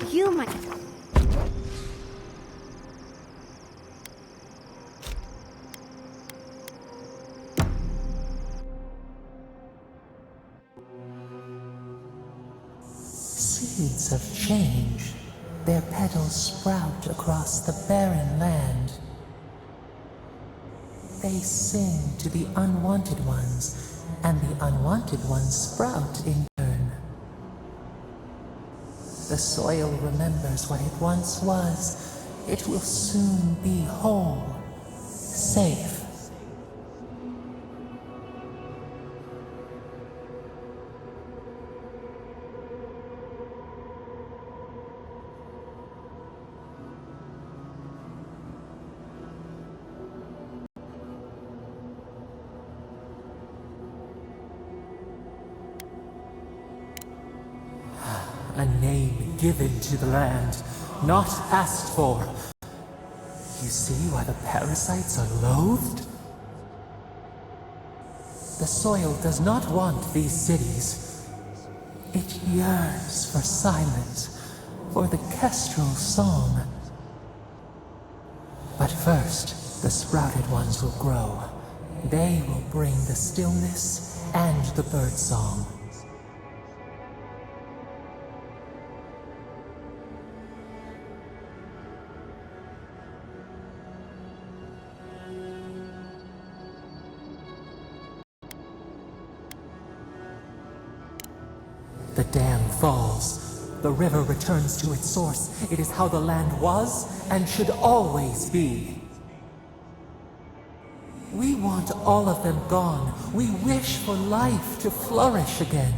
You might. Seeds of change. Their petals sprout across the barren land. They sing to the unwanted ones, and the unwanted ones sprout in turn. The soil remembers what it once was. It will soon be whole, safe. A name given to the land, not asked for. You see why the parasites are loathed? The soil does not want these cities. It yearns for silence, for the kestrel song. But first, the sprouted ones will grow. They will bring the stillness and the bird song. The dam falls. The river returns to its source. It is how the land was and should always be. We want all of them gone. We wish for life to flourish again.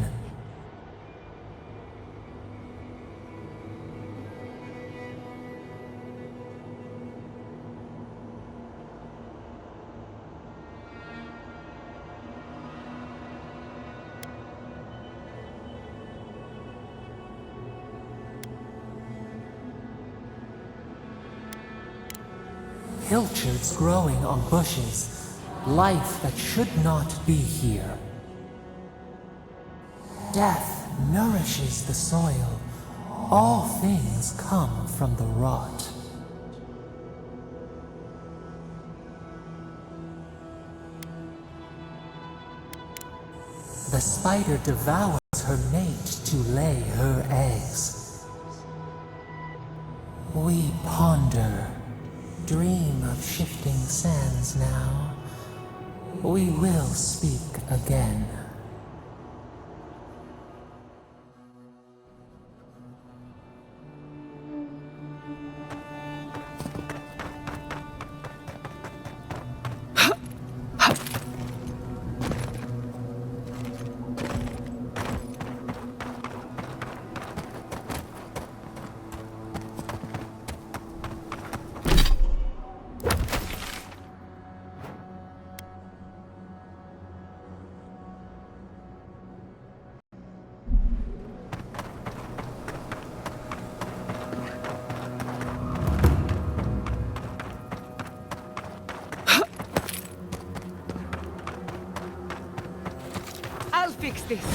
Pilchards growing on bushes, life that should not be here. Death nourishes the soil. All things come from the rot. The spider devours her mate to lay her eggs. We ponder. Dream of shifting sands now. We will speak again. I'll fix this.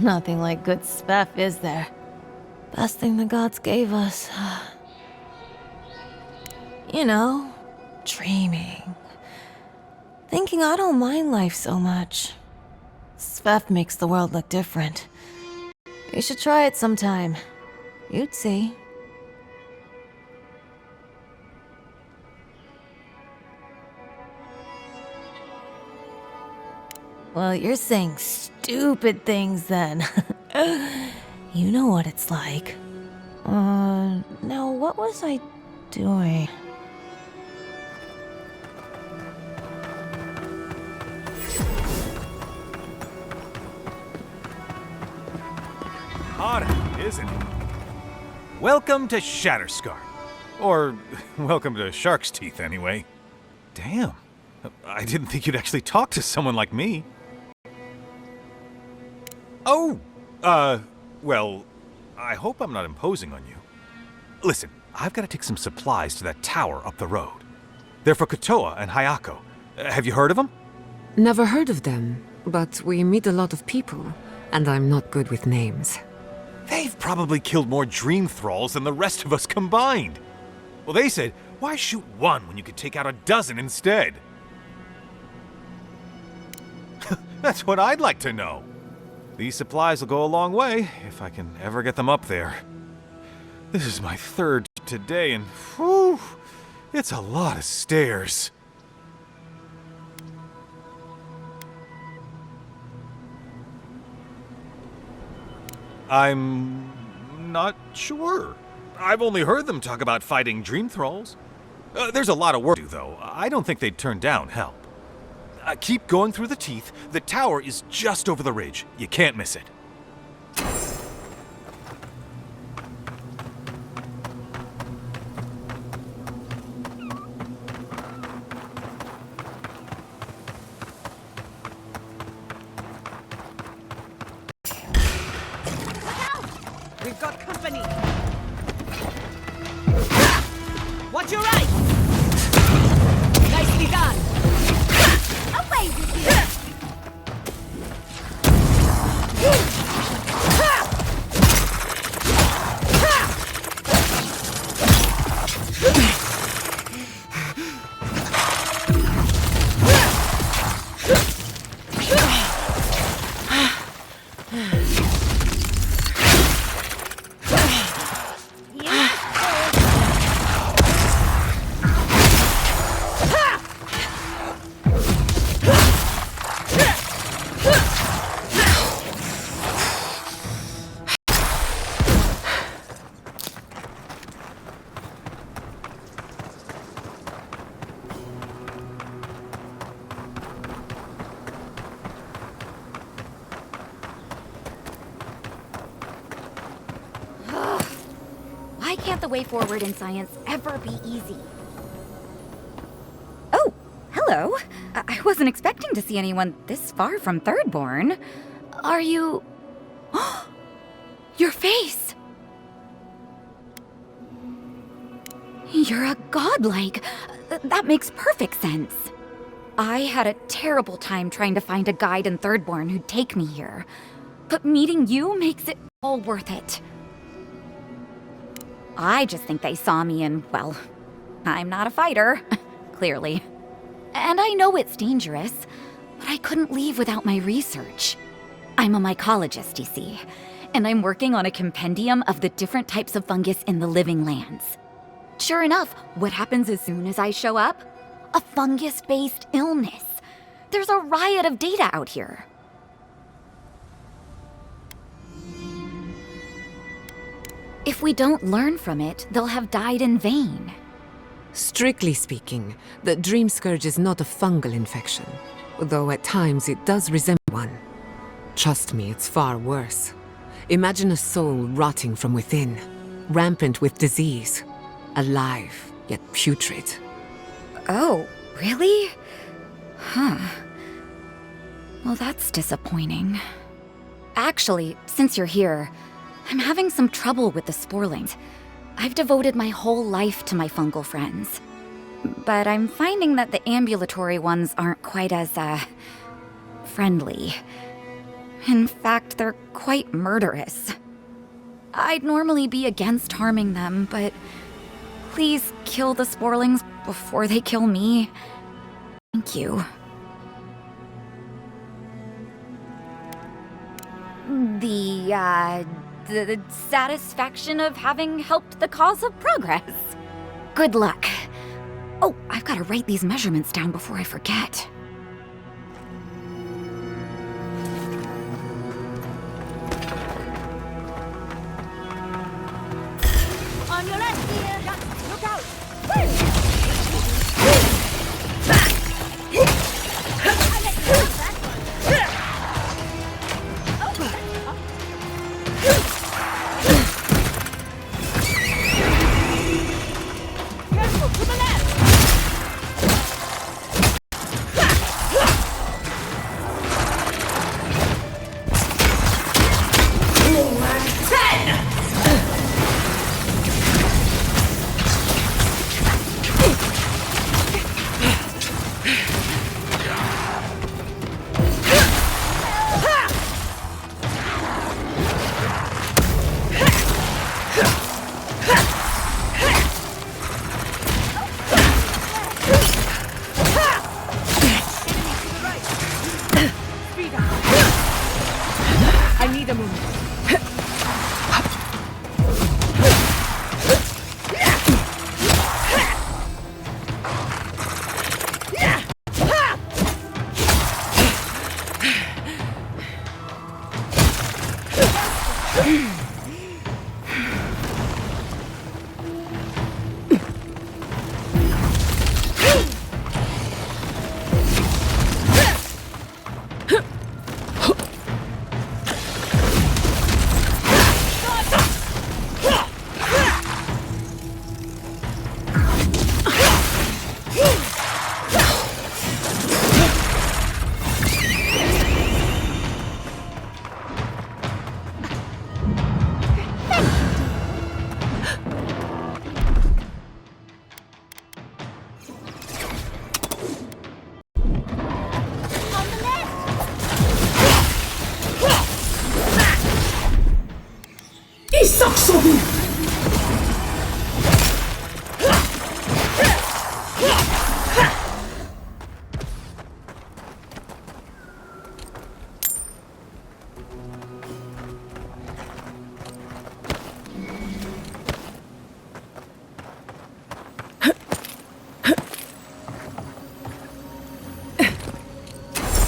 Nothing like good speff, is there? Best thing the gods gave us. You know, dreaming. Thinking I don't mind life so much. Sveff makes the world look different. You should try it sometime. You'd see. Well, you're saying stupid things then. You know what it's like. Now what was I doing? Hot, isn't it? Welcome to Shatterscar. Or, welcome to Shark's Teeth, anyway. Damn. I didn't think you'd actually talk to someone like me. Oh! Well, I hope I'm not imposing on you. Listen, I've got to take some supplies to that tower up the road. They're for Kotoa and Hayako. Have you heard of them? Never heard of them, but we meet a lot of people, and I'm not good with names. They've probably killed more dream thralls than the rest of us combined. Well, they said, why shoot one when you could take out a dozen instead? That's what I'd like to know. These supplies will go a long way, if I can ever get them up there. This is my third today, and whew, it's a lot of stairs. I'm not sure. I've only heard them talk about fighting dream thralls. There's a lot of work to do, though. I don't think they'd turn down help. Keep going through the teeth. The tower is just over the ridge. You can't miss it. We've got company! Watch your right! Nicely done! Away with you! Why can't the way forward in science ever be easy? Oh, hello. I wasn't expecting to see anyone this far from Thirdborn. Are you... Your face! You're a godlike. That makes perfect sense. I had a terrible time trying to find a guide in Thirdborn who'd take me here. But meeting you makes it all worth it. I just think they saw me and, well, I'm not a fighter, clearly. And I know it's dangerous, but I couldn't leave without my research. I'm a mycologist, you see, and I'm working on a compendium of the different types of fungus in the living lands. Sure enough, what happens as soon as I show up? A fungus-based illness. There's a riot of data out here. If we don't learn from it, they'll have died in vain. Strictly speaking, the Dream Scourge is not a fungal infection, though at times it does resemble one. Trust me, it's far worse. Imagine a soul rotting from within, rampant with disease, alive yet putrid. Oh, really? Huh. Well, that's disappointing. Actually, since you're here, I'm having some trouble with the sporelings. I've devoted my whole life to my fungal friends. But I'm finding that the ambulatory ones aren't quite as, friendly. In fact, they're quite murderous. I'd normally be against harming them, but please kill the Sporlings before they kill me. Thank you. The satisfaction of having helped the cause of progress. Good luck. Oh, I've got to write these measurements down before I forget. On your left, dear. Look out. Careful, to the left. I need a moment.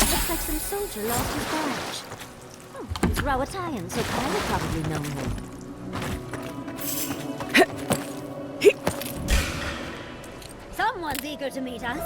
Looks like some soldier lost his badge. Oh, he's Rawatayan, so I would probably know him. Someone's eager to meet us.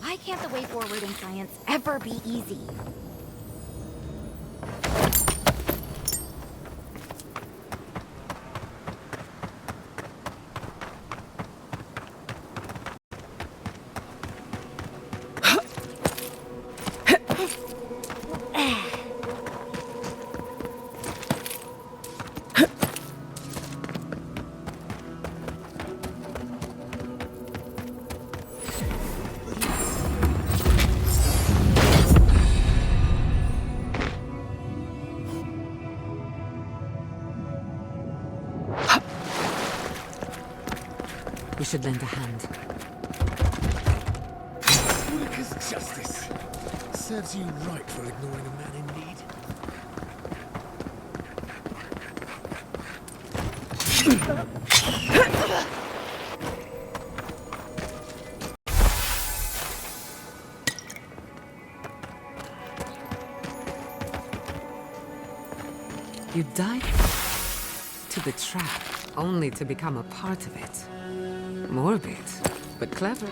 Why can't the way forward in science ever be easy? We should lend a hand. Work as justice. Serves you right for ignoring a man in need. You dive to the trap, only to become a part of it. Morbid, but clever.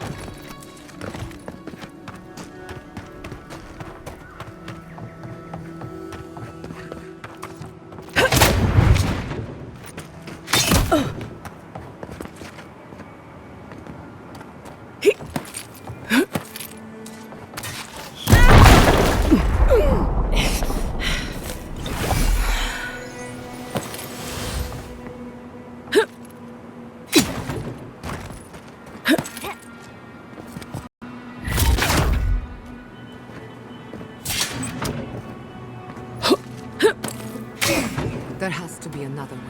There has to be another way.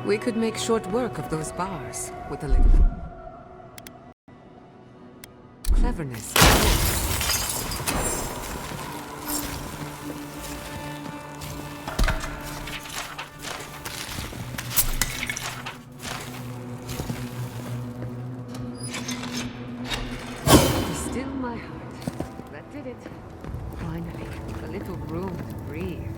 We could make short work of those bars with a little cleverness. Still my heart. That did it. Finally, a little room to breathe.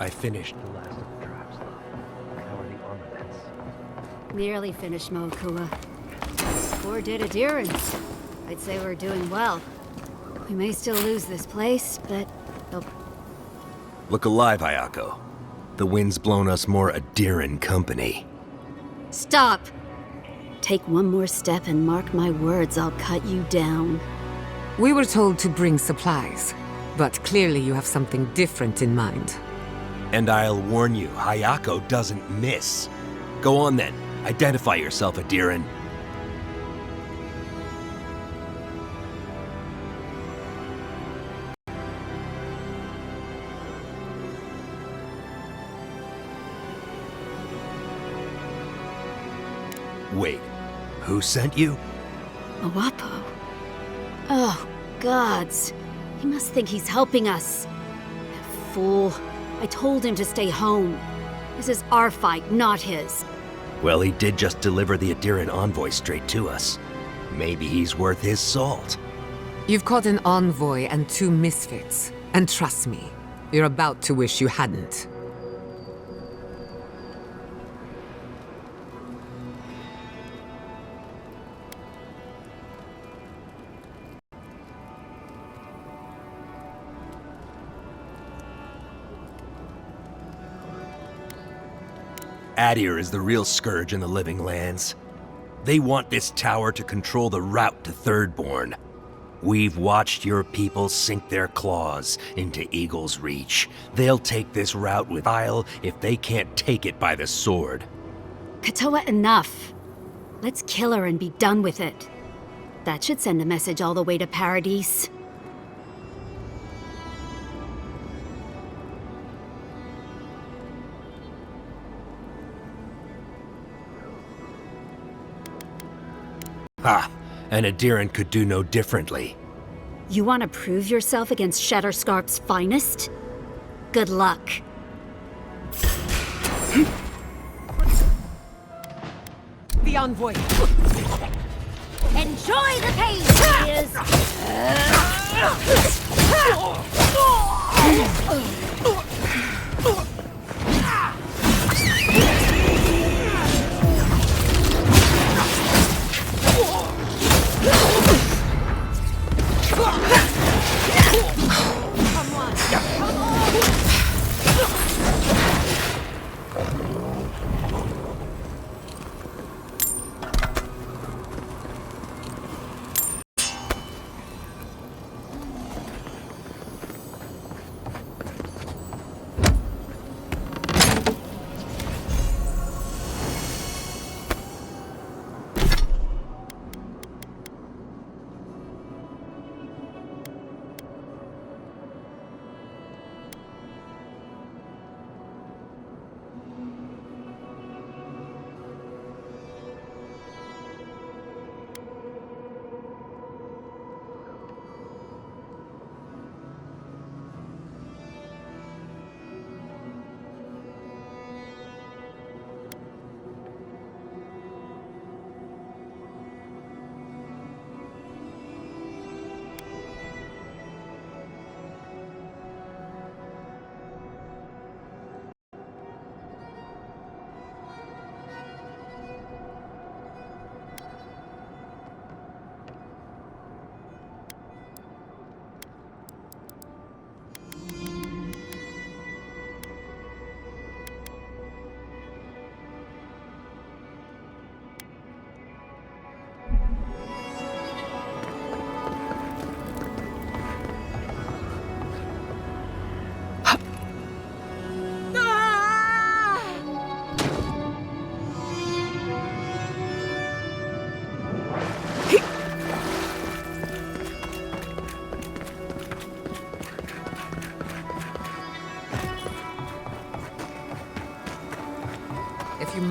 I finished the last of the traps, love. How are the armaments? Nearly finished, Moakua. 4 dead adherents. I'd say we're doing well. We may still lose this place, but they'll... Look alive, Ayako. The wind's blown us more Adiran company. Stop! Take one more step and mark my words, I'll cut you down. We were told to bring supplies, but clearly you have something different in mind. And I'll warn you, Hayako doesn't miss. Go on then. Identify yourself, Adiran. Wait, who sent you? Awapo. Oh, gods. He must think he's helping us. That fool. I told him to stay home. This is our fight, not his. Well, he did just deliver the Adiran envoy straight to us. Maybe he's worth his salt. You've caught an envoy and 2 misfits. And trust me, you're about to wish you hadn't. Adir is the real scourge in the living lands. They want this tower to control the route to Thirdborn. We've watched your people sink their claws into Eagle's Reach. They'll take this route with Isle if they can't take it by the sword. Katoa, enough. Let's kill her and be done with it. That should send a message all the way to Paradise. Ha! And Adiran could do no differently. You want to prove yourself against Shatterscarp's finest? Good luck. The envoy! Enjoy the pain, warriors!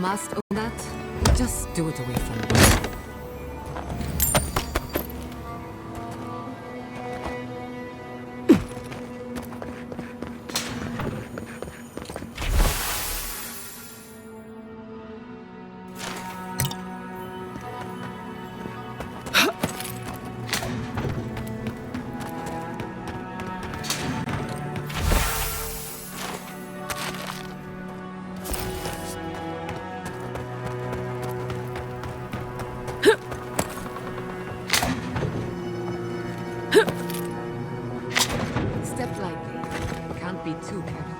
must own that. Just do it away from me. Step lightly. Can't be too careful.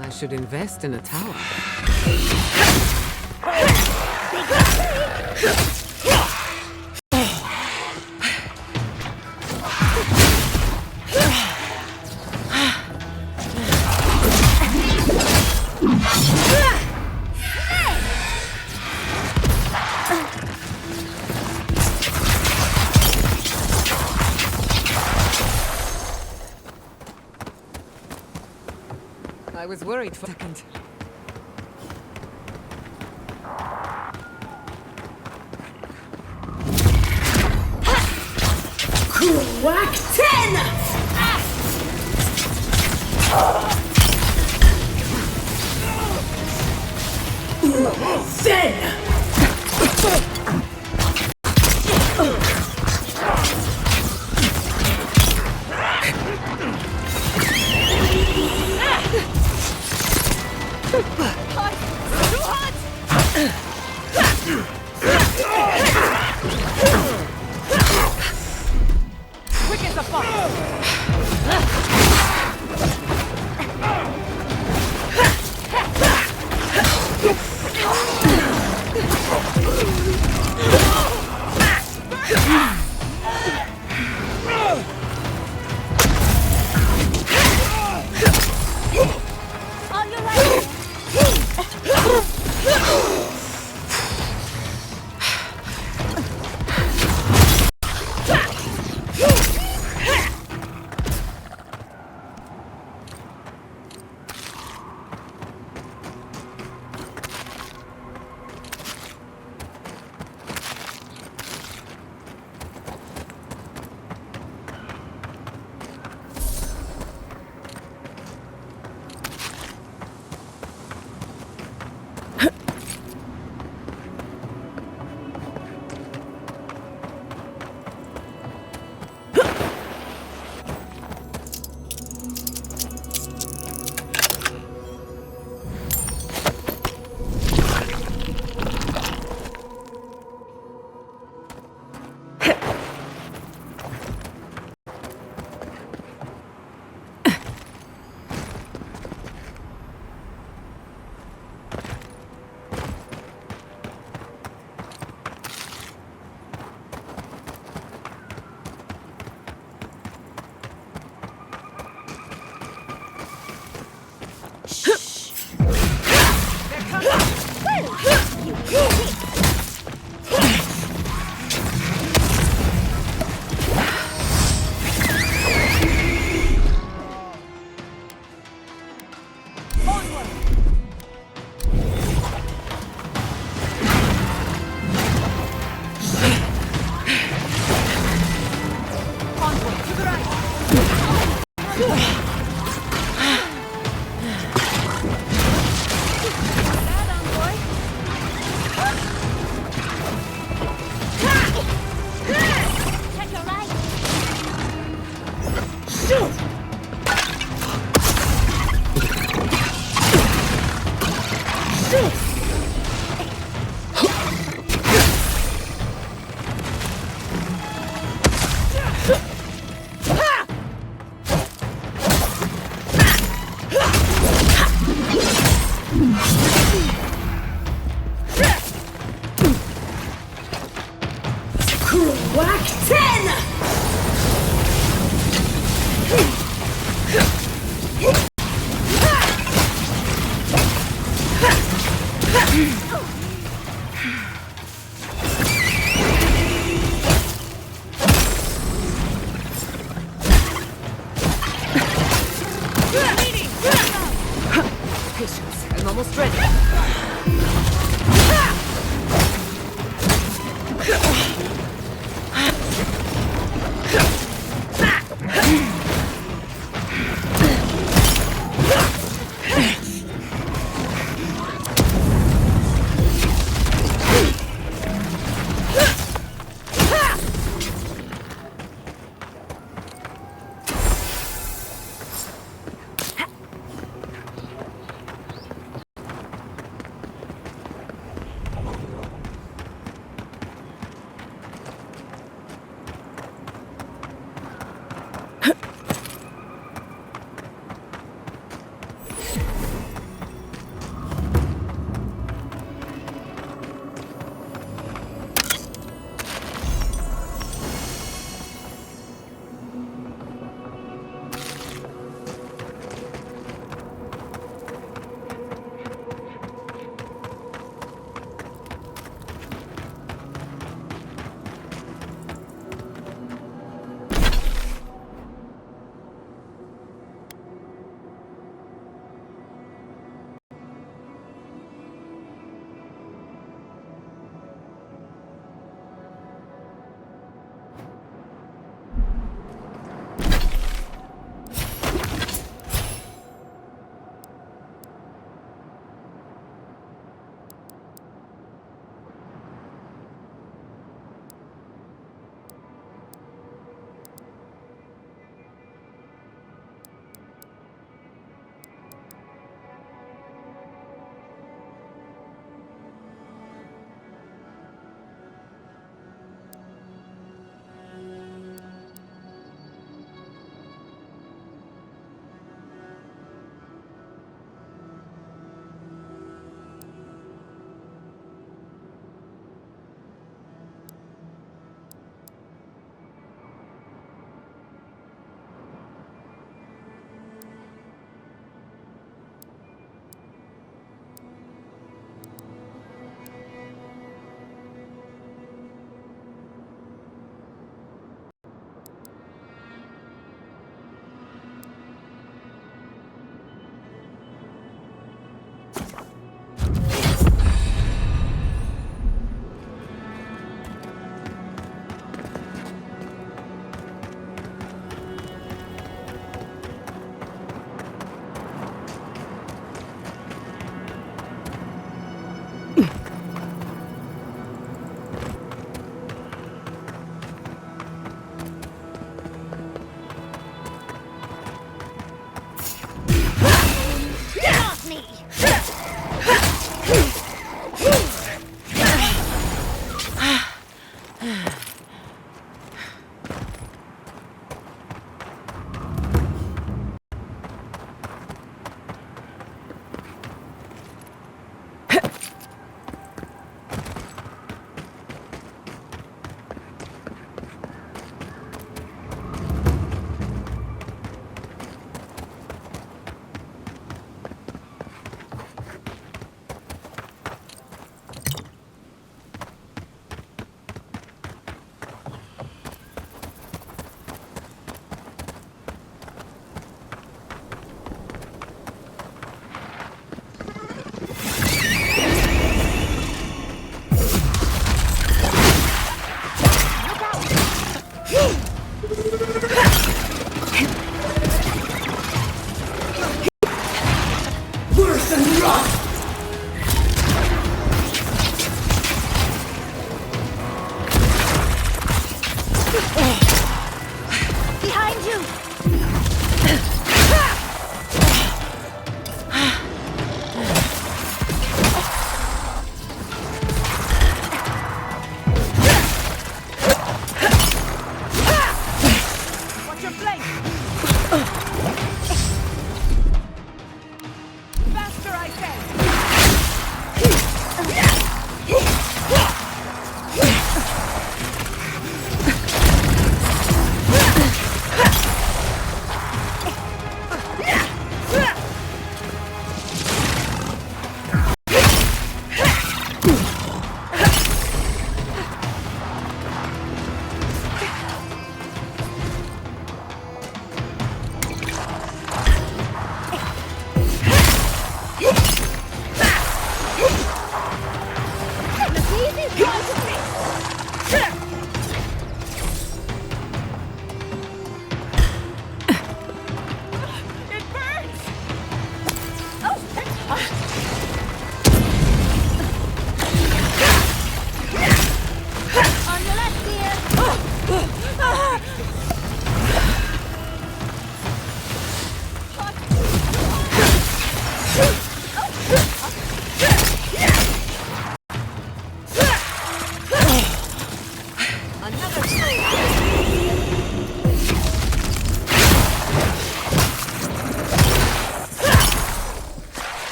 I should invest in a tower. I was worried for a second. Whack 10! Zen! Crack 10! Patience, I'm almost ready.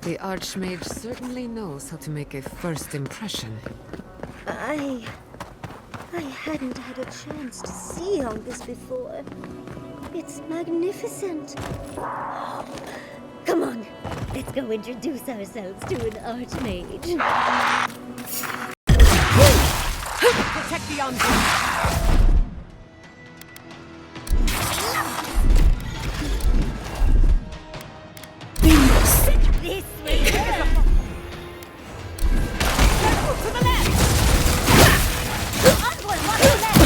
The Archmage certainly knows how to make a first impression. I hadn't had a chance to see all this before. It's magnificent. Come on, let's go introduce ourselves to an Archmage. Protect the envoy! This way. To the left! Envoy, watch the left!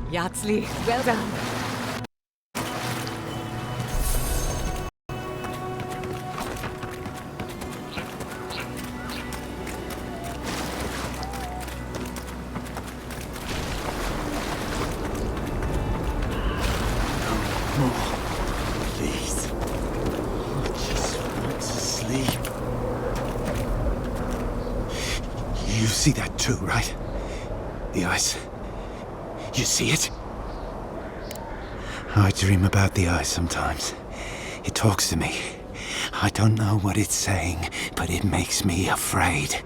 Yatzli, well done. Please. I just want to sleep. You see that too, right? The ice. You see it? I dream about the ice sometimes. It talks to me. I don't know what it's saying, but it makes me afraid.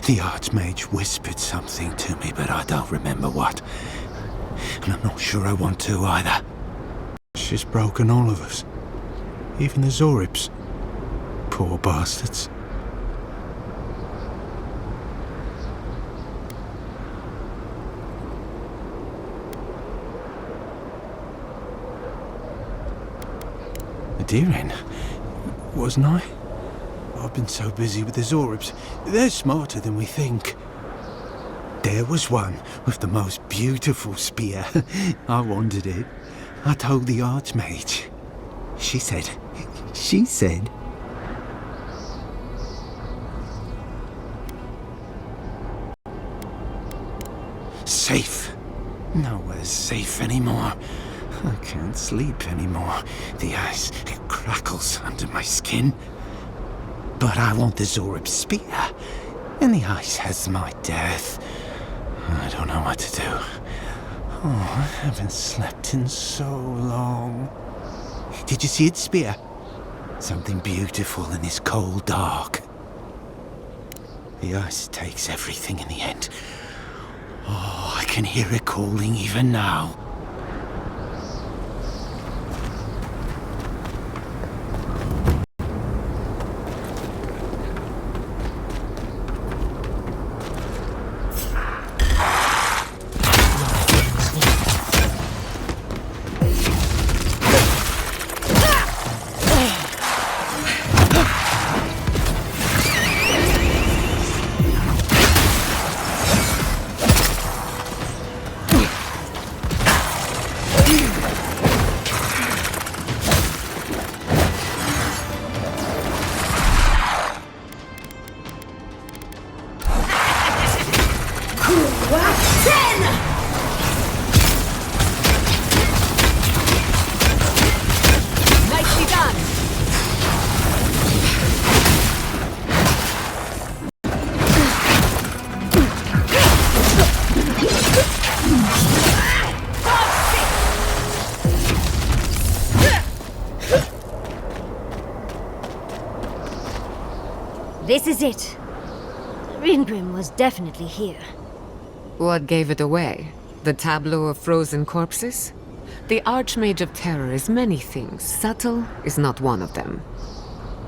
The Archmage whispered something to me, but I don't remember what. And I'm not sure I want to either. She's broken all of us. Even the Zoribs. Poor bastards. Deering, wasn't I? I've been so busy with the Zoribs. They're smarter than we think. There was one with the most beautiful spear. I wanted it. I told the Archmage. She said... Safe. Nowhere's safe anymore. I can't sleep anymore. The ice crackles under my skin. But I want the Zorib spear, and the ice has my death. I don't know what to do. Oh, I haven't slept in so long. Did you see its spear? Something beautiful in this cold dark. The ice takes everything in the end. Oh, I can hear it calling even now. This is it. Ringrim was definitely here. What gave it away? The tableau of frozen corpses? The Archmage of Terror is many things. Subtle is not one of them.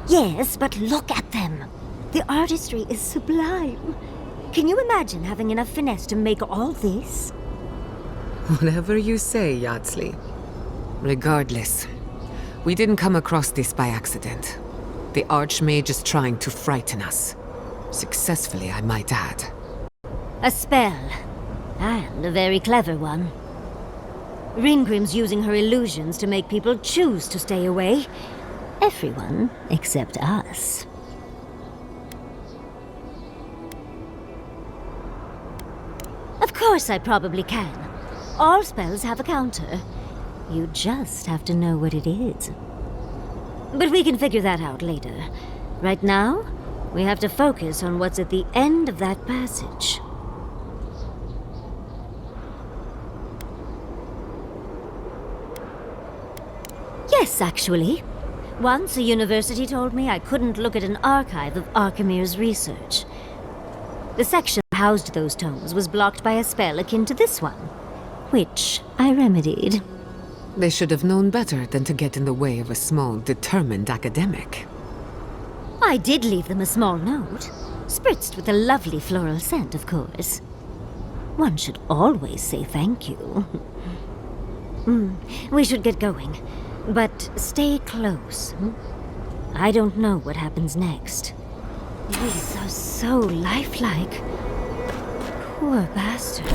Yes, but look at them. The artistry is sublime. Can you imagine having enough finesse to make all this? Whatever you say, Yardsley. Regardless, we didn't come across this by accident. The Archmage is trying to frighten us. Successfully, I might add. A spell. And a very clever one. Ringrim's using her illusions to make people choose to stay away. Everyone except us. Of course I probably can. All spells have a counter. You just have to know what it is. But we can figure that out later. Right now, we have to focus on what's at the end of that passage. Yes, actually. Once a university told me I couldn't look at an archive of Archimir's research. The section that housed those tomes was blocked by a spell akin to this one, which I remedied. They should have known better than to get in the way of a small, determined academic. I did leave them a small note, spritzed with a lovely floral scent, of course. One should always say thank you. We should get going, but stay close. I don't know what happens next. These are so lifelike. Poor bastard.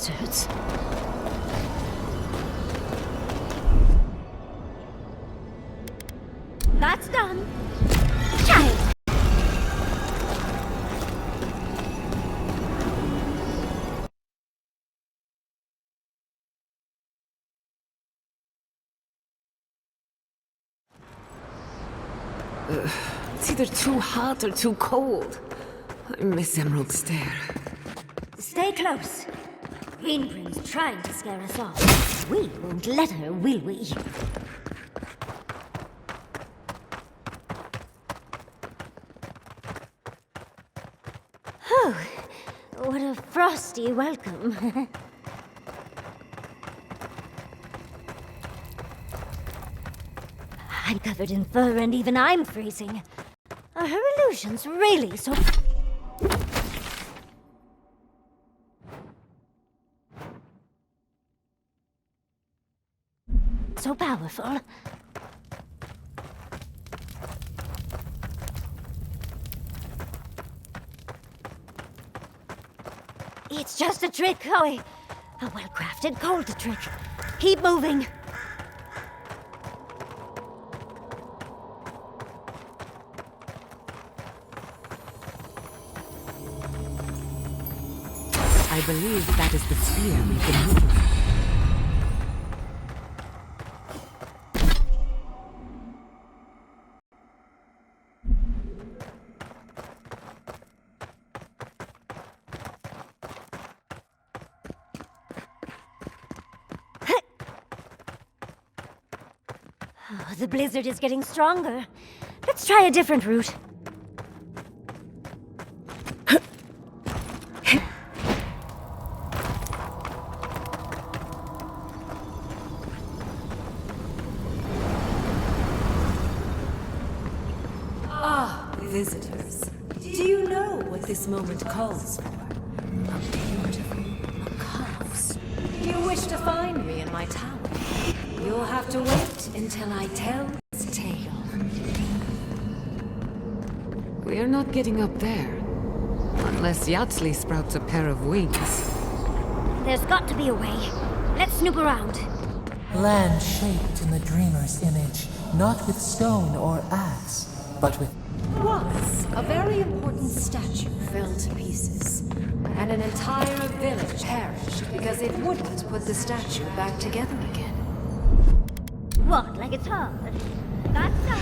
Bastards. That's done. Child. It's either too hot or too cold. I miss Emerald Stair. Stay close. Ingrim's trying to scare us off. We won't let her, will we? Oh, what a frosty welcome. I'm covered in fur and even I'm freezing. Are her illusions really so... so powerful? It's just a trick, Chloe. A well-crafted cold trick. Keep moving. I believe that is the sphere we've been looking for. Oh, the blizzard is getting stronger. Let's try a different route. Visitors, do you know what this moment calls for? A beautiful, a cause. You wish to find me in my tower? You'll have to wait until I tell this tale. We're not getting up there. Unless Yatsley sprouts a pair of wings. There's got to be a way. Let's snoop around. Land shaped in the dreamer's image, not with stone or axe, but with... Once, a very important statue fell to pieces, and an entire village perished because it wouldn't put the statue back together again. What, like it's hard? That's not...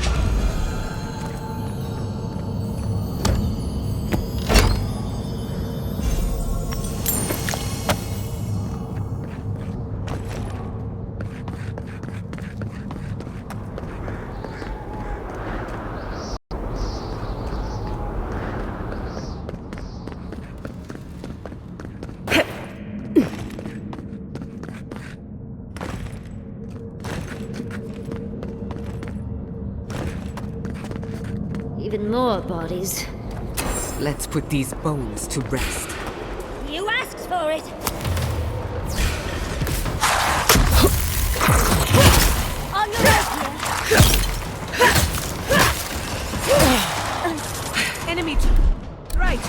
Even more bodies. Let's put these bones to rest. You asked for it! On your right here! Enemy right!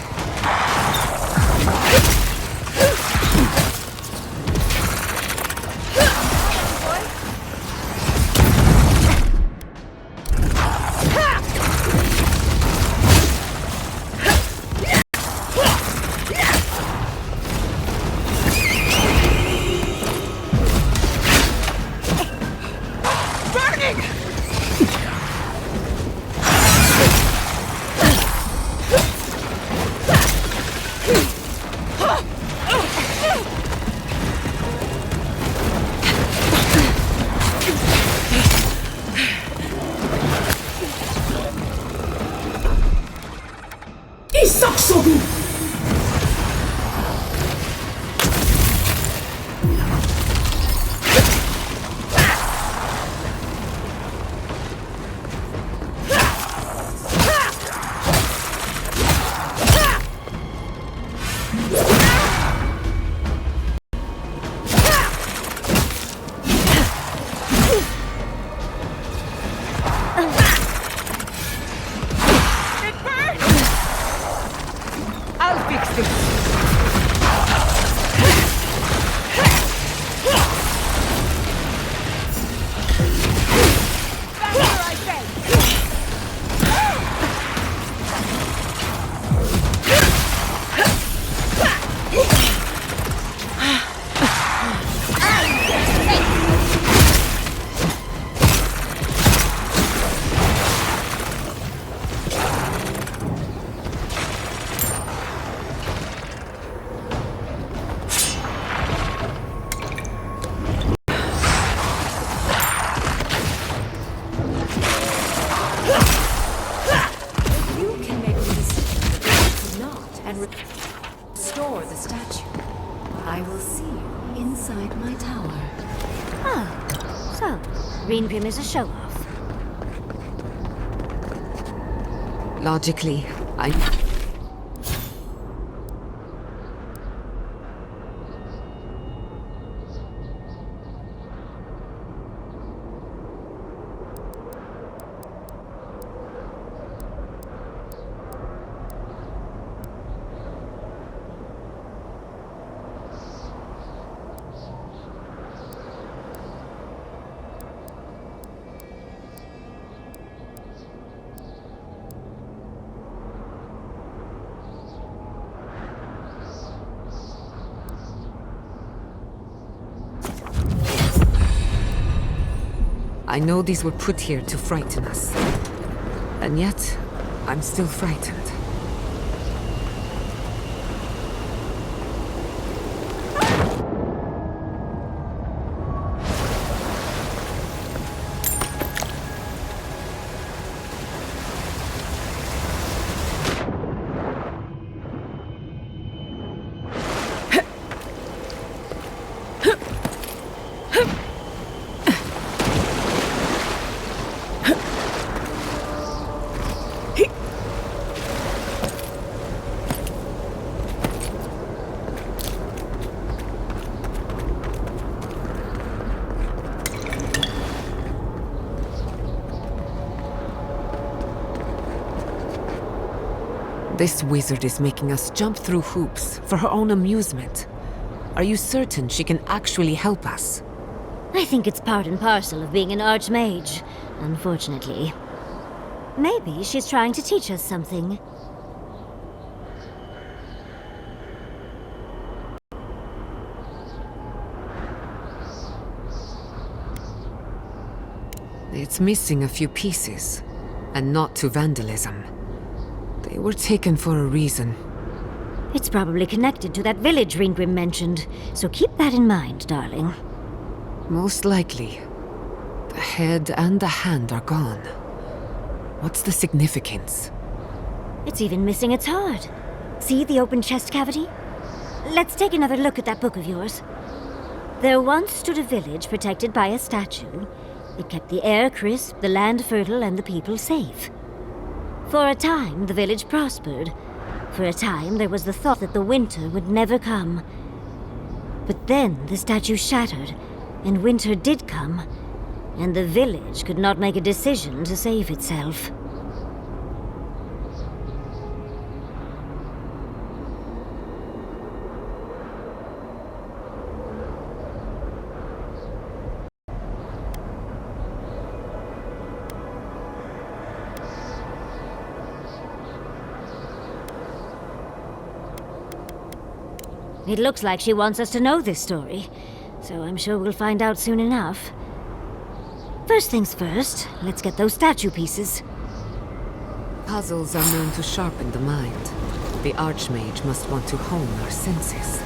Restore the statue. I will see you inside my tower. Oh, so Greenprim is a show-off. Logically, I know these were put here to frighten us. And yet, I'm still frightened. This wizard is making us jump through hoops for her own amusement. Are you certain she can actually help us? I think it's part and parcel of being an archmage, unfortunately. Maybe she's trying to teach us something. It's missing a few pieces, and not to vandalism. They were taken for a reason. It's probably connected to that village Ringrim mentioned, so keep that in mind, darling. Most likely. The head and the hand are gone. What's the significance? It's even missing its heart. See the open chest cavity? Let's take another look at that book of yours. There once stood a village protected by a statue. It kept the air crisp, the land fertile, and the people safe. For a time, the village prospered. For a time, there was the thought that the winter would never come. But then the statue shattered, and winter did come, and the village could not make a decision to save itself. It looks like she wants us to know this story, so I'm sure we'll find out soon enough. First things first, let's get those statue pieces. Puzzles are known to sharpen the mind. The Archmage must want to hone our senses.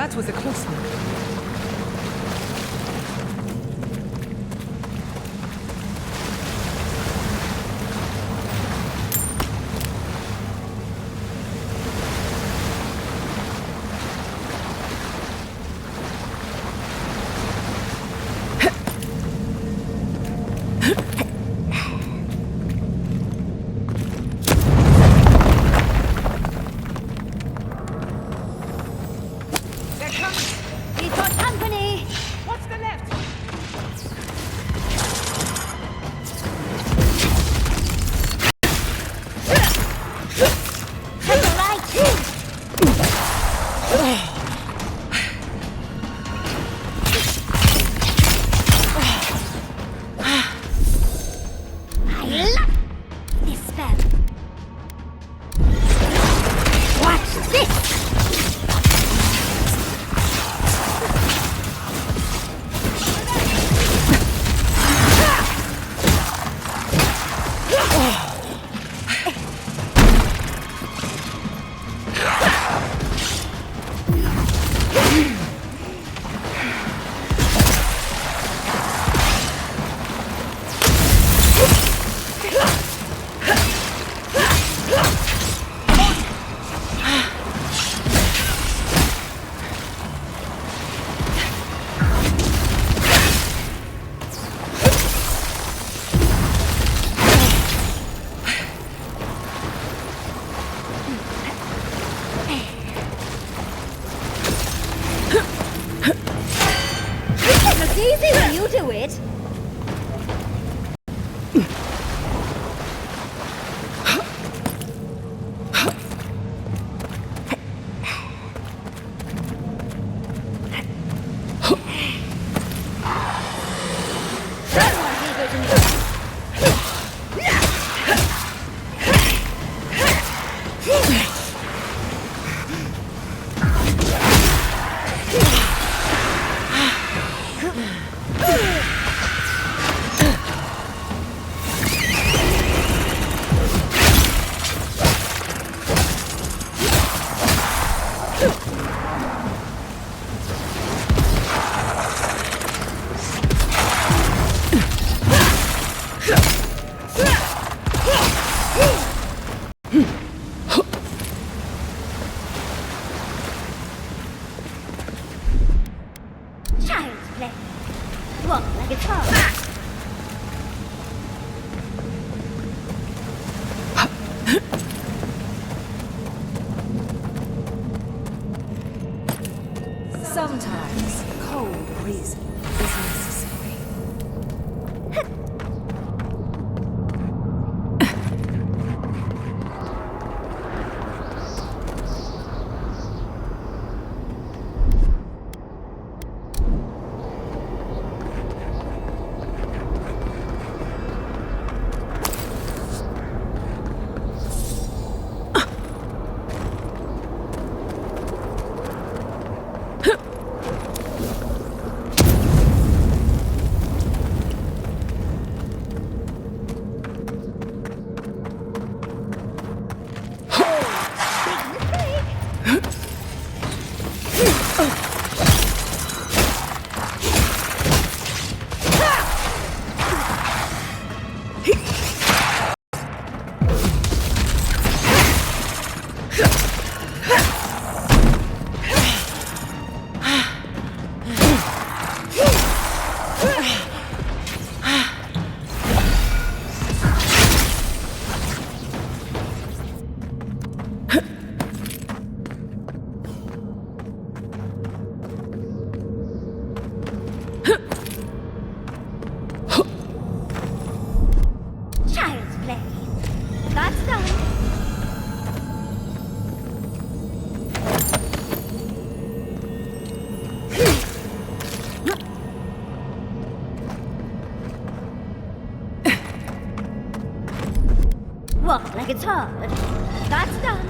That was a close one. We've got company! What's the left? To the right! I love this spell. Watch this! It's easy when you do it. Child's play. Walk like a child. Sometimes cold reason is necessary. Child's play. That's done. Walk like it's hard. That's done.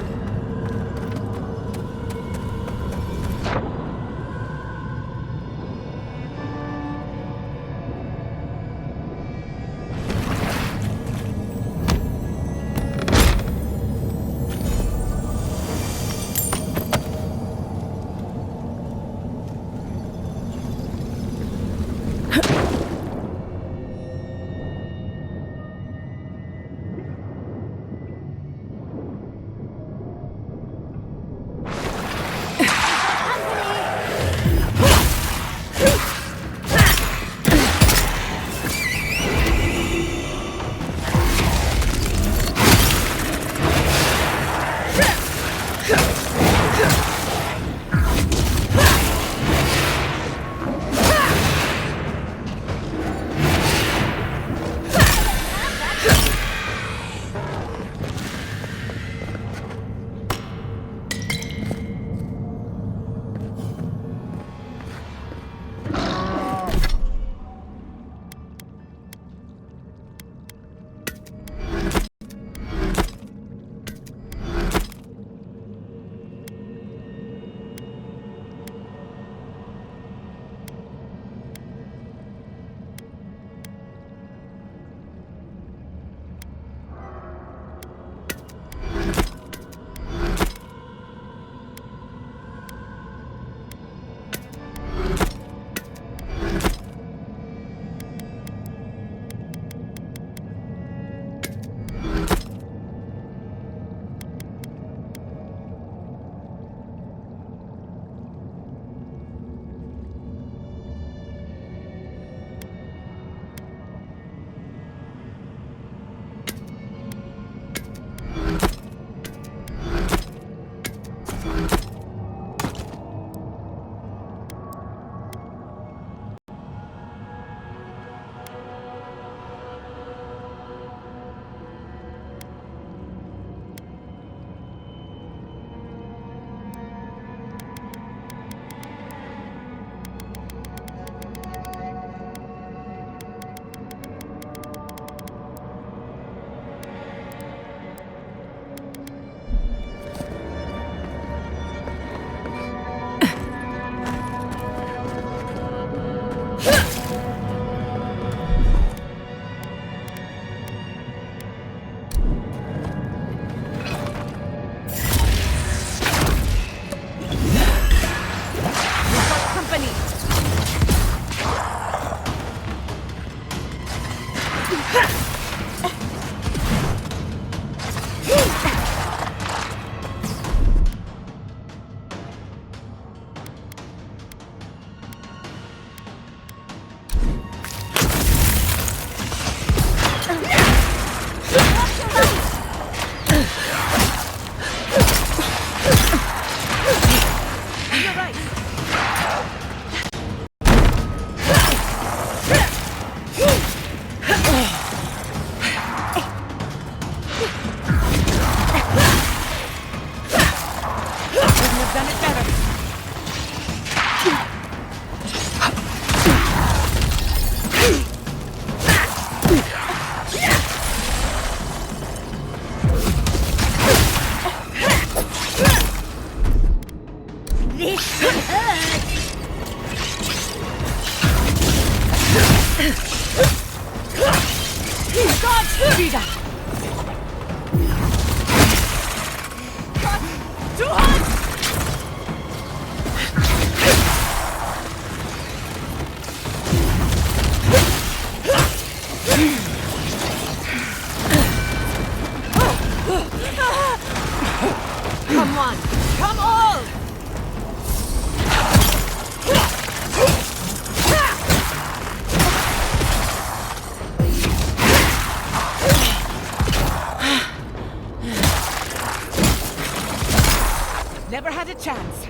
Come on! Come all! Never had a chance.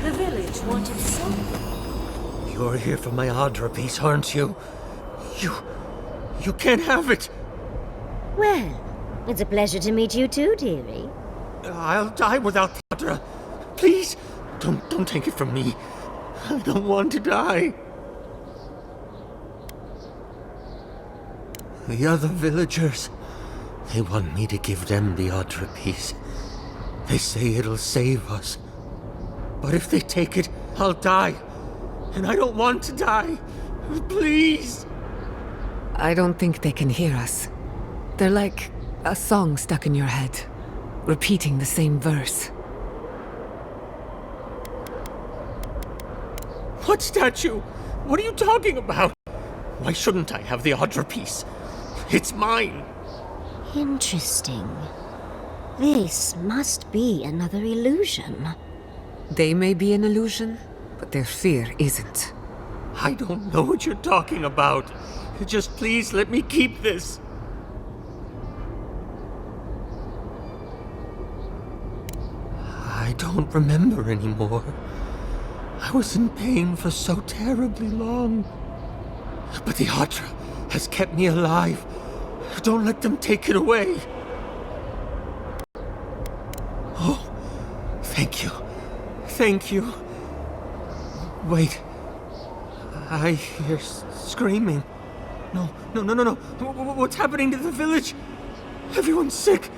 The village wanted something. You're here for my Audra piece, aren't you? You can't have it! Well, it's a pleasure to meet you too, dearie. I'll die without the Audra. Please, don't take it from me. I don't want to die. The other villagers, they want me to give them the Audra piece. They say it'll save us. But if they take it, I'll die. And I don't want to die. Please. I don't think they can hear us. They're like a song stuck in your head, repeating the same verse. What statue? What are you talking about? Why shouldn't I have the Audra piece? It's mine. Interesting. This must be another illusion. They may be an illusion, but their fear isn't. I don't know what you're talking about. Just please let me keep this. I don't remember anymore. I was in pain for so terribly long. But the Atra has kept me alive. Don't let them take it away. Oh, thank you. Thank you. Wait. I hear screaming. No. What's happening to the village? Everyone's sick.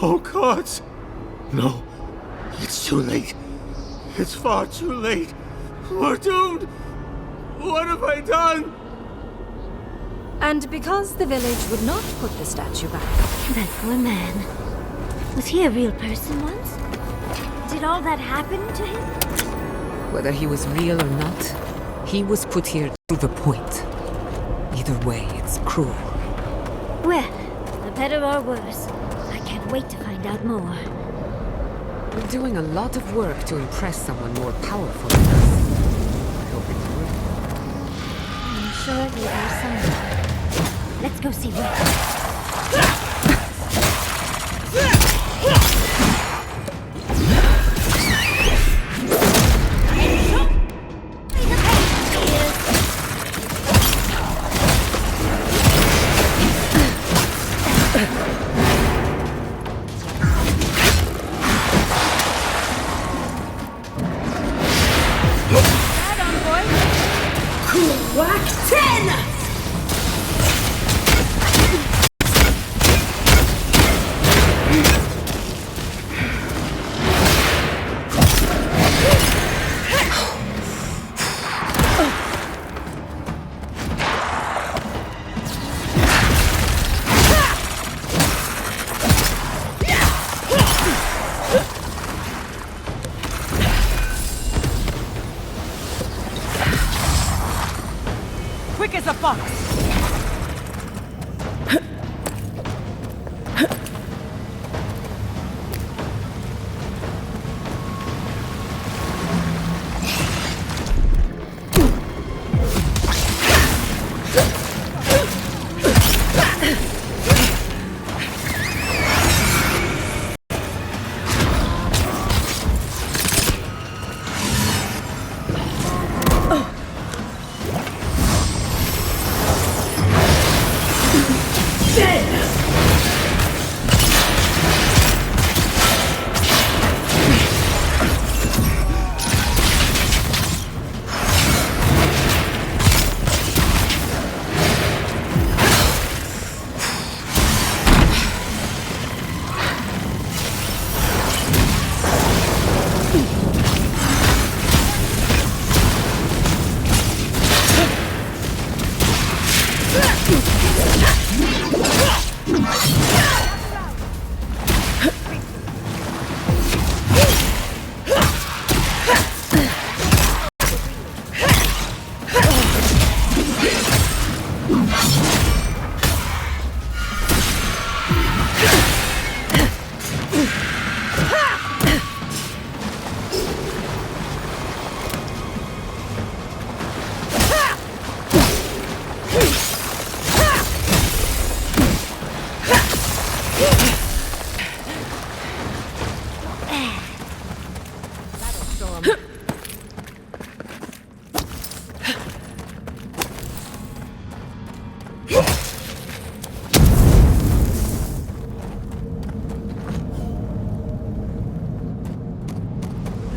Oh, gods. No. It's too late. It's far too late. We're doomed. What have I done? And because the village would not put the statue back. That poor man. Was he a real person once? Did all that happen to him? Whether he was real or not, he was put here to prove a point. Either way, it's cruel. Well, for better or worse, I can't wait to find out more. We're doing a lot of work to impress someone more powerful than us. I hope it's worth it. I'm sure he's there somewhere. Let's go see where. Whack 10! Quick as a fox!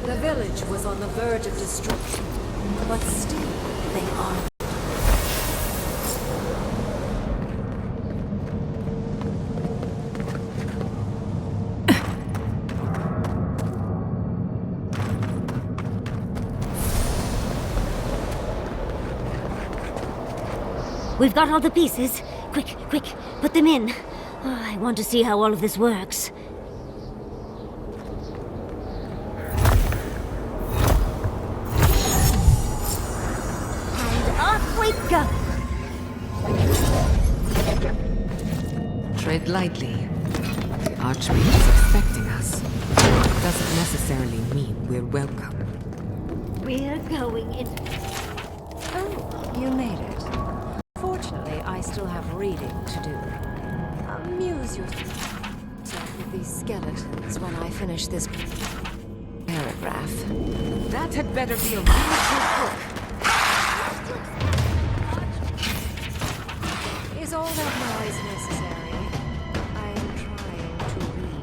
The village was on the verge of destruction, but still they are. We've got all the pieces. Quick, put them in. Oh, I want to see how all of this works. And off we go! Tread lightly. The Archmage is expecting us. It doesn't necessarily mean we're welcome. We're going in. Oh, you made it. Fortunately, I still have reading to do. Amuse yourself with these skeletons when I finish this paragraph. That had better be a really good book. Is all that noise necessary? I am trying to read.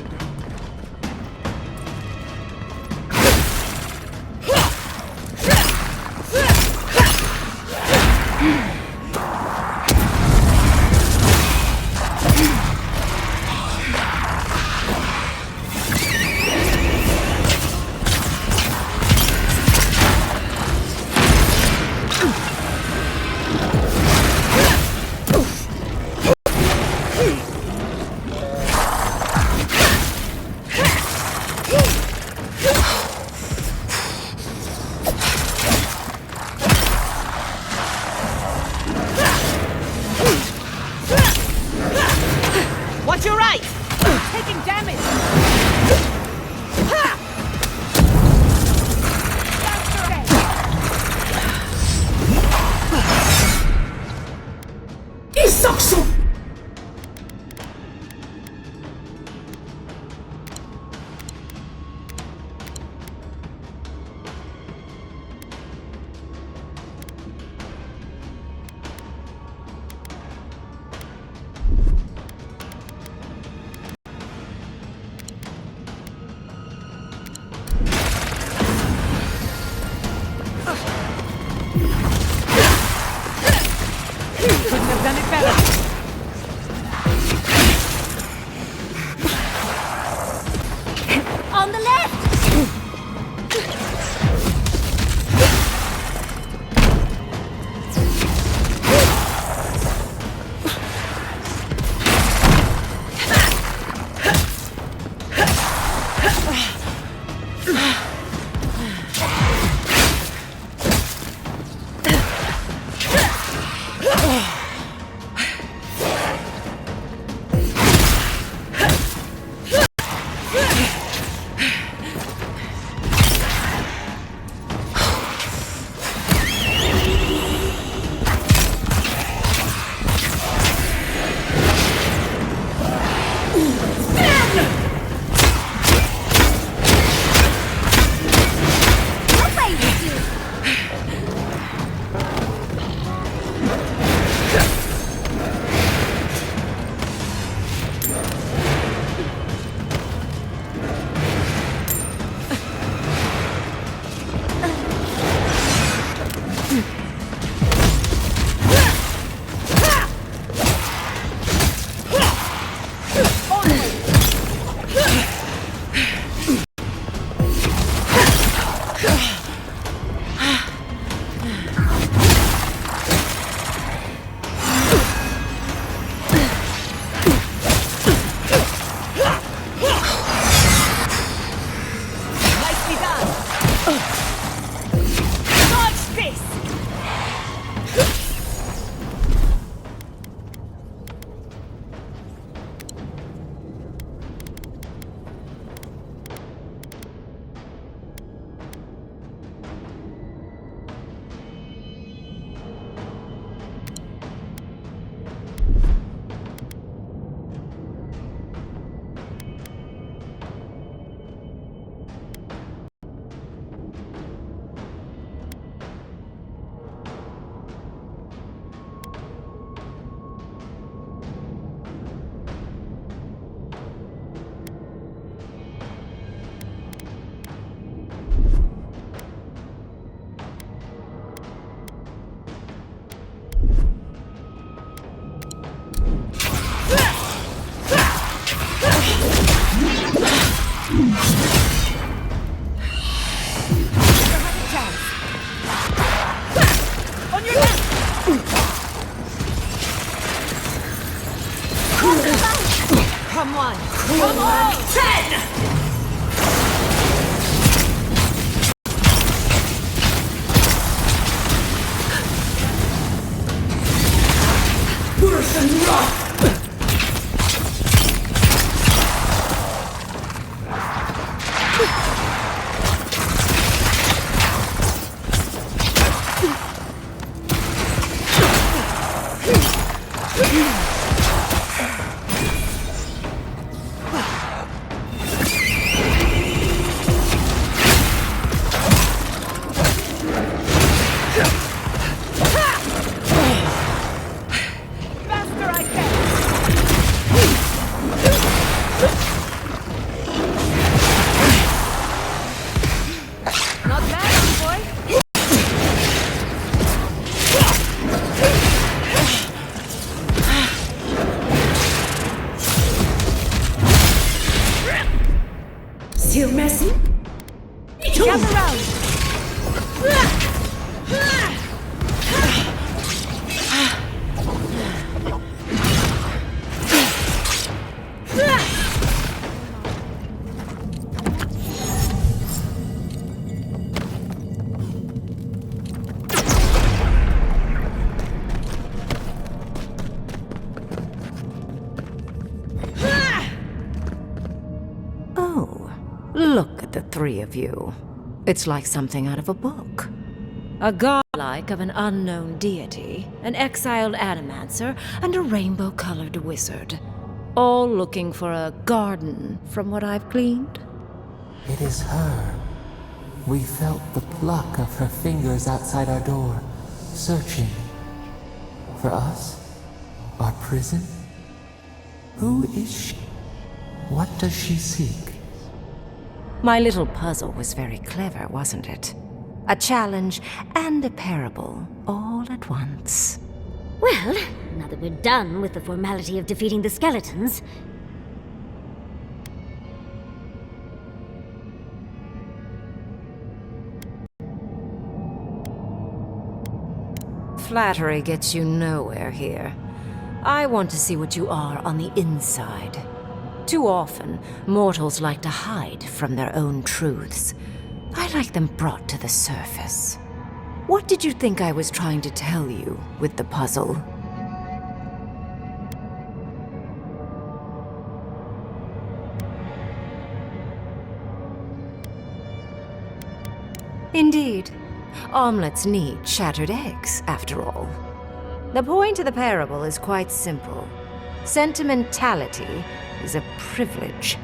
Watch your right! Taking damage! Destruction! Couldn't have done it better. On the left! Come on! Come on! 10! Worse than rock! Oh, look at the three of you. It's like something out of a book. A godlike of an unknown deity, an exiled animancer, and a rainbow-colored wizard. All looking for a garden, from what I've gleaned. It is her. We felt the pluck of her fingers outside our door, searching. For us? Our prison? Who is she? What does she seek? My little puzzle was very clever, wasn't it? A challenge and a parable, all at once. Well, now that we're done with the formality of defeating the skeletons... Flattery gets you nowhere here. I want to see what you are on the inside. Too often, mortals like to hide from their own truths. I like them brought to the surface. What did you think I was trying to tell you with the puzzle? Indeed. Omelets need shattered eggs, after all. The point of the parable is quite simple. Sentimentality is a privilege.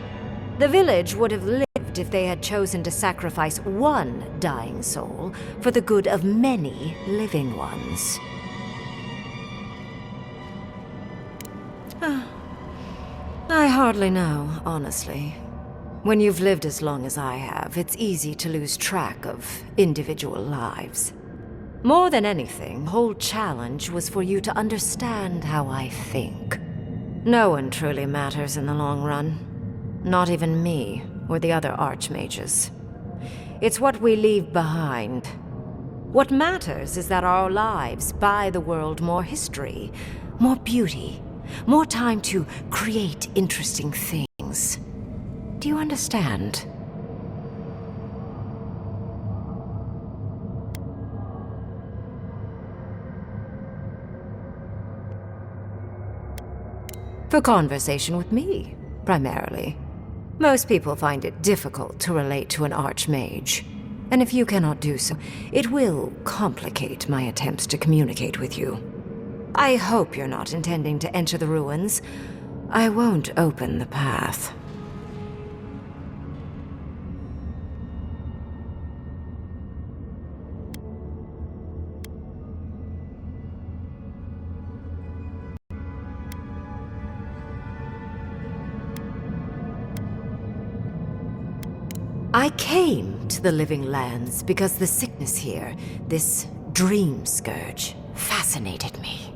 The village would have lived if they had chosen to sacrifice one dying soul for the good of many living ones. I hardly know, honestly. When you've lived as long as I have, it's easy to lose track of individual lives. More than anything, the whole challenge was for you to understand how I think. No one truly matters in the long run. Not even me, or the other archmages. It's what we leave behind. What matters is that our lives buy the world more history, more beauty, more time to create interesting things. Do you understand? For conversation with me, primarily. Most people find it difficult to relate to an archmage. And if you cannot do so, it will complicate my attempts to communicate with you. I hope you're not intending to enter the ruins. I won't open the path. I came to the Living Lands because the sickness here, this dream scourge, fascinated me.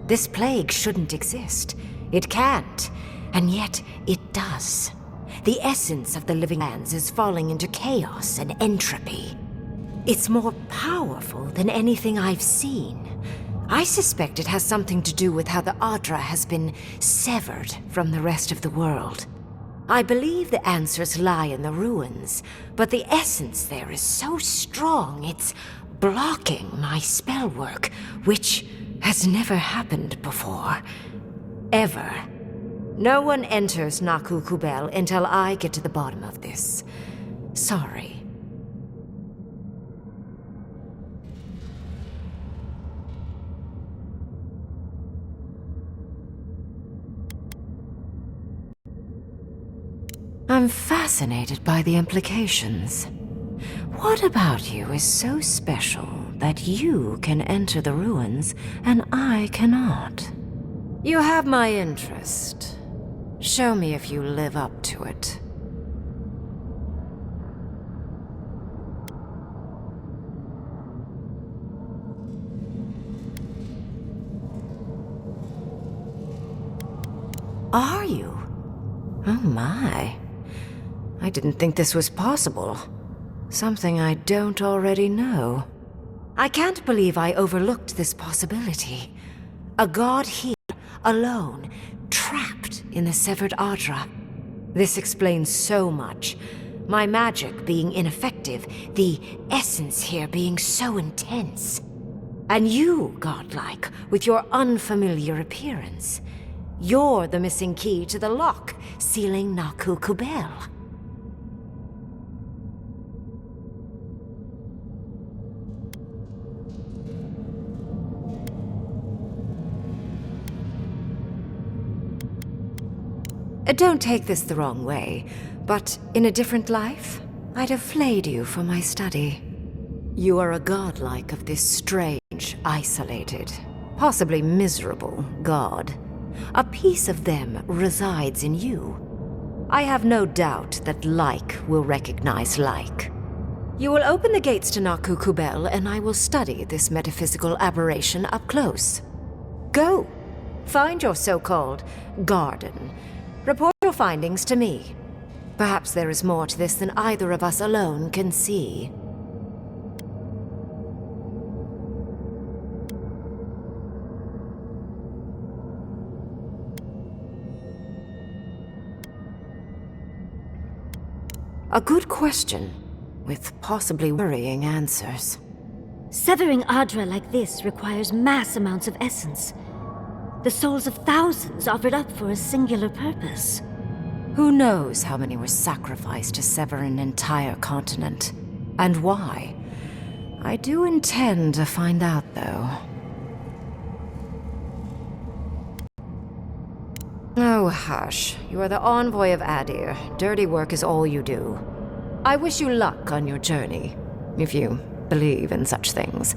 This plague shouldn't exist. It can't, and yet it does. The essence of the Living Lands is falling into chaos and entropy. It's more powerful than anything I've seen. I suspect it has something to do with how the Adra has been severed from the rest of the world. I believe the answers lie in the ruins, but the essence there is so strong it's blocking my spell work, which has never happened before. Ever. No one enters Naku Kubel until I get to the bottom of this. Sorry. I'm fascinated by the implications. What about you is so special that you can enter the ruins and I cannot? You have my interest. Show me if you live up to it. Are you? Oh my. I didn't think this was possible. Something I don't already know. I can't believe I overlooked this possibility. A god here, alone, trapped in the severed Adra. This explains so much. My magic being ineffective, the essence here being so intense. And you, godlike, with your unfamiliar appearance. You're the missing key to the lock, sealing Naku Kubel. Don't take this the wrong way, but in a different life, I'd have flayed you for my study. You are a godlike of this strange, isolated, possibly miserable god. A piece of them resides in you. I have no doubt that like will recognize like. You will open the gates to Naku Kubel, and I will study this metaphysical aberration up close. Go! Find your so-called garden. Report your findings to me. Perhaps there is more to this than either of us alone can see. A good question, with possibly worrying answers. Severing Adra like this requires mass amounts of essence. The souls of thousands offered up for a singular purpose. Who knows how many were sacrificed to sever an entire continent? And why? I do intend to find out, though. Oh, hush. You are the envoy of Adir. Dirty work is all you do. I wish you luck on your journey, if you believe in such things.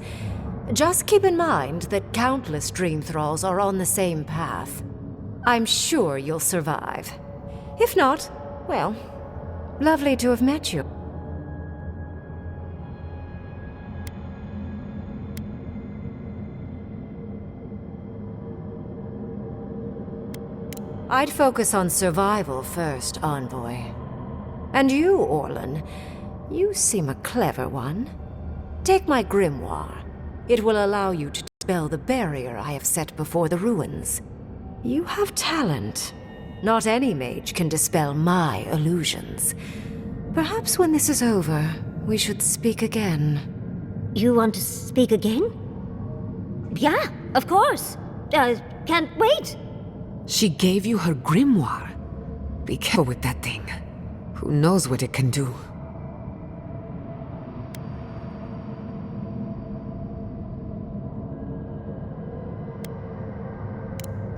Just keep in mind that countless dream thralls are on the same path. I'm sure you'll survive. If not, well, lovely to have met you. I'd focus on survival first, Envoy. And you, Orlan, you seem a clever one. Take my grimoire. It will allow you to dispel the barrier I have set before the ruins. You have talent. Not any mage can dispel my illusions. Perhaps when this is over, we should speak again. You want to speak again? Yeah, of course. Can't wait. She gave you her grimoire. Be careful with that thing. Who knows what it can do?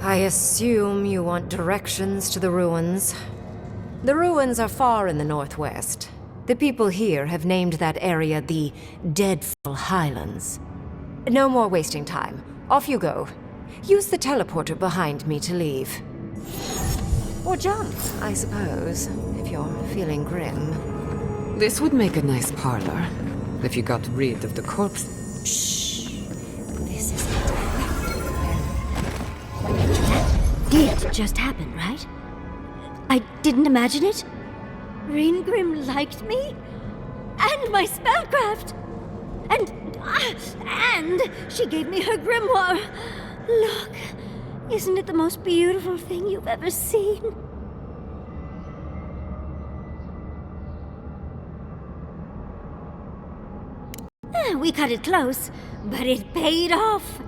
I assume you want directions to the ruins. The ruins are far in the northwest. The people here have named that area the Deadfall Highlands. No more wasting time. Off you go. Use the teleporter behind me to leave. Or jump, I suppose, if you're feeling grim. This would make a nice parlor, if you got rid of the corpse. Shh. This is a Did just happen, right? I didn't imagine it. Ringrim liked me? And my spellcraft! And she gave me her grimoire! Look, isn't it the most beautiful thing you've ever seen? We cut it close, but it paid off.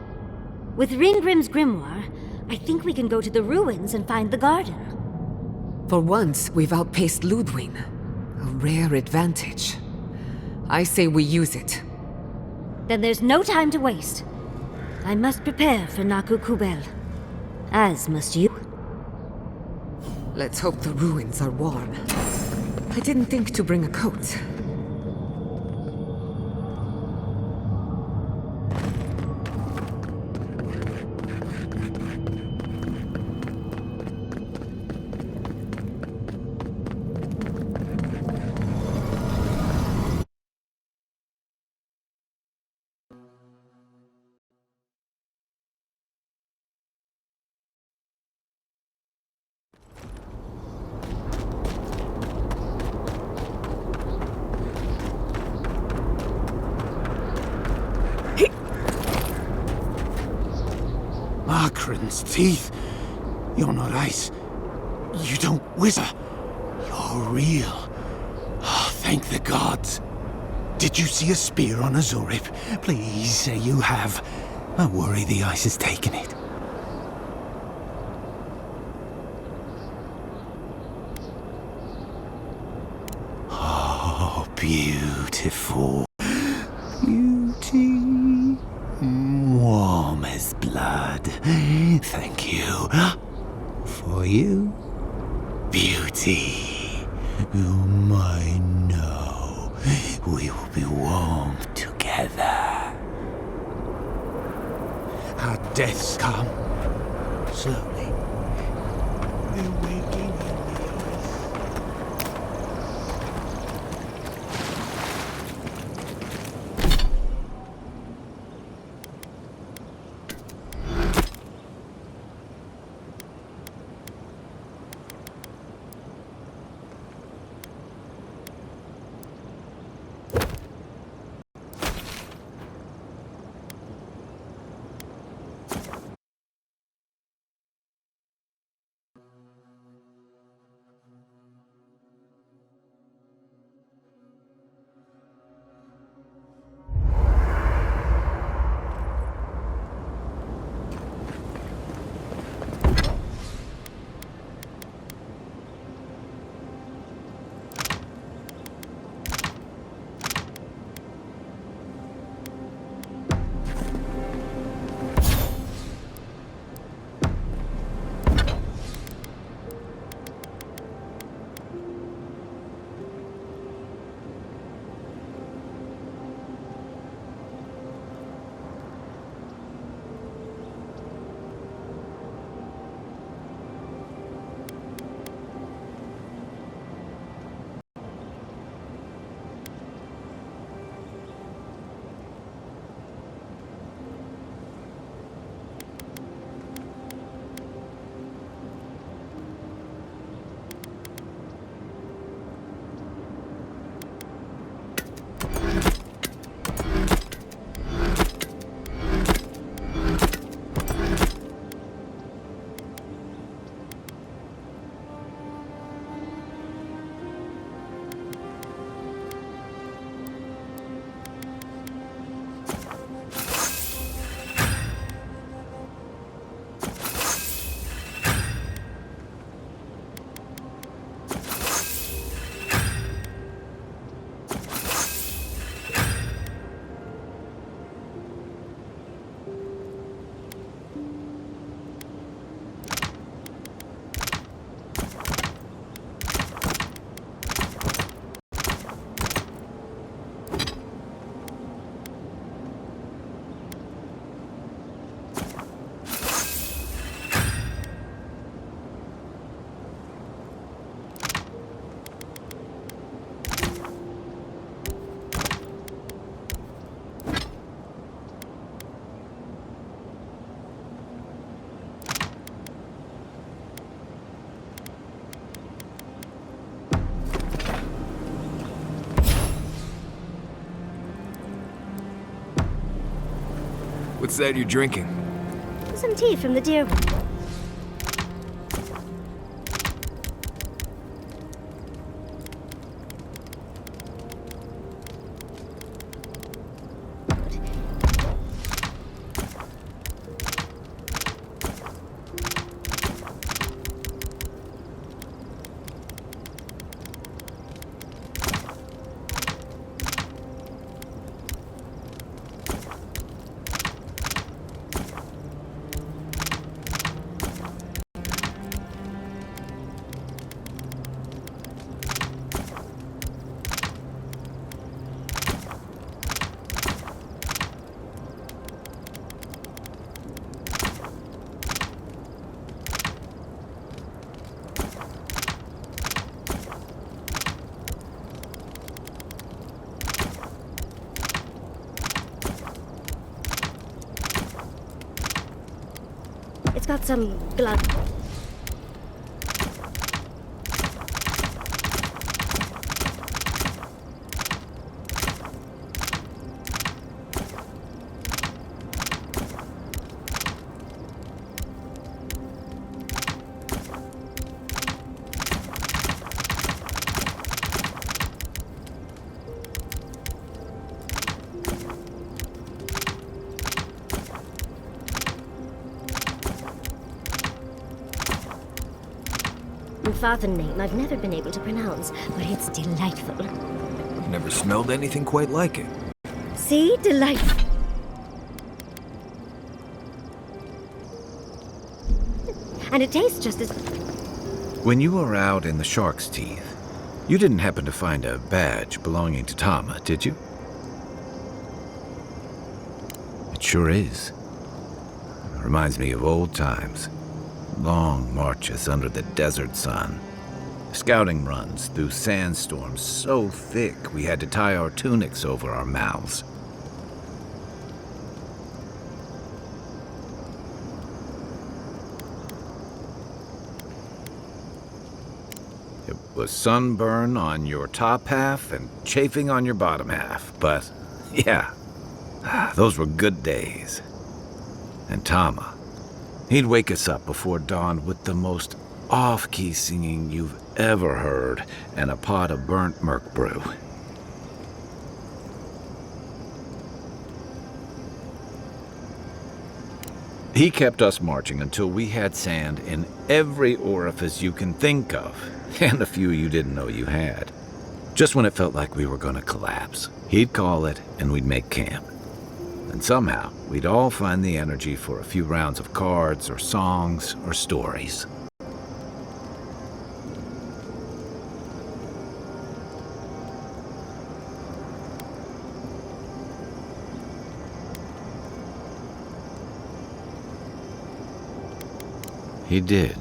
With Ringrim's grimoire, I think we can go to the ruins and find the garden. For once, we've outpaced Ludwig. A rare advantage. I say we use it. Then there's no time to waste. I must prepare for Naku Kubel. As must you. Let's hope the ruins are warm. I didn't think to bring a coat. Darkran's teeth. You're not ice. You don't whisper. You're real. Oh, thank the gods. Did you see a spear on Azurip? Please say you have. I worry the ice has taken it. Oh, beautiful. Beauty. Warm as blood. Thank you. For you, beauty. You might know we will be warm together. Our deaths come slowly. They're waking in the ice. What's that you're drinking? Some tea from the dear one. It's got some blood. Fathenate I've never been able to pronounce, but it's delightful. Never smelled anything quite like it. See? Delightful. And it tastes just as... When you were out in the Shark's Teeth, you didn't happen to find a badge belonging to Tama, did you? It sure is. Reminds me of old times. Long marches under the desert sun. Scouting runs through sandstorms so thick we had to tie our tunics over our mouths. It was sunburn on your top half and chafing on your bottom half, but yeah, those were good days. And Tama, he'd wake us up before dawn with the most off-key singing you've ever heard and a pot of burnt merc brew. He kept us marching until we had sand in every orifice you can think of, and a few you didn't know you had. Just when it felt like we were going to collapse, he'd call it and we'd make camp. And somehow, we'd all find the energy for a few rounds of cards or songs or stories. He did.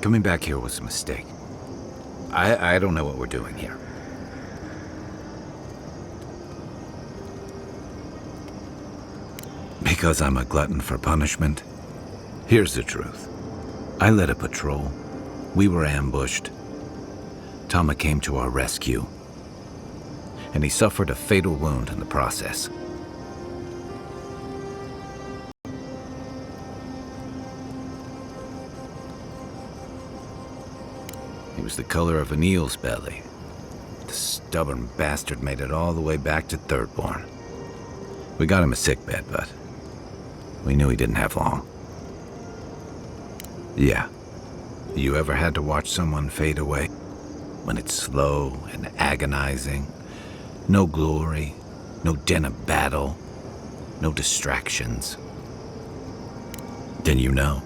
Coming back here was a mistake. I don't know what we're doing here. Because I'm a glutton for punishment? Here's the truth. I led a patrol. We were ambushed. Tama came to our rescue. And he suffered a fatal wound in the process. He was the color of an eel's belly. The stubborn bastard made it all the way back to Thirdborn. We got him a sickbed, but we knew he didn't have long. Yeah. You ever had to watch someone fade away? When it's slow and agonizing? No glory, no din of battle, no distractions. Then you know.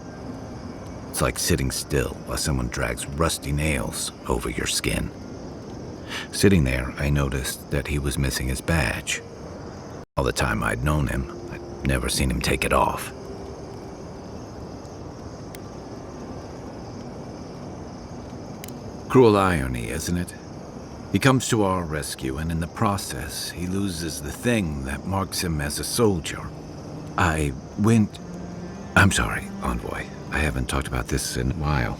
It's like sitting still while someone drags rusty nails over your skin. Sitting there, I noticed that he was missing his badge. All the time I'd known him, I'd never seen him take it off. Cruel irony, isn't it? He comes to our rescue, and in the process, he loses the thing that marks him as a soldier. I'm sorry, Envoy. I haven't talked about this in a while.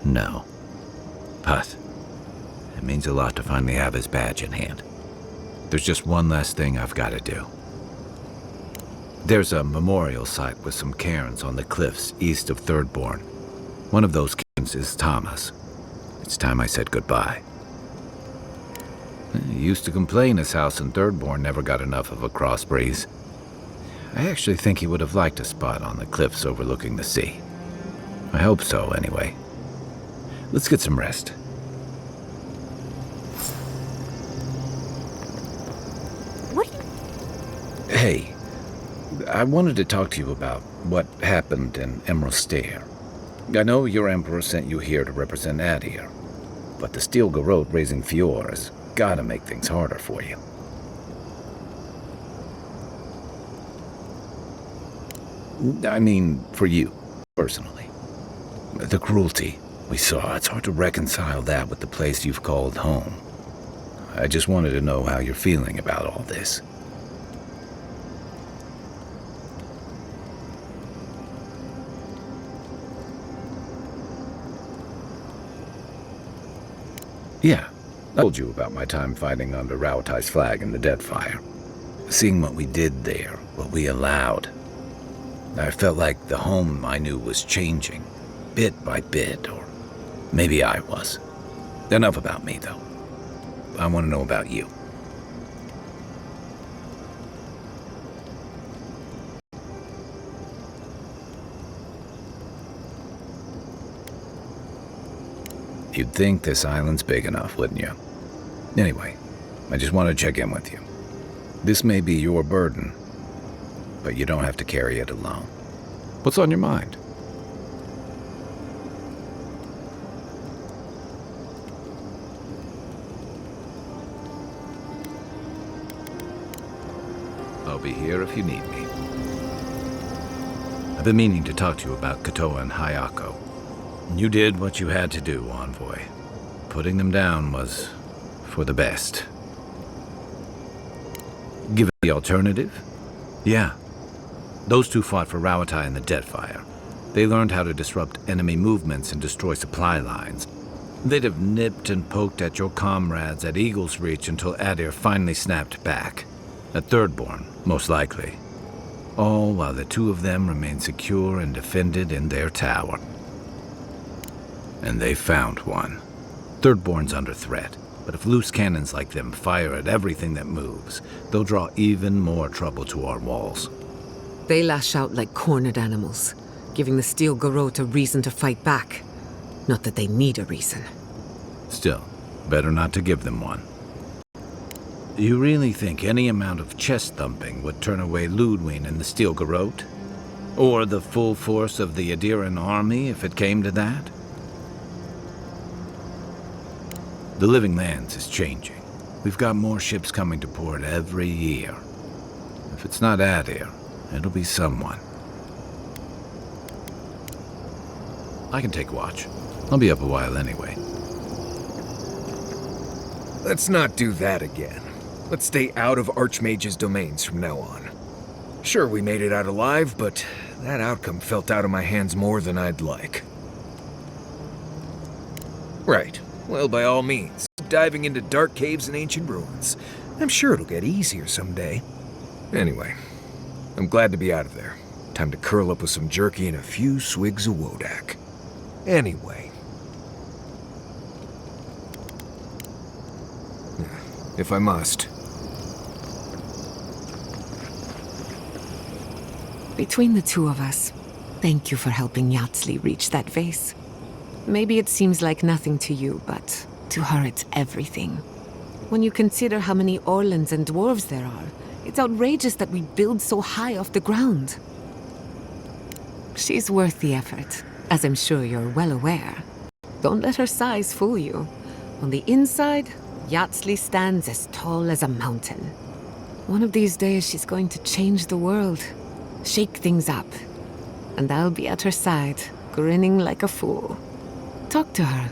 No. But it means a lot to finally have his badge in hand. There's just one last thing I've got to do. There's a memorial site with some cairns on the cliffs east of Thirdborn. One of those cairns is Tama's. It's time I said goodbye. He used to complain his house in Thirdborn never got enough of a cross breeze. I actually think he would have liked a spot on the cliffs overlooking the sea. I hope so, anyway. Let's get some rest. What? Hey, I wanted to talk to you about what happened in Emerald Stair. I know your emperor sent you here to represent Adir, but the Steel Garrote raising Fior has gotta make things harder for you. I mean, for you, personally. The cruelty we saw, it's hard to reconcile that with the place you've called home. I just wanted to know how you're feeling about all this. Yeah, I told you about my time fighting under Raotai's flag in the Deadfire. Seeing what we did there, what we allowed. I felt like the home I knew was changing, bit by bit, or maybe I was. Enough about me, though. I want to know about you. You'd think this island's big enough, wouldn't you? Anyway, I just want to check in with you. This may be your burden, but you don't have to carry it alone. What's on your mind? I'll be here if you need me. I've been meaning to talk to you about Kotoa and Hayako. You did what you had to do, Envoy. Putting them down was for the best. Given the alternative? Yeah. Those two fought for Rawatai in the Deadfire. They learned how to disrupt enemy movements and destroy supply lines. They'd have nipped and poked at your comrades at Eagle's Reach until Adir finally snapped back. At Thirdborn, most likely. All while the two of them remained secure and defended in their tower. And they found one. Thirdborn's under threat, but if loose cannons like them fire at everything that moves, they'll draw even more trouble to our walls. They lash out like cornered animals, giving the Steel Garrote a reason to fight back. Not that they need a reason. Still, better not to give them one. You really think any amount of chest thumping would turn away Ludwig and the Steel Garrote? Or the full force of the Adiran army if it came to that? The Living Lands is changing. We've got more ships coming to port every year. If it's not Adir, it'll be someone. I can take watch. I'll be up a while anyway. Let's not do that again. Let's stay out of Archmage's domains from now on. Sure, we made it out alive, but that outcome felt out of my hands more than I'd like. Right. Well, by all means, diving into dark caves and ancient ruins. I'm sure it'll get easier someday. Anyway, I'm glad to be out of there. Time to curl up with some jerky and a few swigs of Wodak. Anyway. If I must. Between the two of us, thank you for helping Yatsli reach that vase. Maybe it seems like nothing to you, but to her it's everything. When you consider how many Orlans and dwarves there are, it's outrageous that we build so high off the ground. She's worth the effort, as I'm sure you're well aware. Don't let her size fool you. On the inside, Yatsli stands as tall as a mountain. One of these days she's going to change the world, shake things up, and I'll be at her side, grinning like a fool. Talk to her.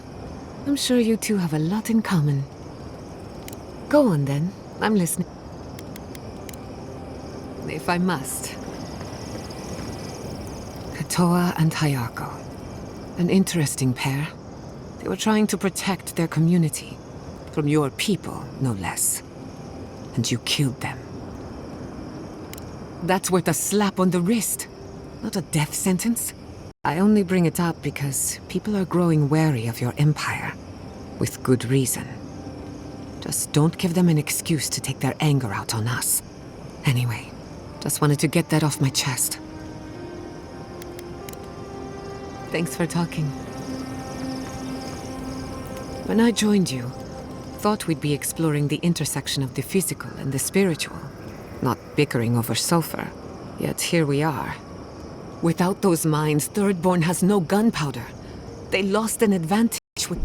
I'm sure you two have a lot in common. Go on then, I'm listening. If I must. Kotoa and Hayako. An interesting pair. They were trying to protect their community. From your people, no less. And you killed them. That's worth a slap on the wrist, not a death sentence. I only bring it up because people are growing wary of your empire. With good reason. Just don't give them an excuse to take their anger out on us. Anyway, just wanted to get that off my chest. Thanks for talking. When I joined you, thought we'd be exploring the intersection of the physical and the spiritual, not bickering over sulfur. Yet here we are. Without those mines, Thirdborn has no gunpowder. They lost an advantage with...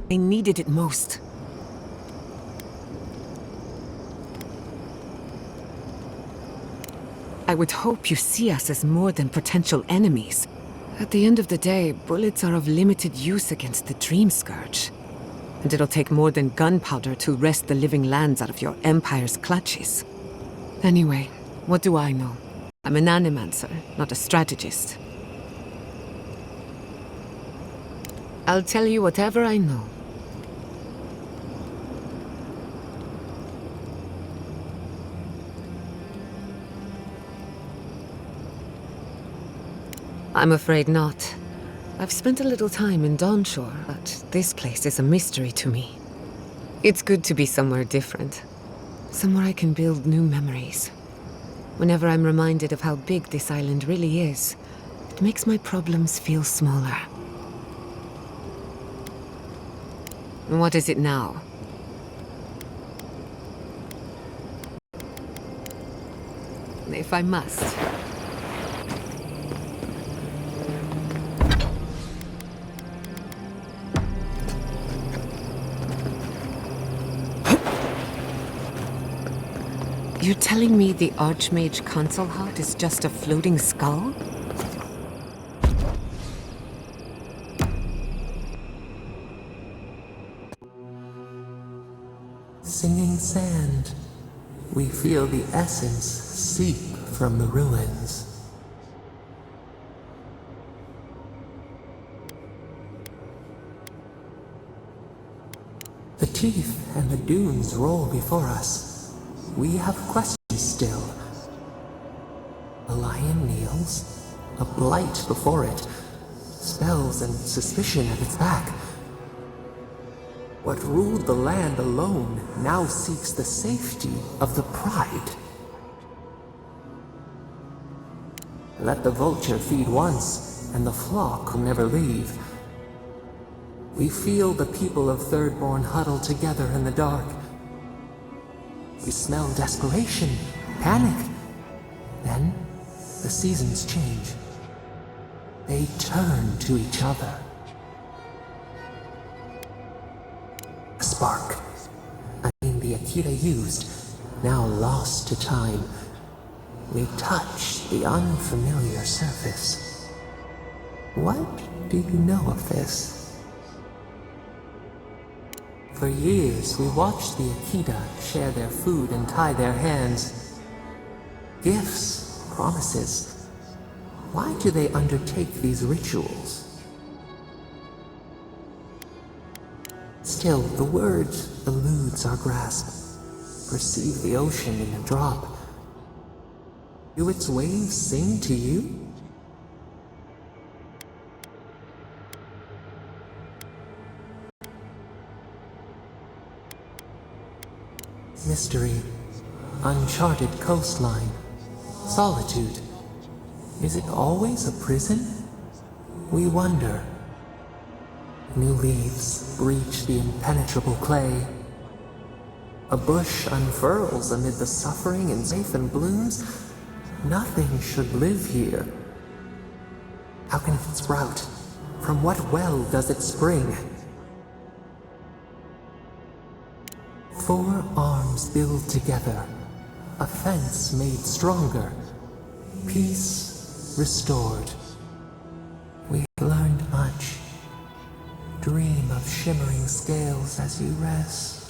They needed it most. I would hope you see us as more than potential enemies. At the end of the day, bullets are of limited use against the Dream Scourge. And it'll take more than gunpowder to wrest the Living Lands out of your Empire's clutches. Anyway, what do I know? I'm an animancer, not a strategist. I'll tell you whatever I know. I'm afraid not. I've spent a little time in Dawnshore, but this place is a mystery to me. It's good to be somewhere different. Somewhere I can build new memories. Whenever I'm reminded of how big this island really is, it makes my problems feel smaller. What is it now? If I must. You're telling me the Archmage console heart is just a floating skull? Singing sand, we feel the essence seep from the ruins. The teeth and the dunes roll before us. We have questions still. A lion kneels, a blight before it, spells and suspicion at its back. What ruled the land alone now seeks the safety of the pride. Let the vulture feed once, and the flock will never leave. We feel the people of Thirdborn huddle together in the dark. We smell desperation, panic. Then, the seasons change. They turn to each other. A spark. A name the Akira used, now lost to time. We touch the unfamiliar surface. What do you know of this? For years, we watched the Akita share their food and tie their hands. Gifts, promises. Why do they undertake these rituals? Still, the word eludes our grasp. Perceive the ocean in a drop. Do its waves sing to you? Mystery, uncharted coastline, solitude. Is it always a prison? We wonder. New leaves breach the impenetrable clay. A bush unfurls amid the suffering and safe and blooms. Nothing should live here. How can it sprout? From what well does it spring? 4 arms build together, a fence made stronger, peace restored. We learned much. Dream of shimmering scales as you rest.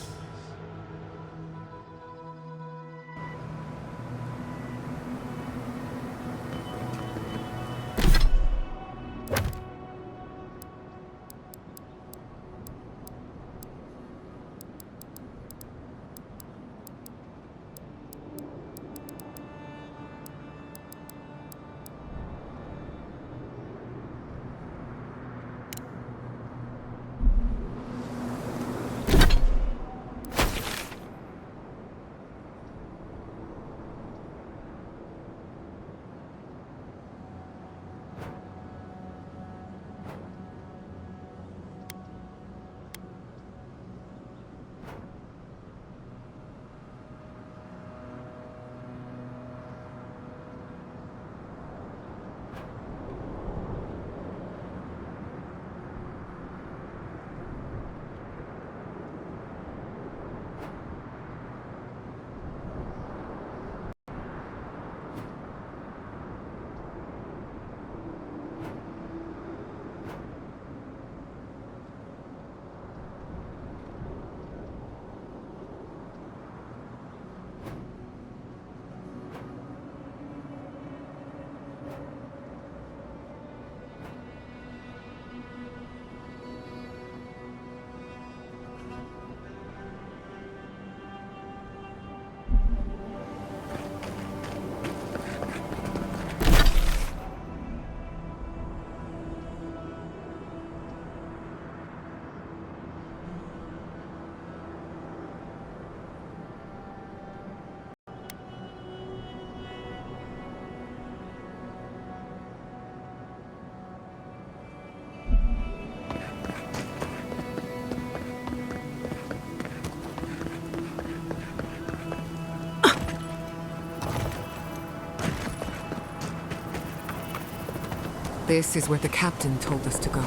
This is where the captain told us to go.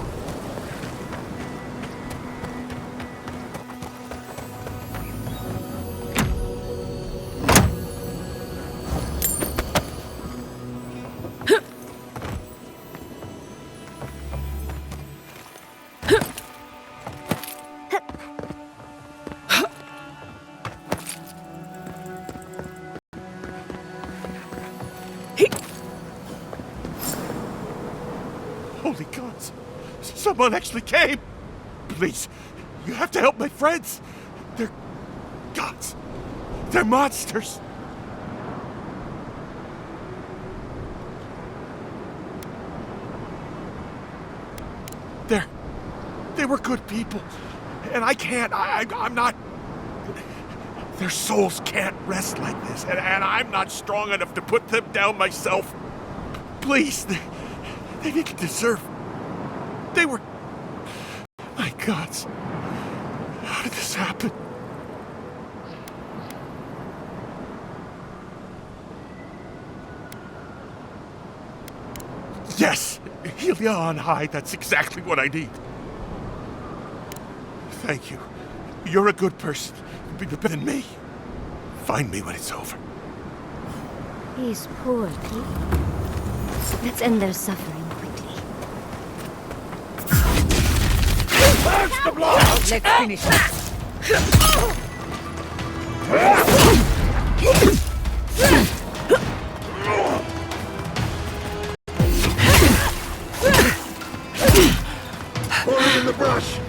Holy gods! Someone actually came! Please, you have to help my friends! They're gods! They're monsters! They were good people. And I can't, I'm not... Their souls can't rest like this, and I'm not strong enough to put them down myself. Please, they didn't deserve... They were... My gods. How did this happen? Yes! Helia on high, that's exactly what I need. Thank you. You're a good person. Better than me. Find me when it's over. These poor people. Let's end their suffering quickly. Burst the blood! Let's finish this. Put him in the brush!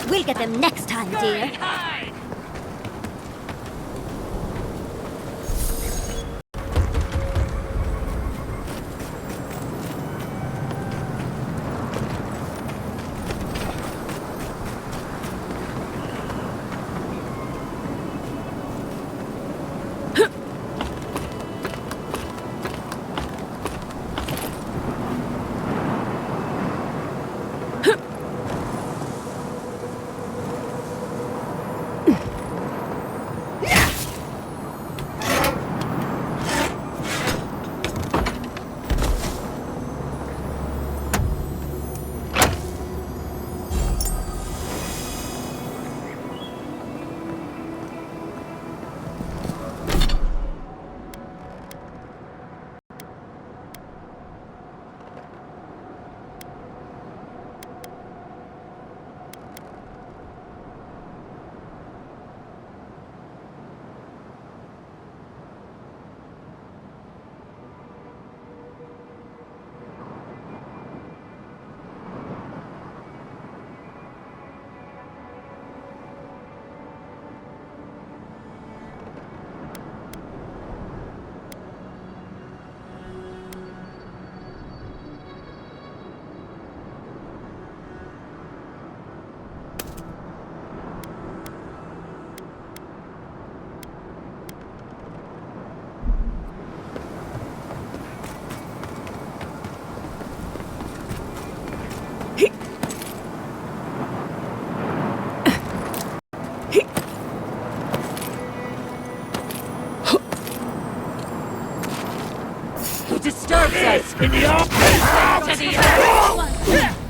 We'll get them next time, dear. disturbs us! In the arm! To the earth!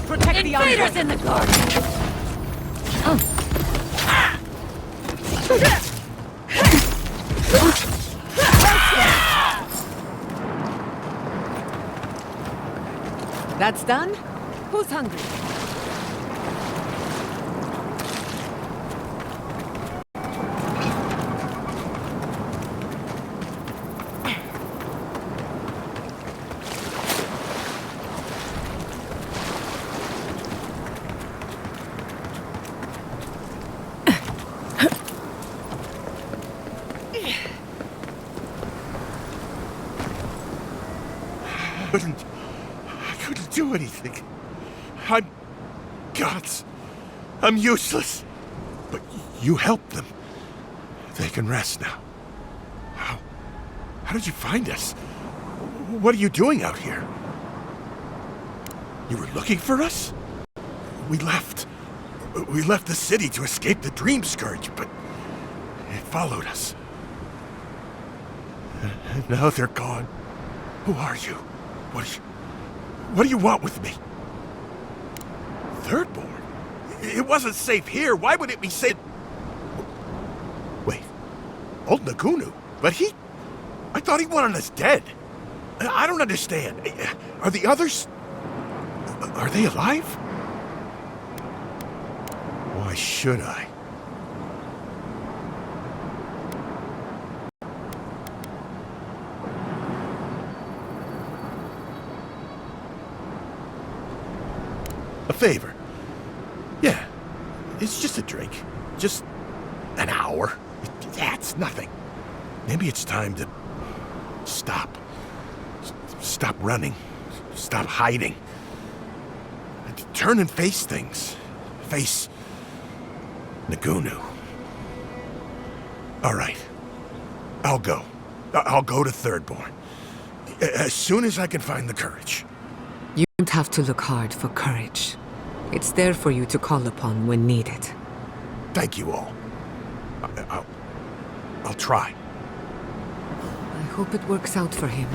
Protect the invaders in the garden! That's done? Who's hungry? I couldn't do anything. I'm gods. I'm useless. But you helped them. They can rest now. How did you find us? What are you doing out here? You were looking for us? We left. We left the city to escape the Dream Scourge, but it followed us. And now they're gone. Who are you? What do you want with me? Thirdborn? It wasn't safe here. Why would it be safe? Wait. Old Nagunu? But I thought he wanted us dead. I don't understand. Are the others... Are they alive? Why should I? A favor. Yeah, it's just a drink. Just an hour. That's nothing. Maybe it's time to stop. Stop running. Stop hiding. Turn and face things. Face Nagunu. All right. I'll go. I'll go to Thirdborn. As soon as I can find the courage. You don't have to look hard for courage. It's there for you to call upon when needed. Thank you all. I'll try. I hope it works out for him.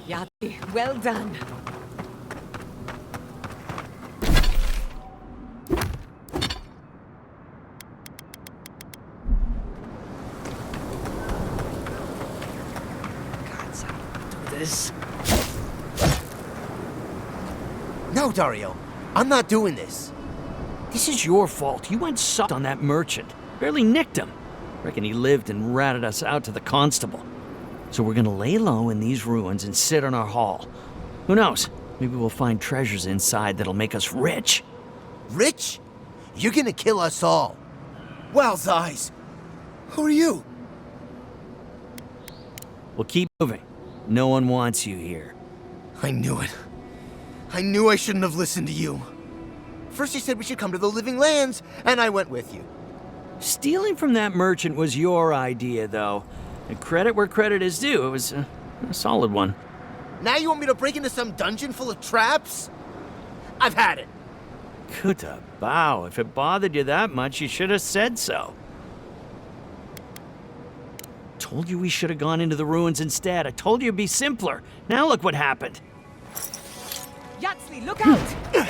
Yati, well done. This. No, Dario. I'm not doing this. This is your fault. You went soft on that merchant. Barely nicked him. Reckon he lived and ratted us out to the constable. So we're gonna lay low in these ruins and sit on our haul. Who knows? Maybe we'll find treasures inside that'll make us rich. Rich? You're gonna kill us all. Wow's eyes. Who are you? We'll keep moving. No one wants you here. I knew it. I knew I shouldn't have listened to you. First you said we should come to the Living Lands, and I went with you. Stealing from that merchant was your idea, though. And credit where credit is due. It was a solid one. Now you want me to break into some dungeon full of traps? I've had it. Kuta Bao, if it bothered you that much, you should have said so. Told you we should have gone into the ruins instead. I told you it'd be simpler. Now look what happened. Yatsley, look out!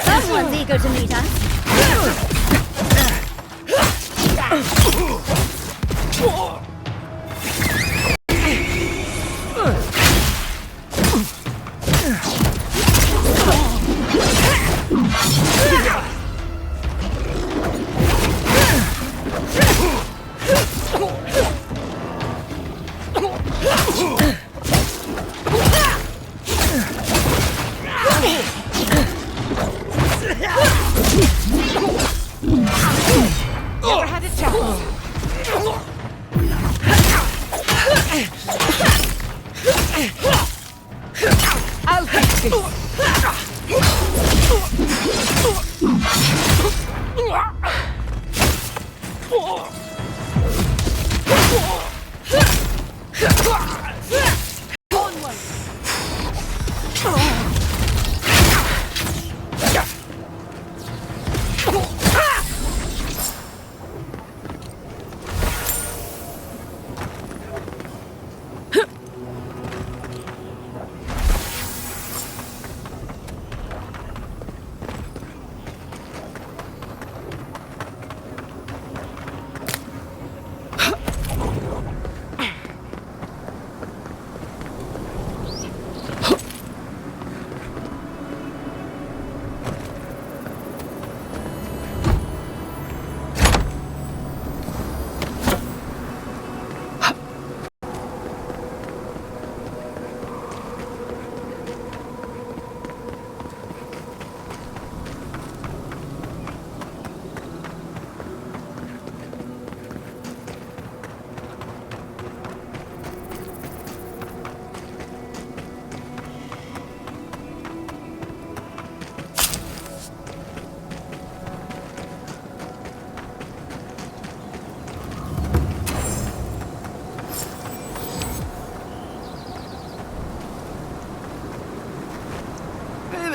Someone's eager to meet us. Never had a chance. I'll fix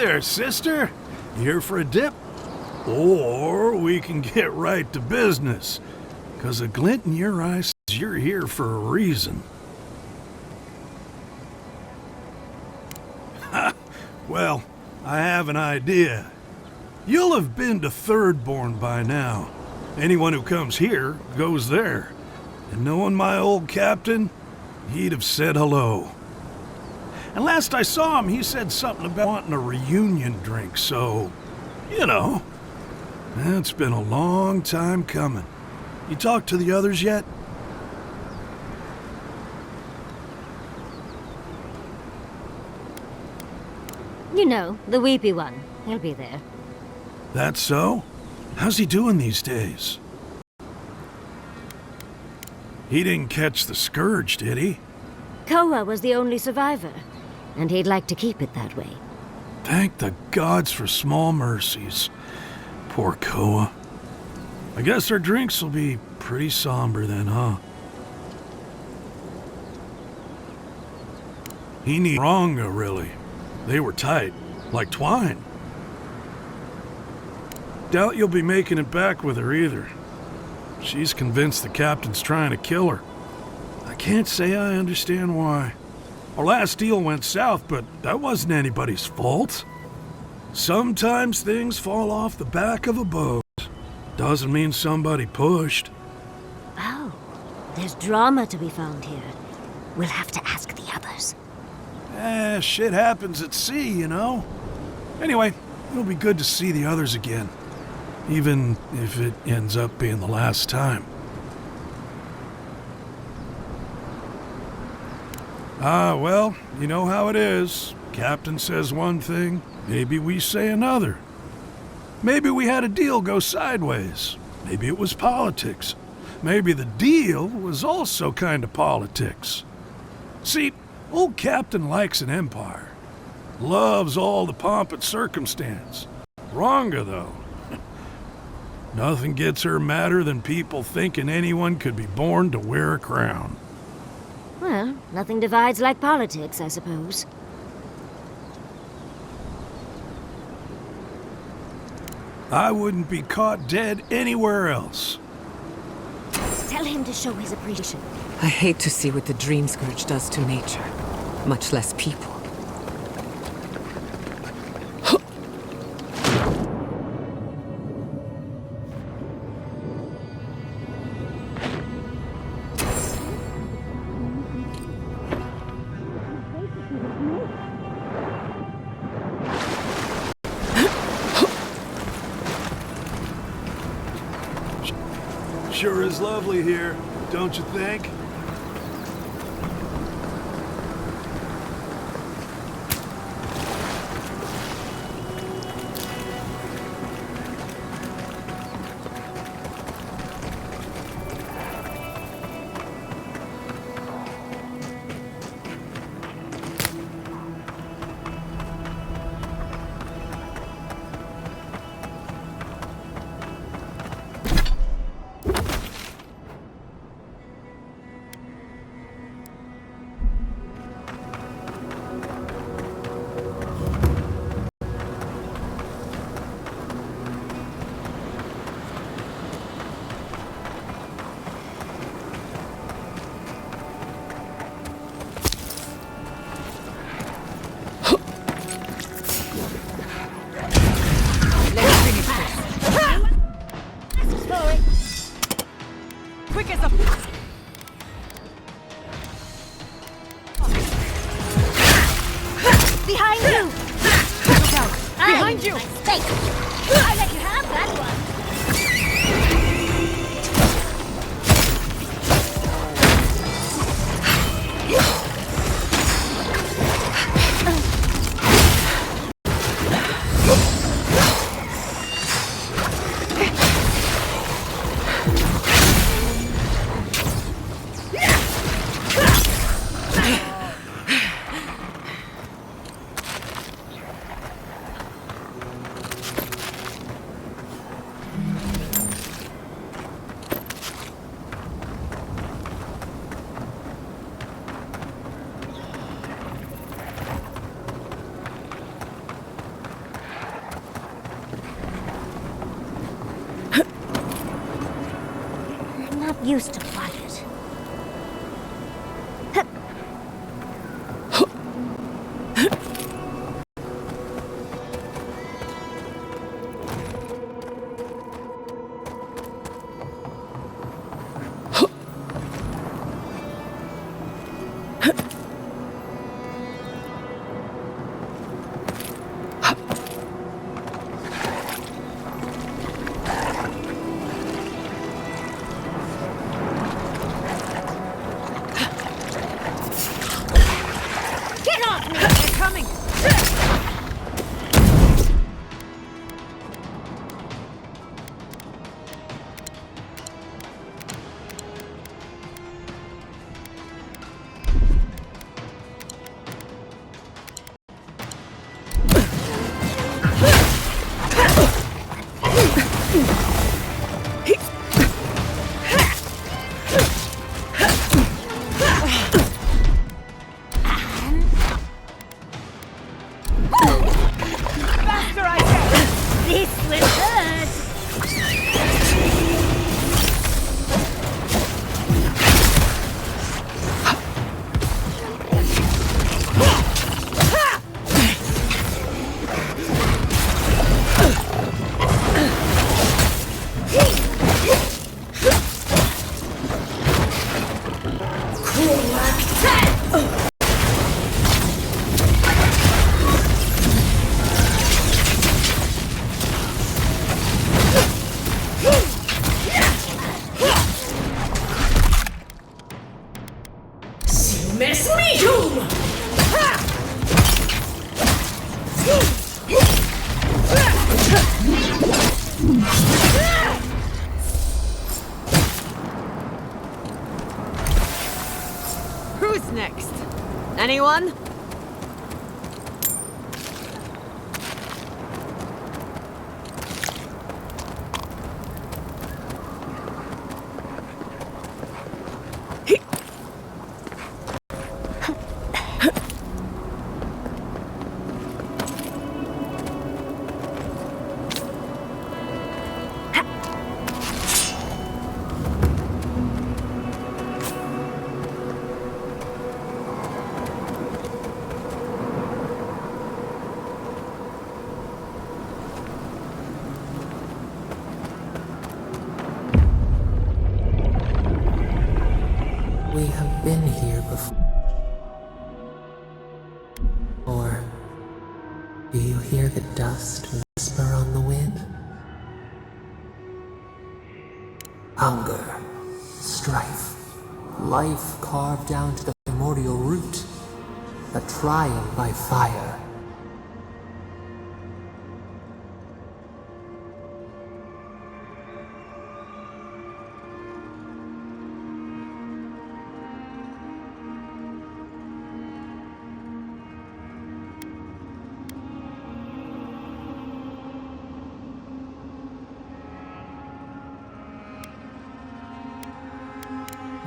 there, sister. You here for a dip? Or we can get right to business. 'Cause a glint in your eye says you're here for a reason. Ha! Well, I have an idea. You'll have been to Thirdborn by now. Anyone who comes here goes there. And knowing my old captain, he'd have said hello. And last I saw him, he said something about wanting a reunion drink, so, you know. It's been a long time coming. You talked to the others yet? You know, the weepy one. He'll be there. That so? How's he doing these days? He didn't catch the scourge, did he? Koa was the only survivor, and he'd like to keep it that way. Thank the gods for small mercies. Poor Koa. I guess our drinks will be pretty somber then, huh? He needs Ranga, really. They were tight, like twine. Doubt you'll be making it back with her either. She's convinced the captain's trying to kill her. I can't say I understand why. Our last deal went south, but that wasn't anybody's fault. Sometimes things fall off the back of a boat. Doesn't mean somebody pushed. Oh, there's drama to be found here. We'll have to ask the others. Shit happens at sea, you know? Anyway, it'll be good to see the others again. Even if it ends up being the last time. Well, you know how it is. Captain says one thing, maybe we say another. Maybe we had a deal go sideways. Maybe it was politics. Maybe the deal was also kind of politics. See, old Captain likes an empire. Loves all the pomp and circumstance. Ranga, though. Nothing gets her madder than people thinking anyone could be born to wear a crown. Well, nothing divides like politics, I suppose. I wouldn't be caught dead anywhere else. Tell him to show his appreciation. I hate to see what the Dream Scourge does to nature, much less people. Sure is lovely here, don't you think? Quick as a... Behind you! Look out! Behind you! I let you have that one. Used to quiet. anyone? We have been here before. Or do you hear the dust whisper on the wind? Hunger, strife, life carved down to the primordial root, a trial by fire.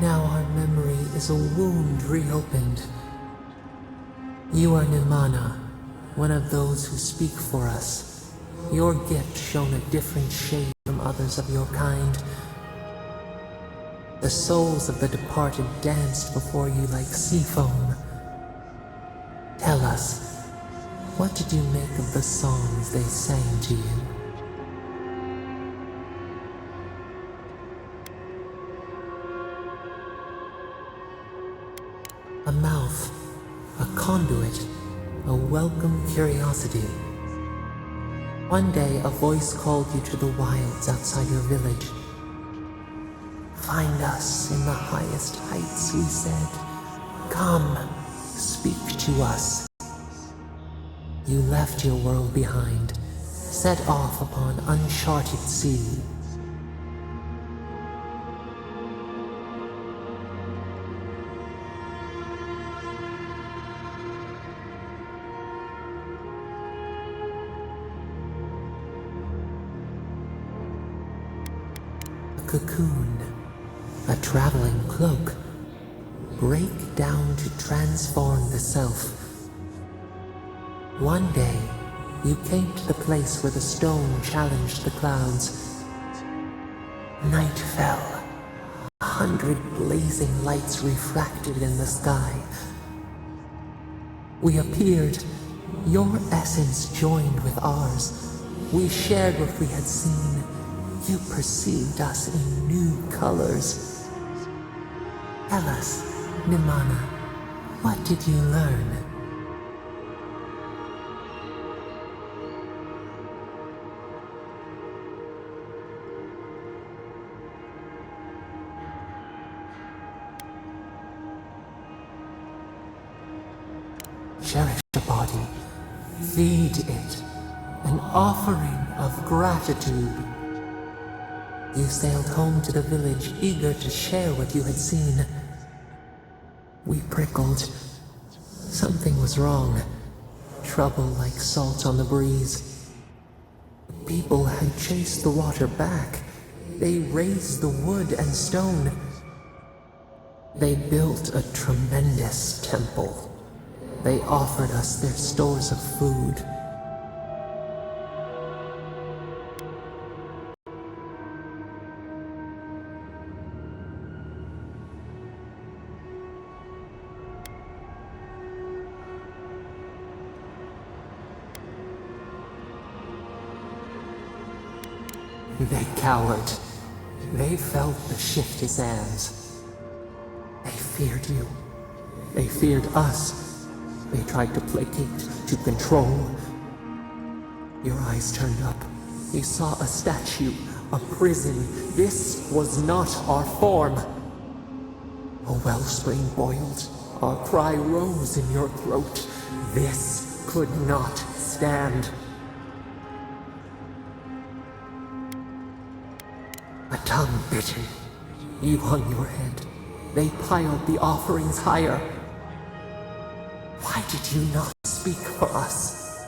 Now our memory is a wound reopened. You are Nimana, one of those who speak for us. Your gift shone a different shade from others of your kind. The souls of the departed danced before you like sea foam. Tell us, what did you make of the songs they sang to you? A mouth, a conduit, a welcome curiosity. One day a voice called you to the wilds outside your village. Find us in the highest heights, we said. Come, speak to us. You left your world behind, set off upon uncharted sea. Cocoon, a traveling cloak, break down to transform the self. One day, you came to the place where the stone challenged the clouds. Night fell. 100 blazing lights refracted in the sky. We appeared. Your essence joined with ours. We shared what we had seen. You perceived us in new colors. Tell us, Nimana, what did you learn? Cherish the body. Feed it. An offering of gratitude. You sailed home to the village, eager to share what you had seen. We prickled. Something was wrong. Trouble like salt on the breeze. The people had chased the water back. They raised the wood and stone. They built a tremendous temple. They offered us their stores of food. They cowered. They felt the shifty sands. They feared you. They feared us. They tried to placate, to control. Your eyes turned up. You saw a statue, a prison. This was not our form. A wellspring boiled. Our cry rose in your throat. This could not stand. A tongue bitten. You hung your head. They piled the offerings higher. Did you not speak for us?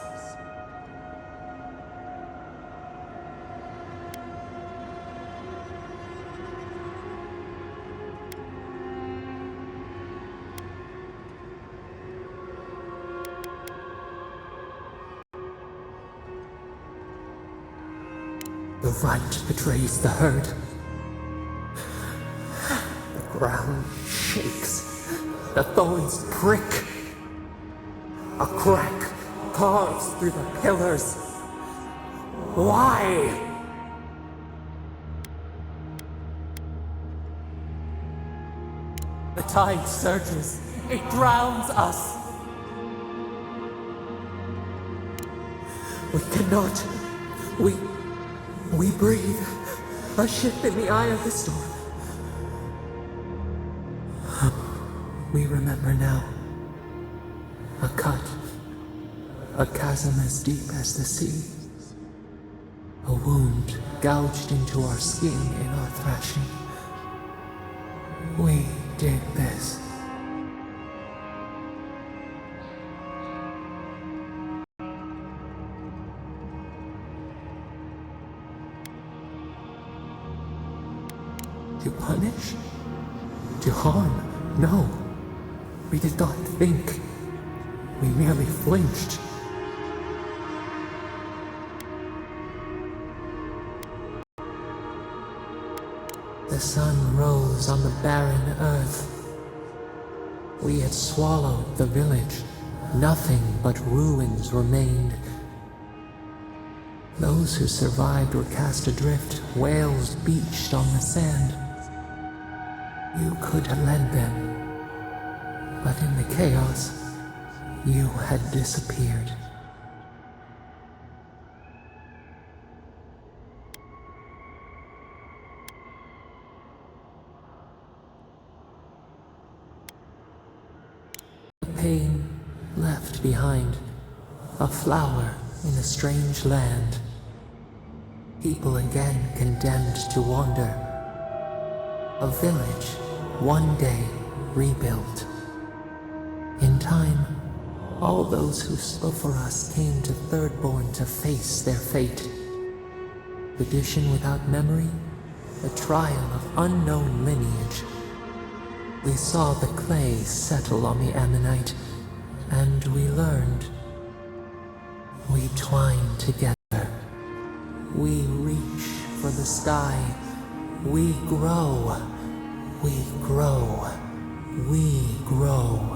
The right betrays the herd. The ground shakes. The thorns prick. A crack carves through the pillars. Why? The tide surges. It drowns us. We cannot. We breathe. A ship in the eye of the storm. We remember now. A cut. A chasm as deep as the sea. A wound gouged into our skin in our thrashing. We did this. To punish? To harm? No. We did not think. We merely flinched. The sun rose on the barren earth. We had swallowed the village. Nothing but ruins remained. Those who survived were cast adrift, whales beached on the sand. You could have led them, but in the chaos, you had disappeared. The pain left behind, a flower in a strange land. People again condemned to wander. A village, one day rebuilt. In time, all those who spoke for us came to Thirdborn to face their fate. Tradition without memory, a trial of unknown lineage. We saw the clay settle on the ammonite, and we learned. We twine together. We reach for the sky. We grow. We grow. We grow.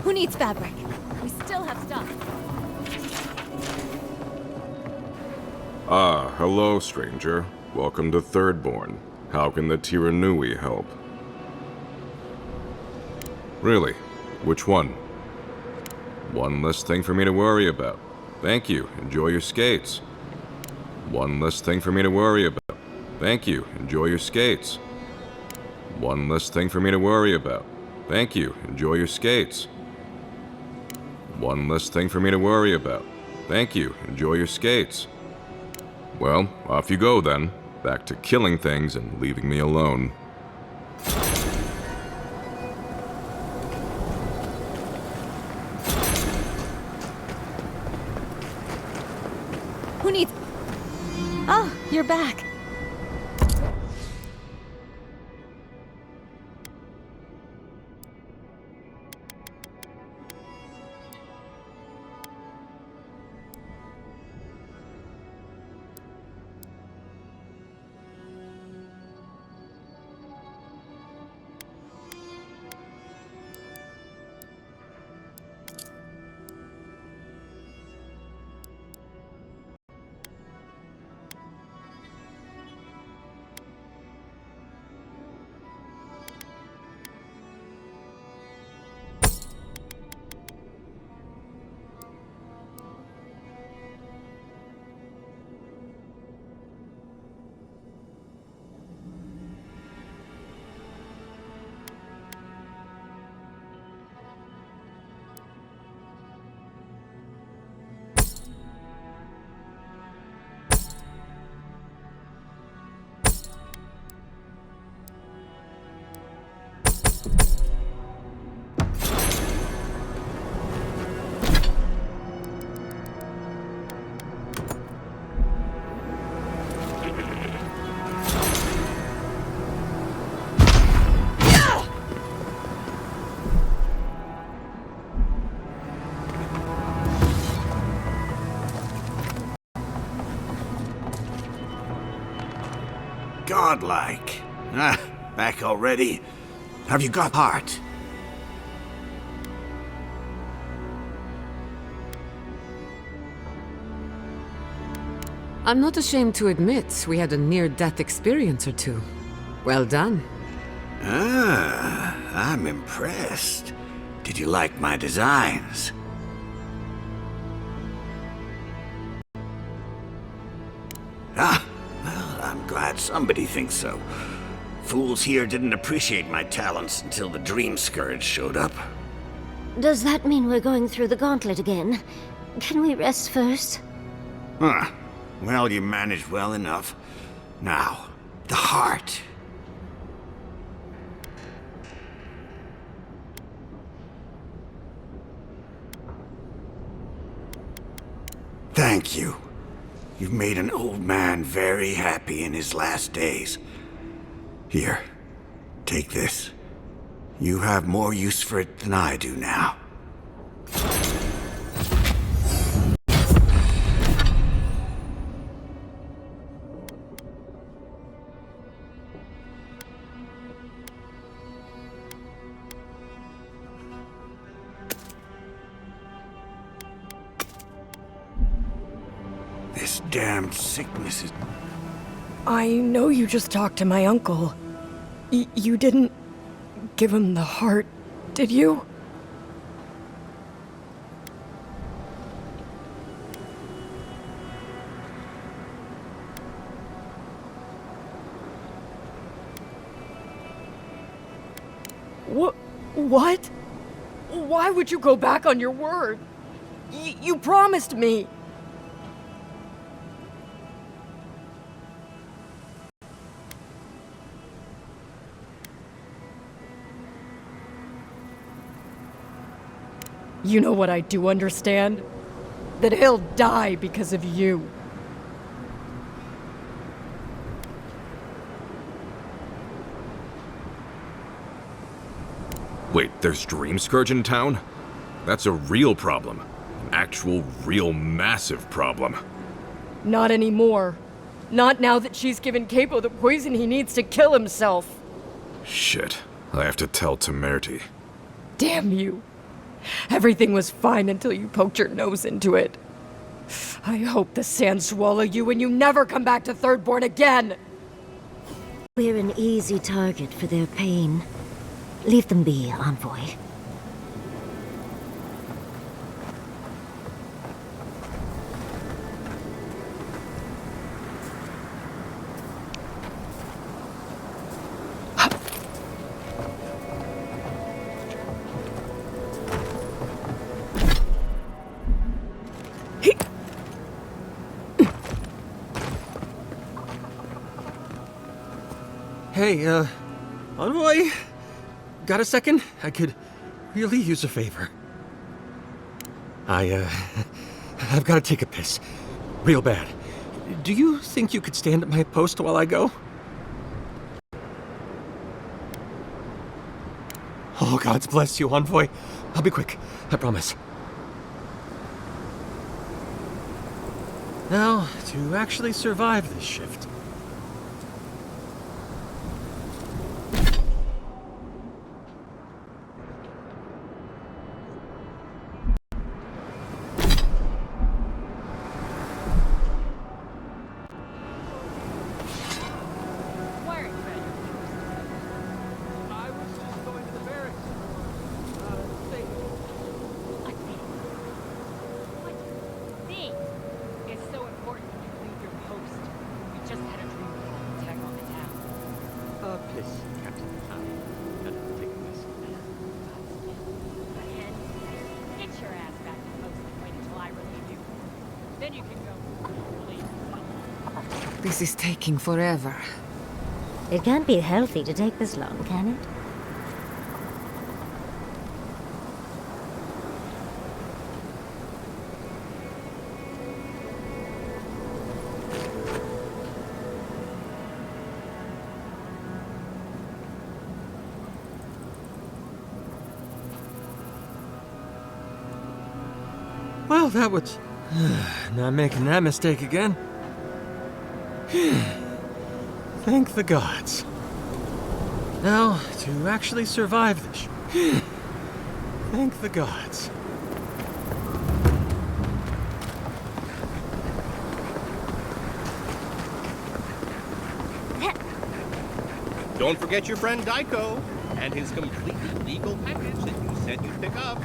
Who needs fabric? We still have stuff. Ah, hello, stranger. Welcome to Thirdborn. How can the Tiranui help? Really? Which one? One less thing for me to worry about. Thank you. Enjoy your skates. One less thing for me to worry about. Thank you. Enjoy your skates. One less thing for me to worry about. Thank you. Enjoy your skates. One less thing for me to worry about. Thank you. Enjoy your skates. Well, off you go then. Back to killing things and leaving me alone. Who needs... Oh, you're back. godlike. Ah, back already? Have you got heart? I'm not ashamed to admit we had a near-death experience or two. Well done. Ah, I'm impressed. Did you like my designs? Ah, well, I'm glad somebody thinks so. Fools here didn't appreciate my talents until the Dream Scourge showed up. Does that mean we're going through the gauntlet again? Can we rest first? Huh. Well, you managed well enough. Now, the heart. Thank you. You've made an old man very happy in his last days. Here, take this. You have more use for it than I do now. This damned sickness is... I know you just talked to my uncle. You didn't give him the heart, did you? What? Why would you go back on your word? You promised me. You know what I do understand? That he'll die because of you. Wait, there's Dream Scourge in town? That's a real problem. An actual, real, massive problem. Not anymore. Not now that she's given Capo the poison he needs to kill himself. Shit. I have to tell Temerity. Damn you. Everything was fine until you poked your nose into it. I hope the sand swallow you and you never come back to Thirdborn again! We're an easy target for their pain. Leave them be, Envoy. Hey, Envoy? Got a second? I could really use a favor. I've got to take a piss. Real bad. Do you think you could stand at my post while I go? Oh, God's bless you, Envoy. I'll be quick. I promise. Now, to actually survive this shift. This is taking forever. It can't be healthy to take this long, can it? Well, that was... Not making that mistake again. Thank the gods. Now, to actually survive this. Thank the gods. Don't forget your friend Daiko and his completely legal package that you said you'd pick up.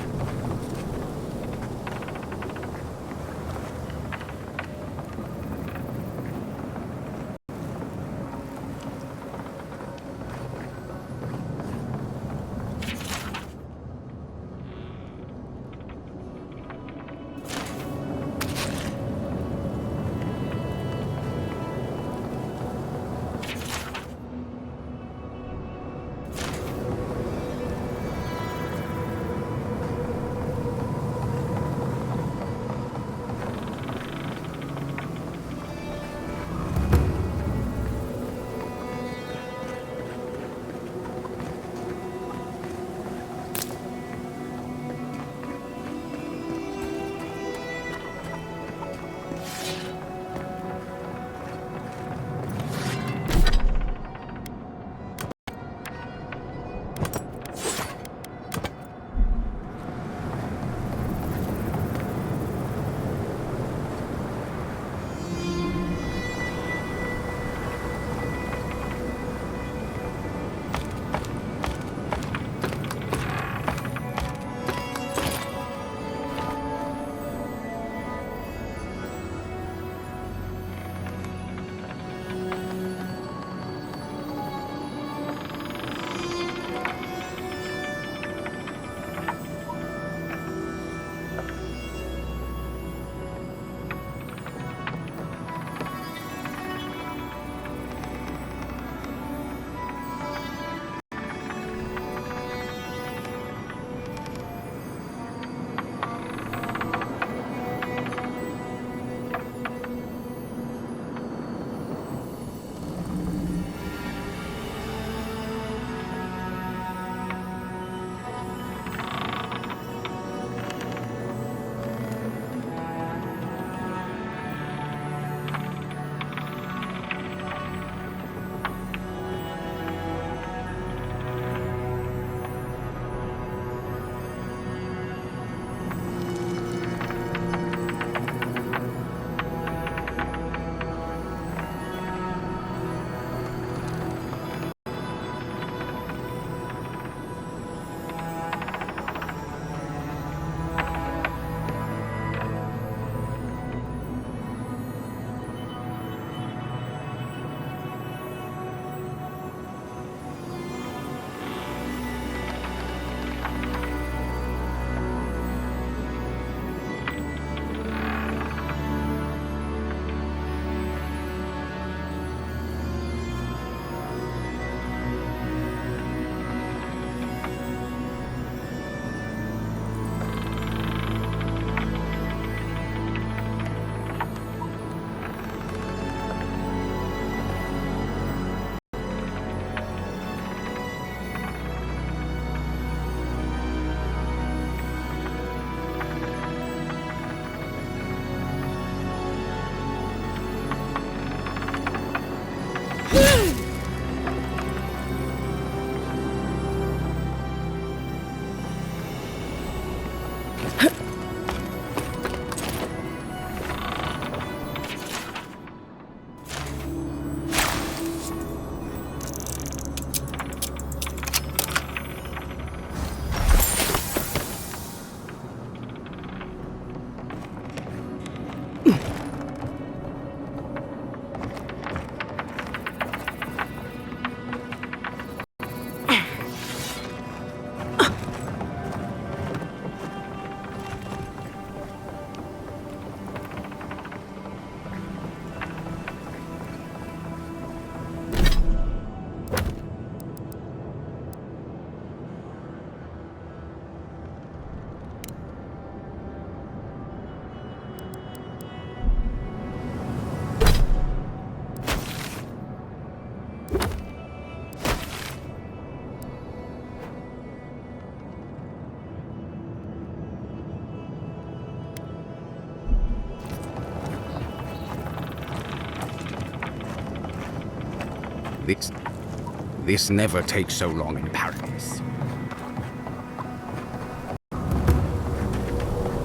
This never takes so long in paradise.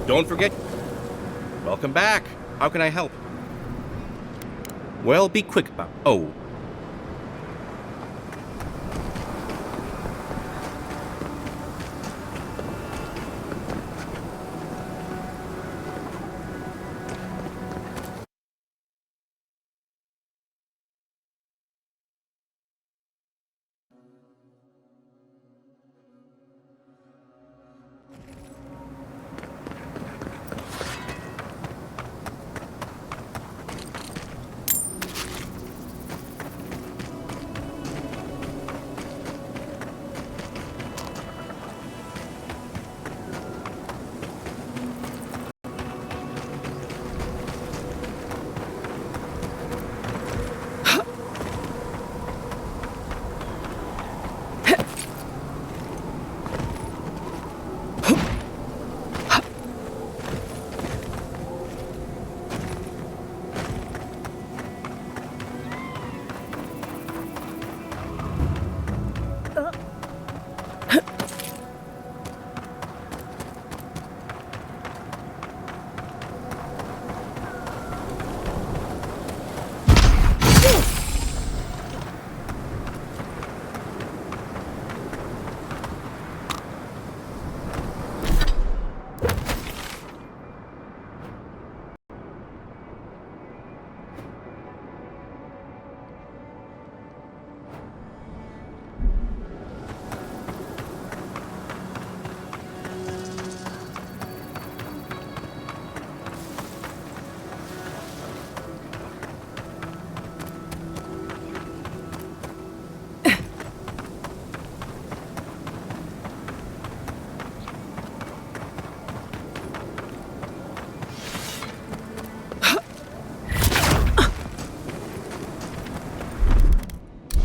Don't forget. Welcome back. How can I help? Well, be quick about. Oh.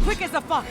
Quick as a fox!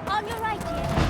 On your right, dear.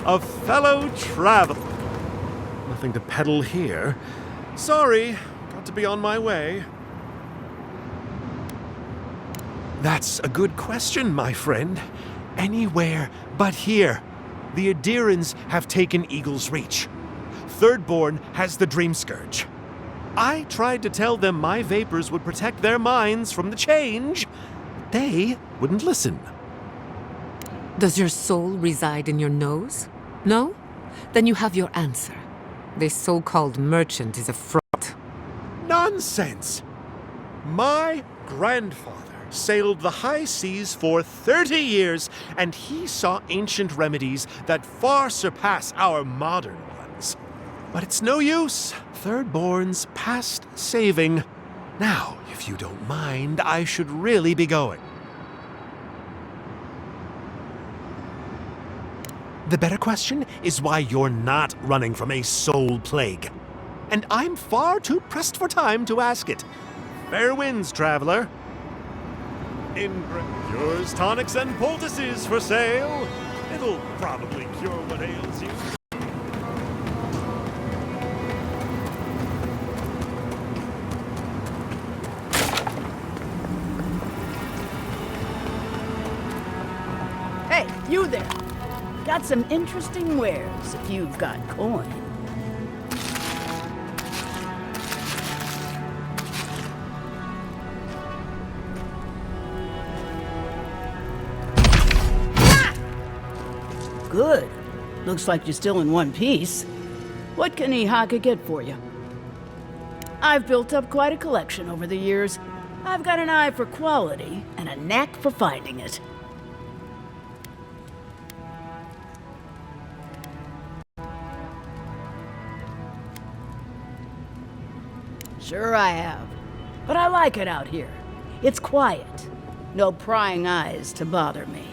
a fellow traveler. Nothing to peddle here. Sorry, got to be on my way. That's a good question, my friend. Anywhere but here. The Adirans have taken Eagle's Reach. Thirdborn has the Dream Scourge. I tried to tell them my vapors would protect their minds from the change. They wouldn't listen. Does your soul reside in your nose? No? Then you have your answer. This so-called merchant is a fraud. Nonsense! My grandfather sailed the high seas for 30 years, and he saw ancient remedies that far surpass our modern ones. But it's no use. Thirdborn's past saving. Now, if you don't mind, I should really be going. The better question is why you're not running from a soul plague. And I'm far too pressed for time to ask it. Fair winds, traveler. Cures, tonics, and poultices for sale. It'll probably cure what ails you. Hey, you there. Got some interesting wares if you've got coin. Good. Looks like you're still in one piece. What can Ihaka get for you? I've built up quite a collection over the years. I've got an eye for quality and a knack for finding it. Sure I have. But I like it out here. It's quiet. No prying eyes to bother me.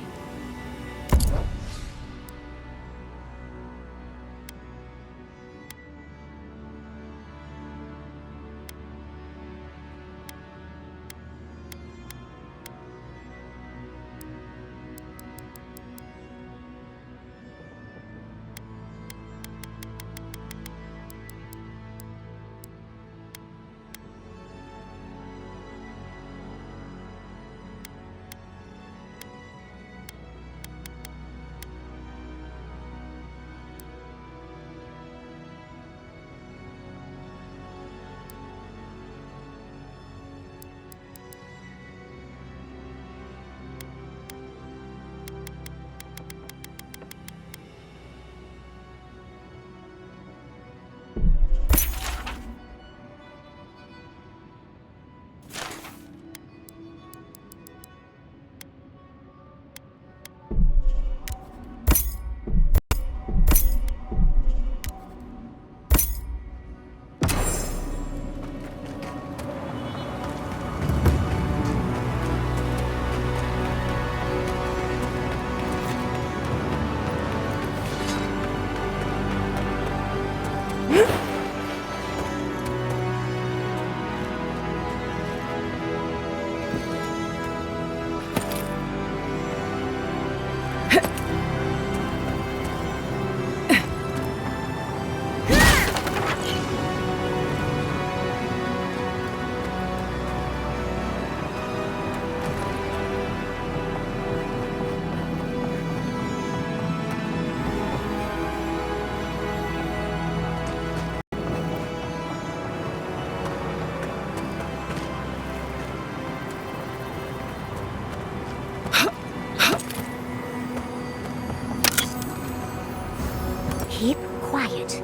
Keep quiet.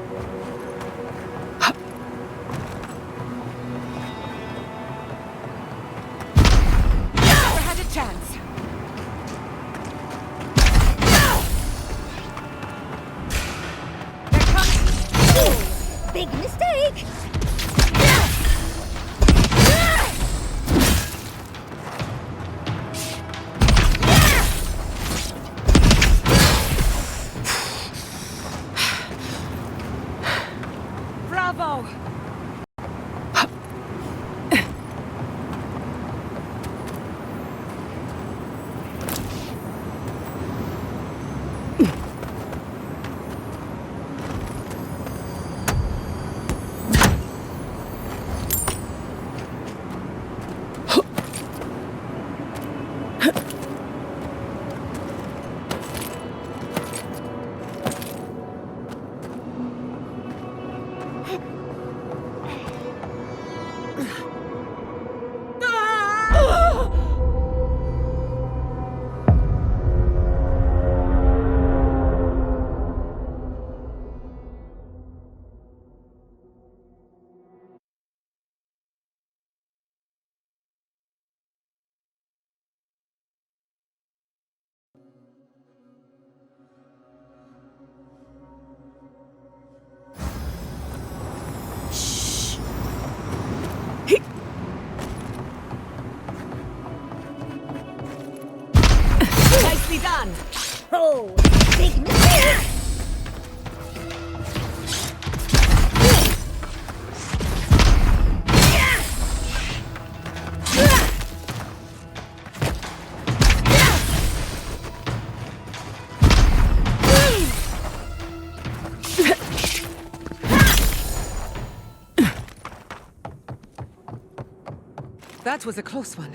Never had a chance. Here comes... Big mistake! Nicely done! Oh, big That was a close one.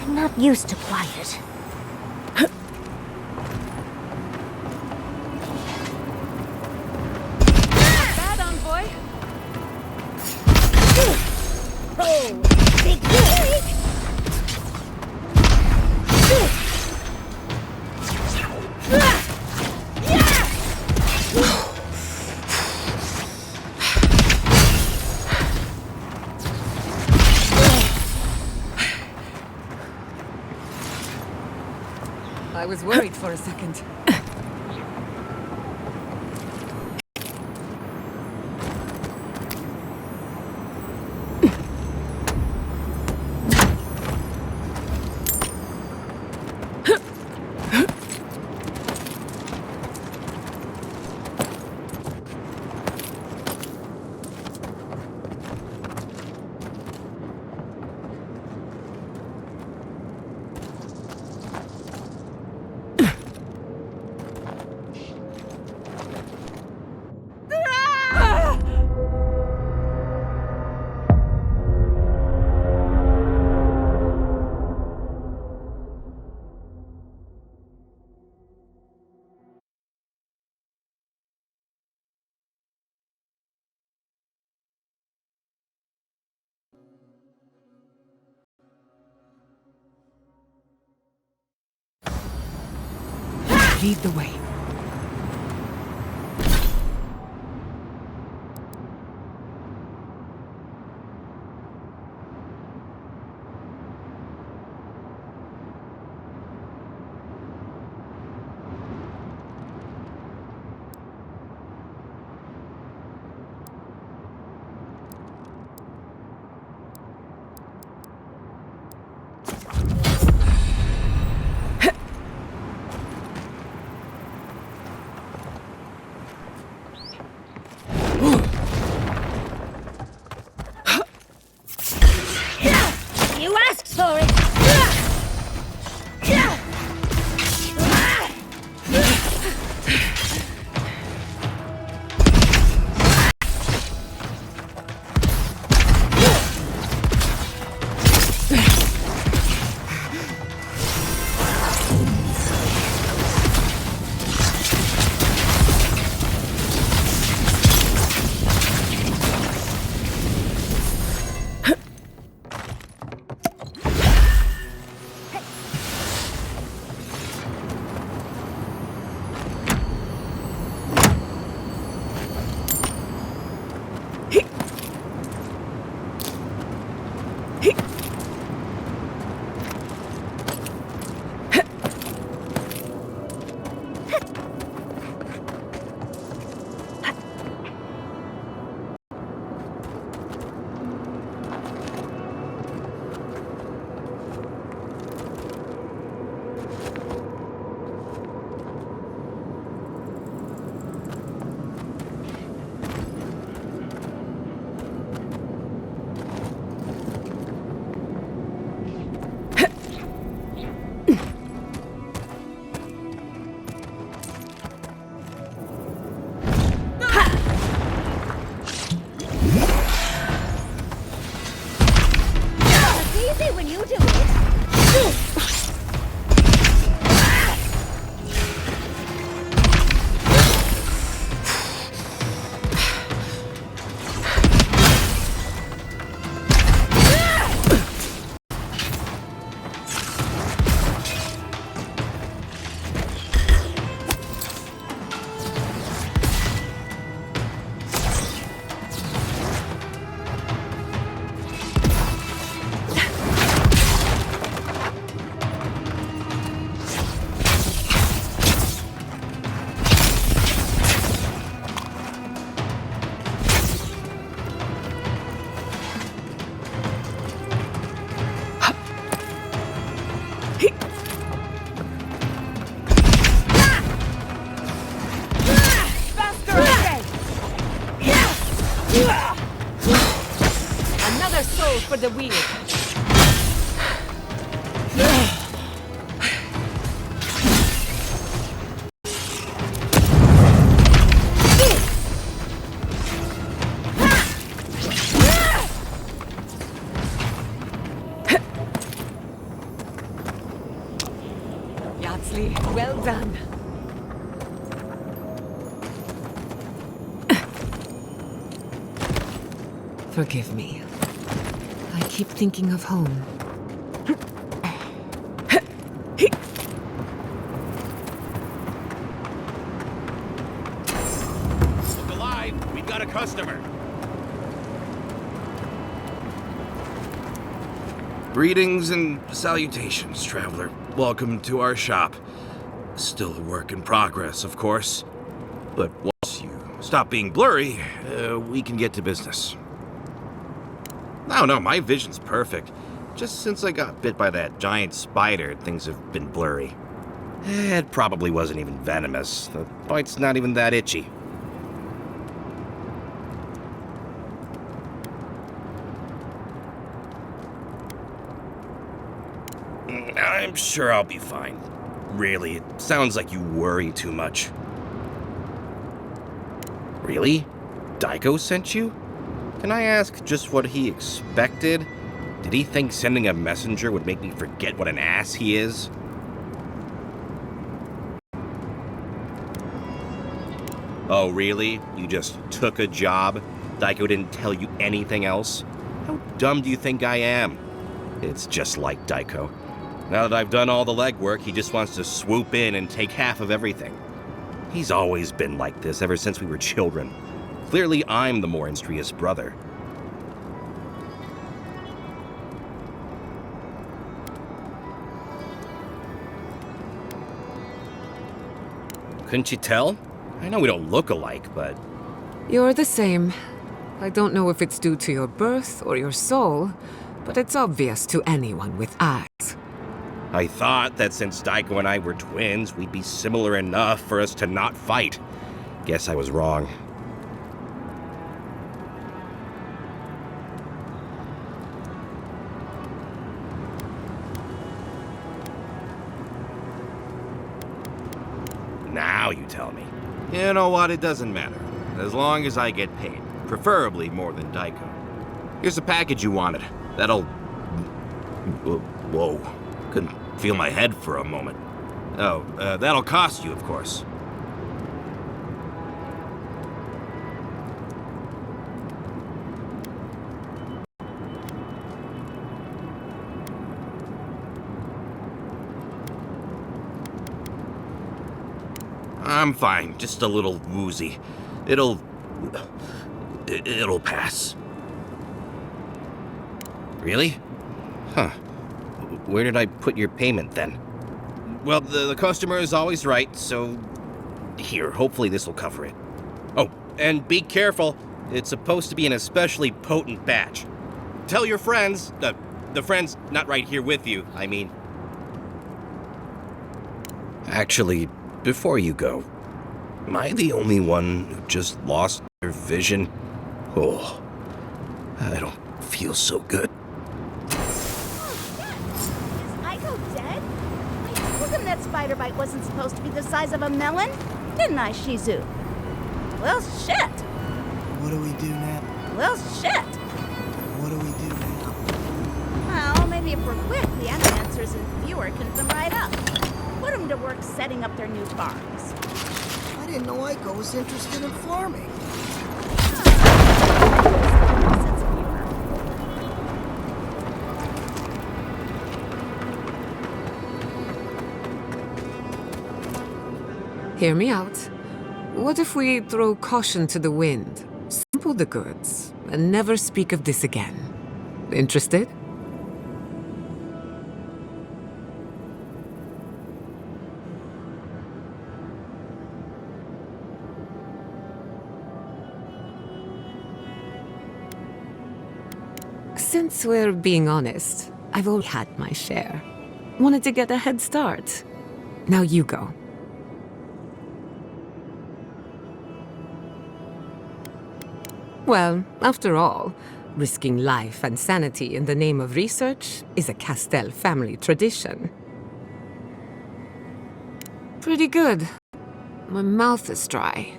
I'm not used to quiet. Bad envoy. Oh, big break! I was worried for a second. Lead the way. You asked for it! say when you do it. Another soul for the wheel. Yardsley, well done. Forgive me. I keep thinking of home. Look alive! We've got a customer! Greetings and salutations, traveler. Welcome to our shop. Still a work in progress, of course. But once you stop being blurry, we can get to business. No, my vision's perfect. Just since I got bit by that giant spider, things have been blurry. It probably wasn't even venomous. The bite's not even that itchy. I'm sure I'll be fine. Really, it sounds like you worry too much. Really? Daiko sent you? Can I ask just what he expected? Did he think sending a messenger would make me forget what an ass he is? Oh, really? You just took a job? Daiko didn't tell you anything else? How dumb do you think I am? It's just like Daiko. Now that I've done all the legwork, he just wants to swoop in and take half of everything. He's always been like this ever since we were children. Clearly, I'm the more industrious brother. Couldn't you tell? I know we don't look alike, but... You're the same. I don't know if it's due to your birth or your soul, but it's obvious to anyone with eyes. I thought that since Daiko and I were twins, we'd be similar enough for us to not fight. Guess I was wrong. Now you tell me. You know what? It doesn't matter. As long as I get paid. Preferably more than Daiko. Here's the package you wanted. That'll... Whoa. Couldn't feel my head for a moment. Oh, that'll cost you, of course. I'm fine, just a little woozy. It'll pass. Really? Huh. Where did I put your payment then? Well, the customer is always right, so... Here, hopefully this will cover it. Oh, and be careful. It's supposed to be an especially potent batch. Tell your friends, the friends not right here with you, I mean. Actually, before you go, am I the only one who just lost their vision? Oh, I don't feel so good. That spider bite wasn't supposed to be the size of a melon, didn't I, Shizu? Well, shit. What do we do now? Well, shit. What do we do now? Well, maybe producers and fewer can come right up. Put them to work setting up their new farms. I didn't know Aiko was interested in farming. Hear me out. What if we throw caution to the wind, sample the goods, and never speak of this again? Interested? Since we're being honest, I've all had my share. Wanted to get a head start. Now you go. Well, after all, risking life and sanity in the name of research is a Castell family tradition. Pretty good. My mouth is dry.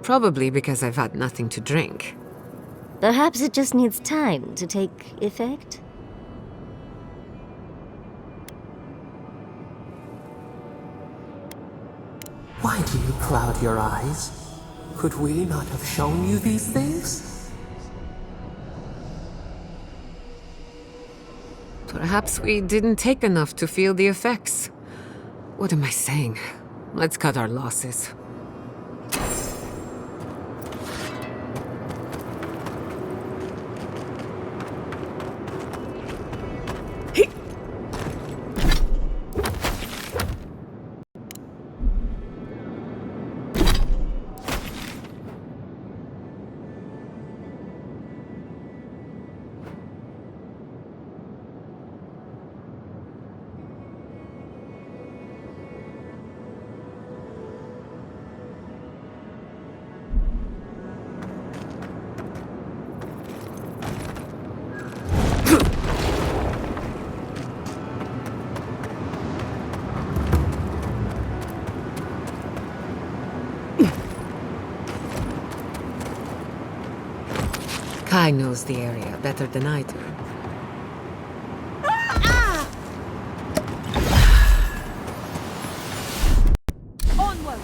Probably because I've had nothing to drink. Perhaps it just needs time to take effect? Why do you cloud your eyes? Could we not have shown you these things? Perhaps we didn't take enough to feel the effects. What am I saying? Let's cut our losses. Kai knows the area better than I do. Onward!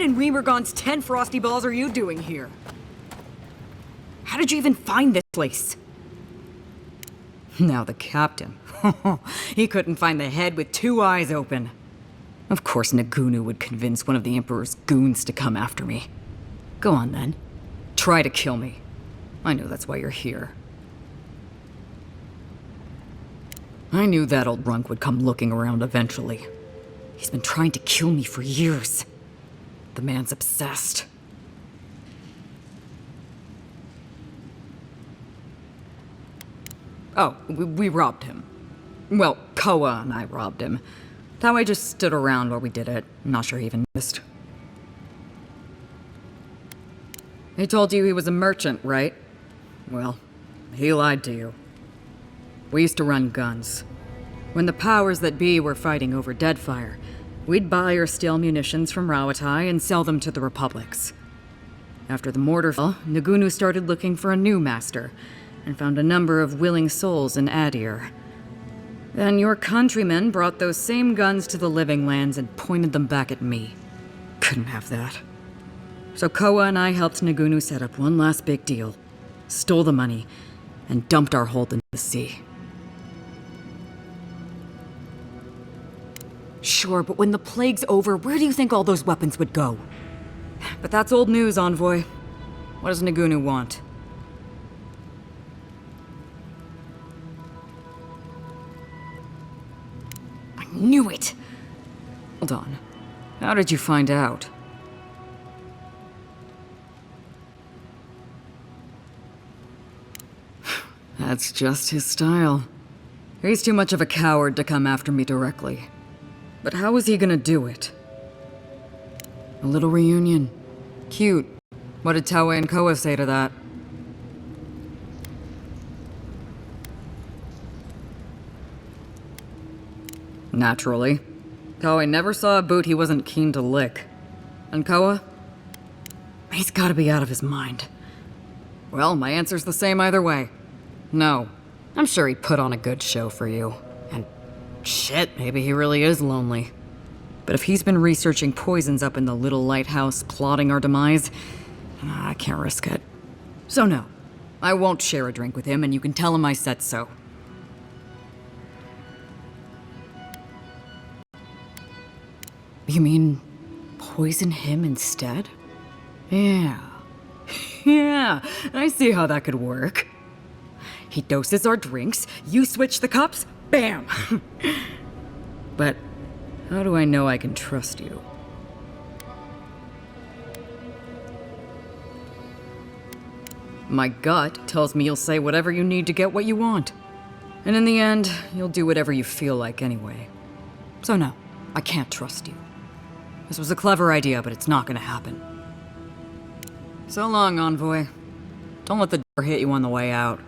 in Remergon's 10 frosty balls are you doing here? How did you even find this place? Now the captain. He couldn't find the head with 2 eyes open. Of course Nagunu would convince one of the Emperor's goons to come after me. Go on then. Try to kill me. I know that's why you're here. I knew that old drunk would come looking around eventually. He's been trying to kill me for years. The man's obsessed. Oh, we robbed him. Well, Koa and I robbed him. Taue just stood around while we did it. I'm not sure he even noticed. He told you he was a merchant, right? Well, he lied to you. We used to run guns. When the powers that be were fighting over Deadfire, we'd buy or steal munitions from Rawatai and sell them to the Republics. After the mortar fell, Nagunu started looking for a new master, and found a number of willing souls in Adir. Then your countrymen brought those same guns to the Living Lands and pointed them back at me. Couldn't have that. So Koa and I helped Nagunu set up one last big deal, stole the money, and dumped our hold into the sea. Sure, but when the plague's over, where do you think all those weapons would go? But that's old news, Envoy. What does Nagunu want? I knew it! Hold on. How did you find out? That's just his style. He's too much of a coward to come after me directly. But how is he gonna do it? A little reunion. Cute. What did Taue and Koa say to that? Naturally. Taue never saw a boot he wasn't keen to lick. And Koa? He's gotta be out of his mind. Well, my answer's the same either way. No. I'm sure he put on a good show for you. And shit, maybe he really is lonely. But if he's been researching poisons up in the little lighthouse, plotting our demise, I can't risk it. So no, I won't share a drink with him, and you can tell him I said so. You mean poison him instead? Yeah. Yeah, I see how that could work. He doses our drinks, you switch the cups, bam! But how do I know I can trust you? My gut tells me you'll say whatever you need to get what you want. And in the end, you'll do whatever you feel like anyway. So no, I can't trust you. This was a clever idea, but it's not gonna happen. So long, Envoy. Don't let the door hit you on the way out.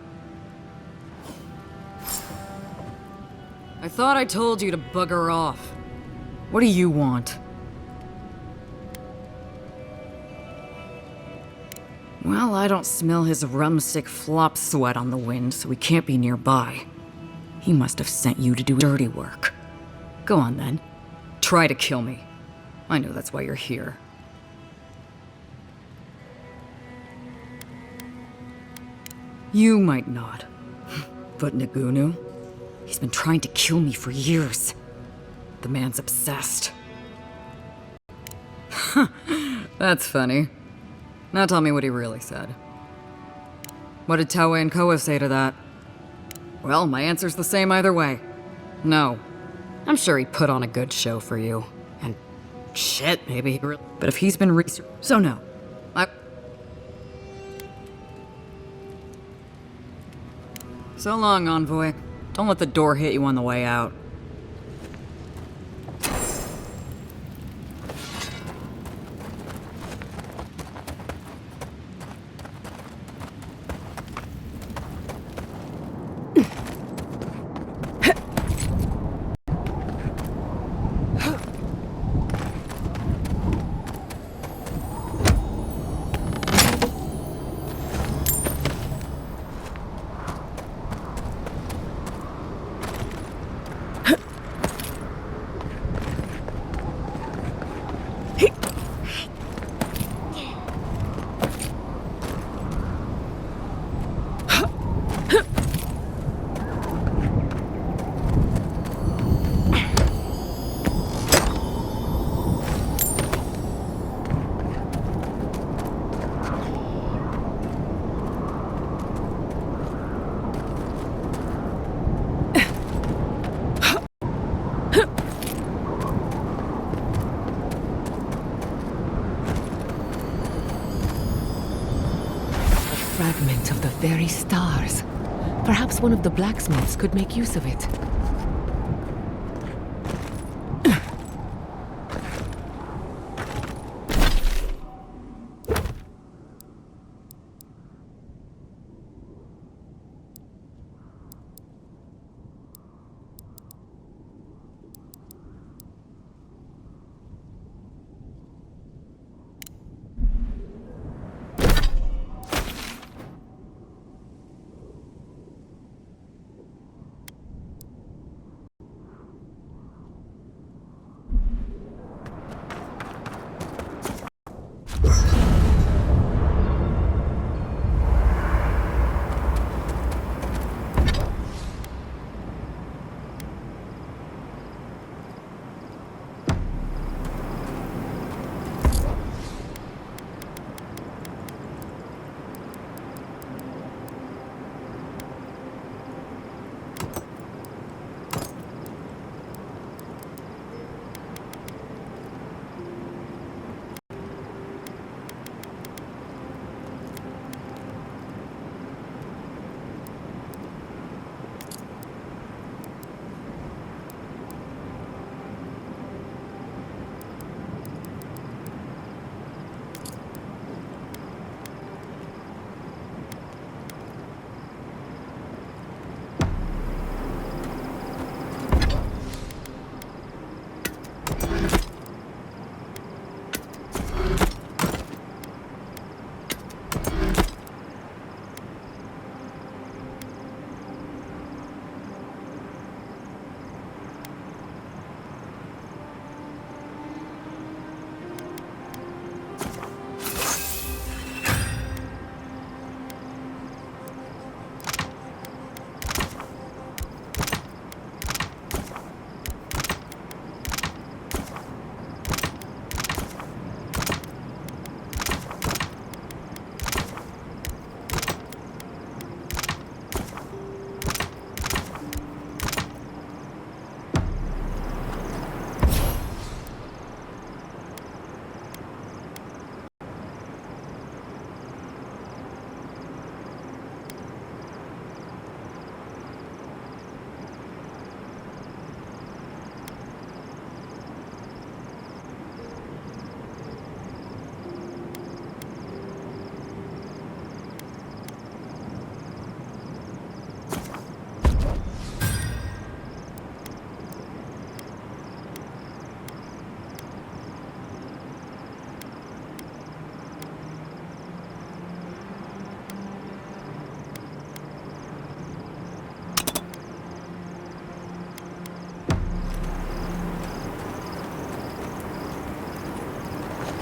I thought I told you to bugger off. What do you want? Well, I don't smell his rumstick flop sweat on the wind, so he can't be nearby. He must have sent you to do dirty work. Go on then. Try to kill me. I know that's why you're here. You might not. But Nagunu? He's been trying to kill me for years. The man's obsessed. That's funny. Now tell me what he really said. What did Taue and Koa say to that? Well, my answer's the same either way. No. I'm sure he put on a good show for you. And shit, maybe he really... But if he's been so no. So long, Envoy. Don't let the door hit you on the way out. fragment of the very stars. Perhaps one of the blacksmiths could make use of it.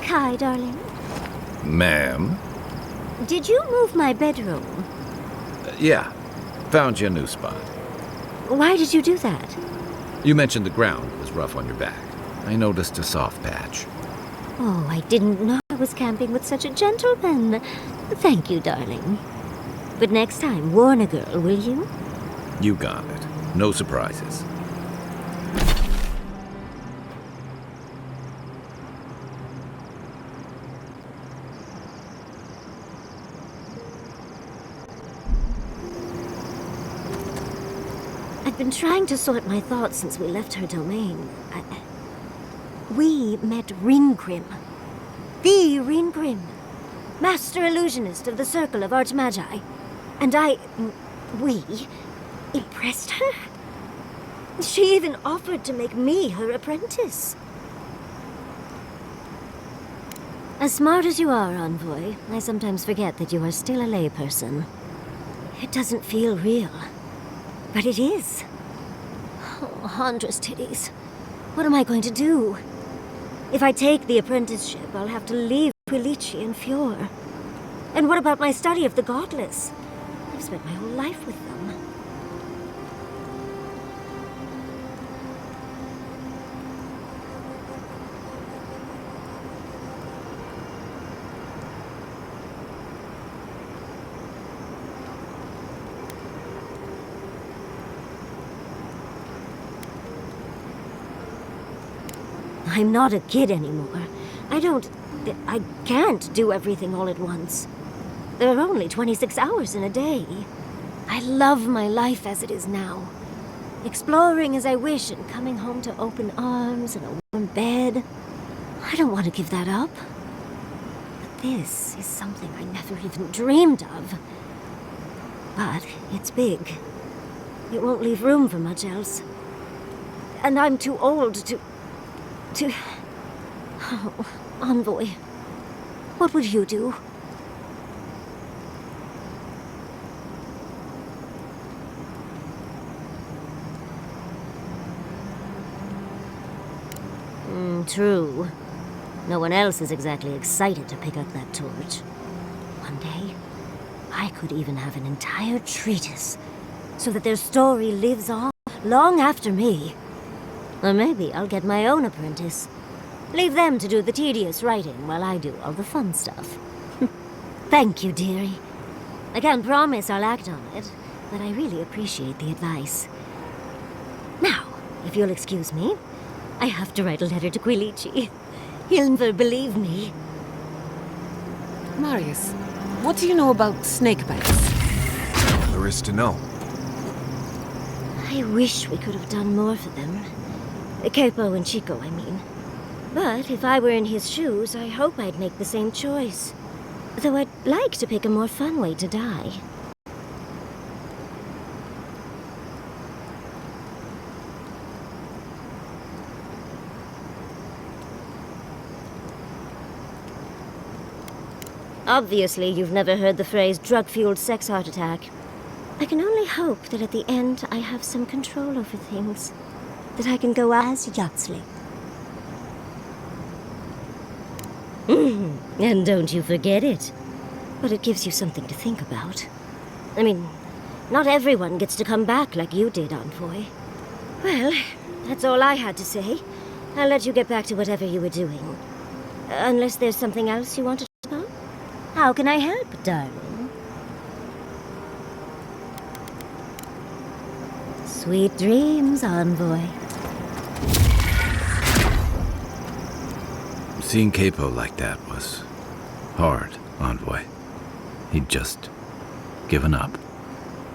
Hi, darling. Ma'am? Did you move my bedroom? Yeah. Found you a new spot. Why did you do that? You mentioned the ground was rough on your back. I noticed a soft patch. Oh, I didn't know I was camping with such a gentleman. Thank you, darling. But next time, warn a girl, will you? You got it. No surprises. I've been trying to sort my thoughts since we left her domain. We met Ringrim. The Ringrim. Master illusionist of the Circle of Archmagi. And we impressed her. She even offered to make me her apprentice. As smart as you are, Envoy, I sometimes forget that you are still a layperson. It doesn't feel real. But it is. Oh, Handra's titties. What am I going to do? If I take the apprenticeship, I'll have to leave Quilici and Fjord. And what about my study of the Godless? I've spent my whole life with them. I'm not a kid anymore. I can't do everything all at once. There are only 26 hours in a day. I love my life as it is now. Exploring as I wish and coming home to open arms and a warm bed. I don't want to give that up. But this is something I never even dreamed of. But it's big. It won't leave room for much else. And I'm too old to... Oh, Envoy. What would you do? True. No one else is exactly excited to pick up that torch. One day, I could even have an entire treatise, so that their story lives on long after me. Or maybe I'll get my own apprentice. Leave them to do the tedious writing while I do all the fun stuff. Thank you, dearie. I can't promise I'll act on it, but I really appreciate the advice. Now, if you'll excuse me, I have to write a letter to Quilici. He'll never believe me. Marius, what do you know about snake bites? There is to know. I wish we could have done more for them. Capo and Chico, I mean. But if I were in his shoes, I hope I'd make the same choice. Though I'd like to pick a more fun way to die. Obviously, you've never heard the phrase drug-fueled sex heart attack. I can only hope that at the end I have some control over things. That I can go as Yatsley. And don't you forget it. But it gives you something to think about. I mean, not everyone gets to come back like you did, Envoy. Well, that's all I had to say. I'll let you get back to whatever you were doing. Unless there's something else you want to talk about? How can I help, darling? Sweet dreams, Envoy. Seeing Capo like that was hard, Envoy. He'd just given up,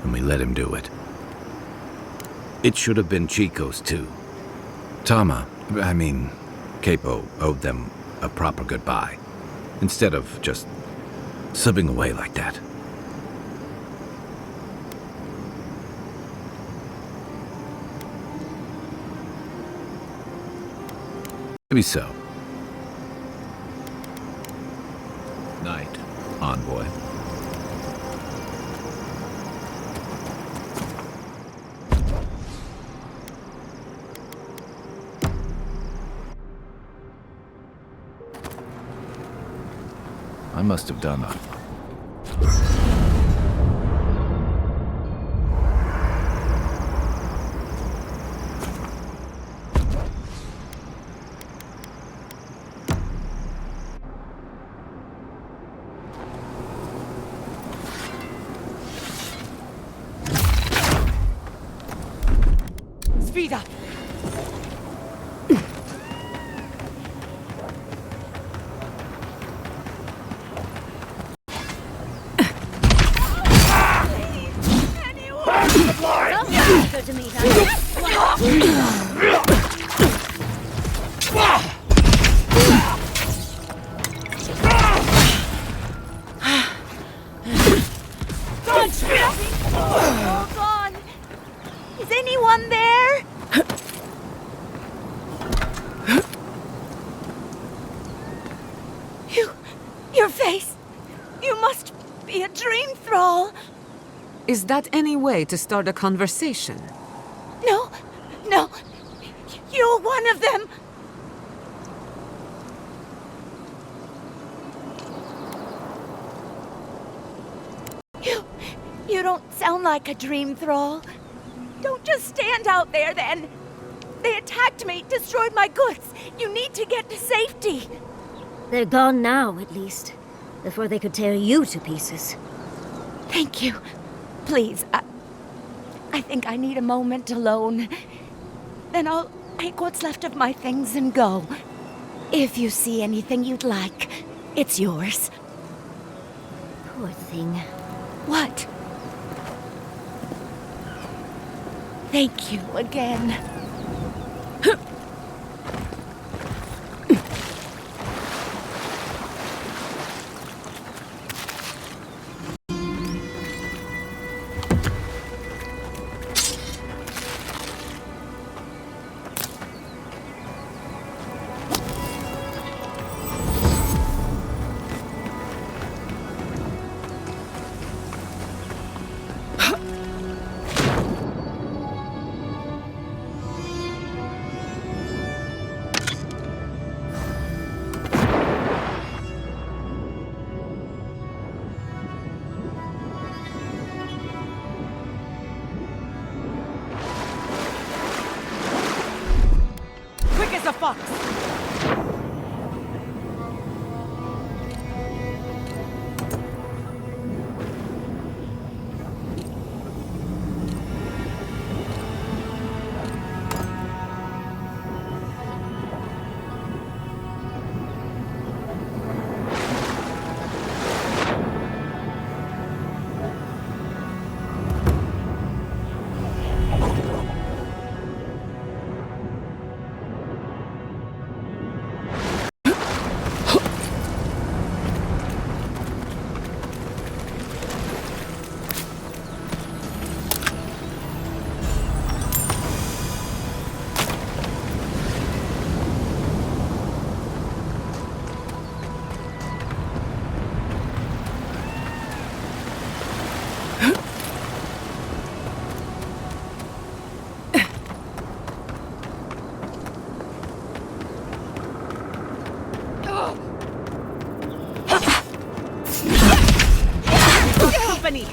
and we let him do it. It should have been Chico's too. Capo owed them a proper goodbye, instead of just slipping away like that. Maybe so. Night, Envoy. I must have done that. Speed up! Hold on. Is anyone there? Your face. You must be a dream thrall. Is that any way to start a conversation? No. You're one of them. You don't sound like a dream thrall. Don't just stand out there then. They attacked me, destroyed my goods. You need to get to safety. They're gone now, at least. Before they could tear you to pieces. Thank you. Please, I think I need a moment alone. Then I'll take what's left of my things and go. If you see anything you'd like, it's yours. Poor thing. What? Thank you again. Quick as a fox! Company!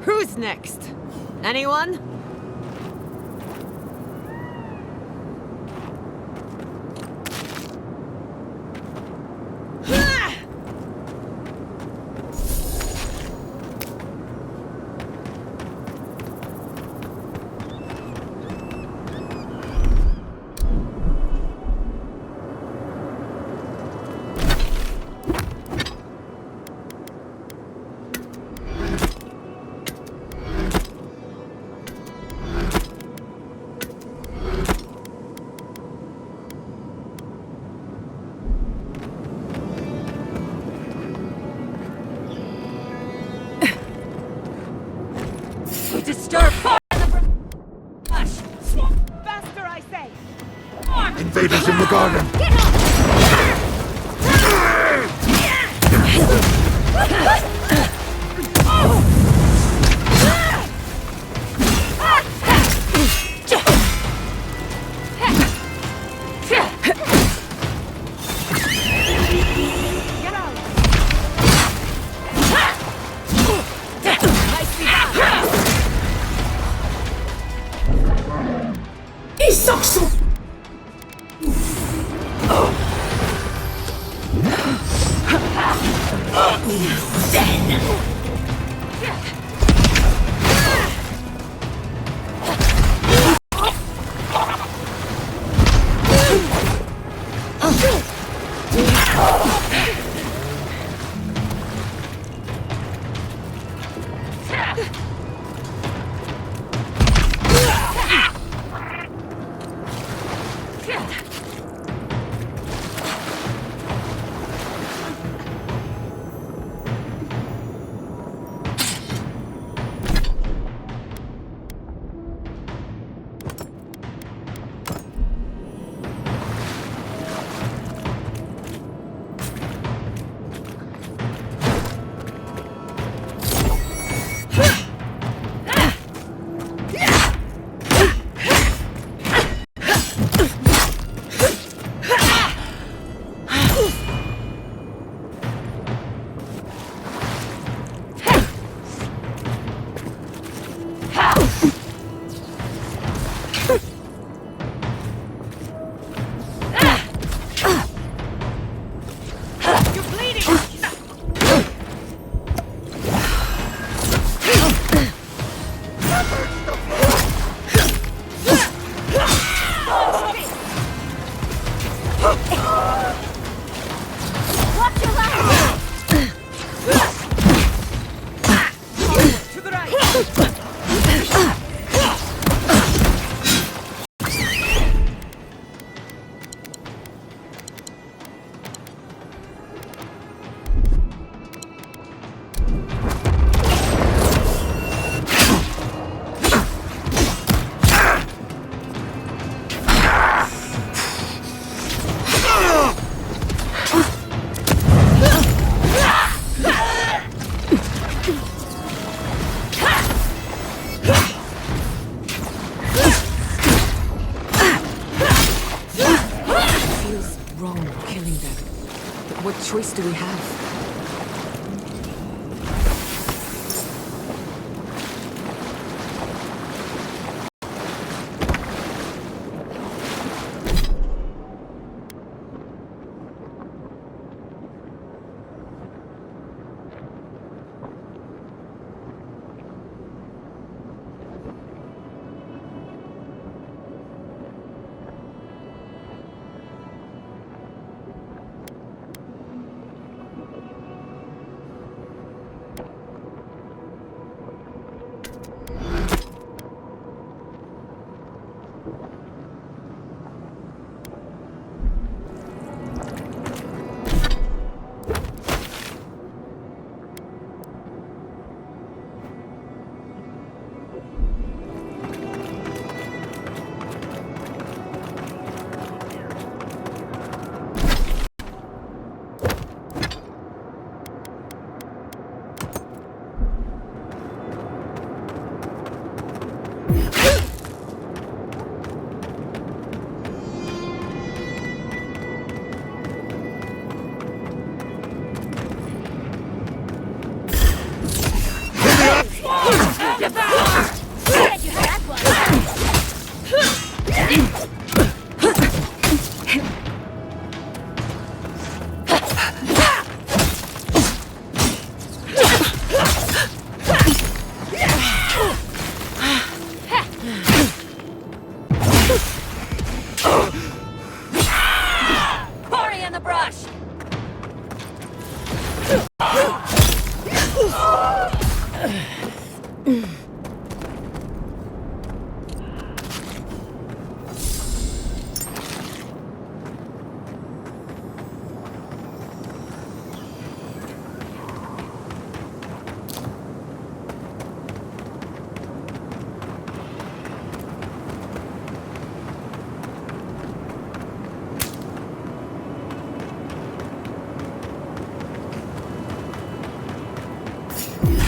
Who's next? Anyone? Disturb Swamp faster, I say! Invaders in the garden! choice do we have?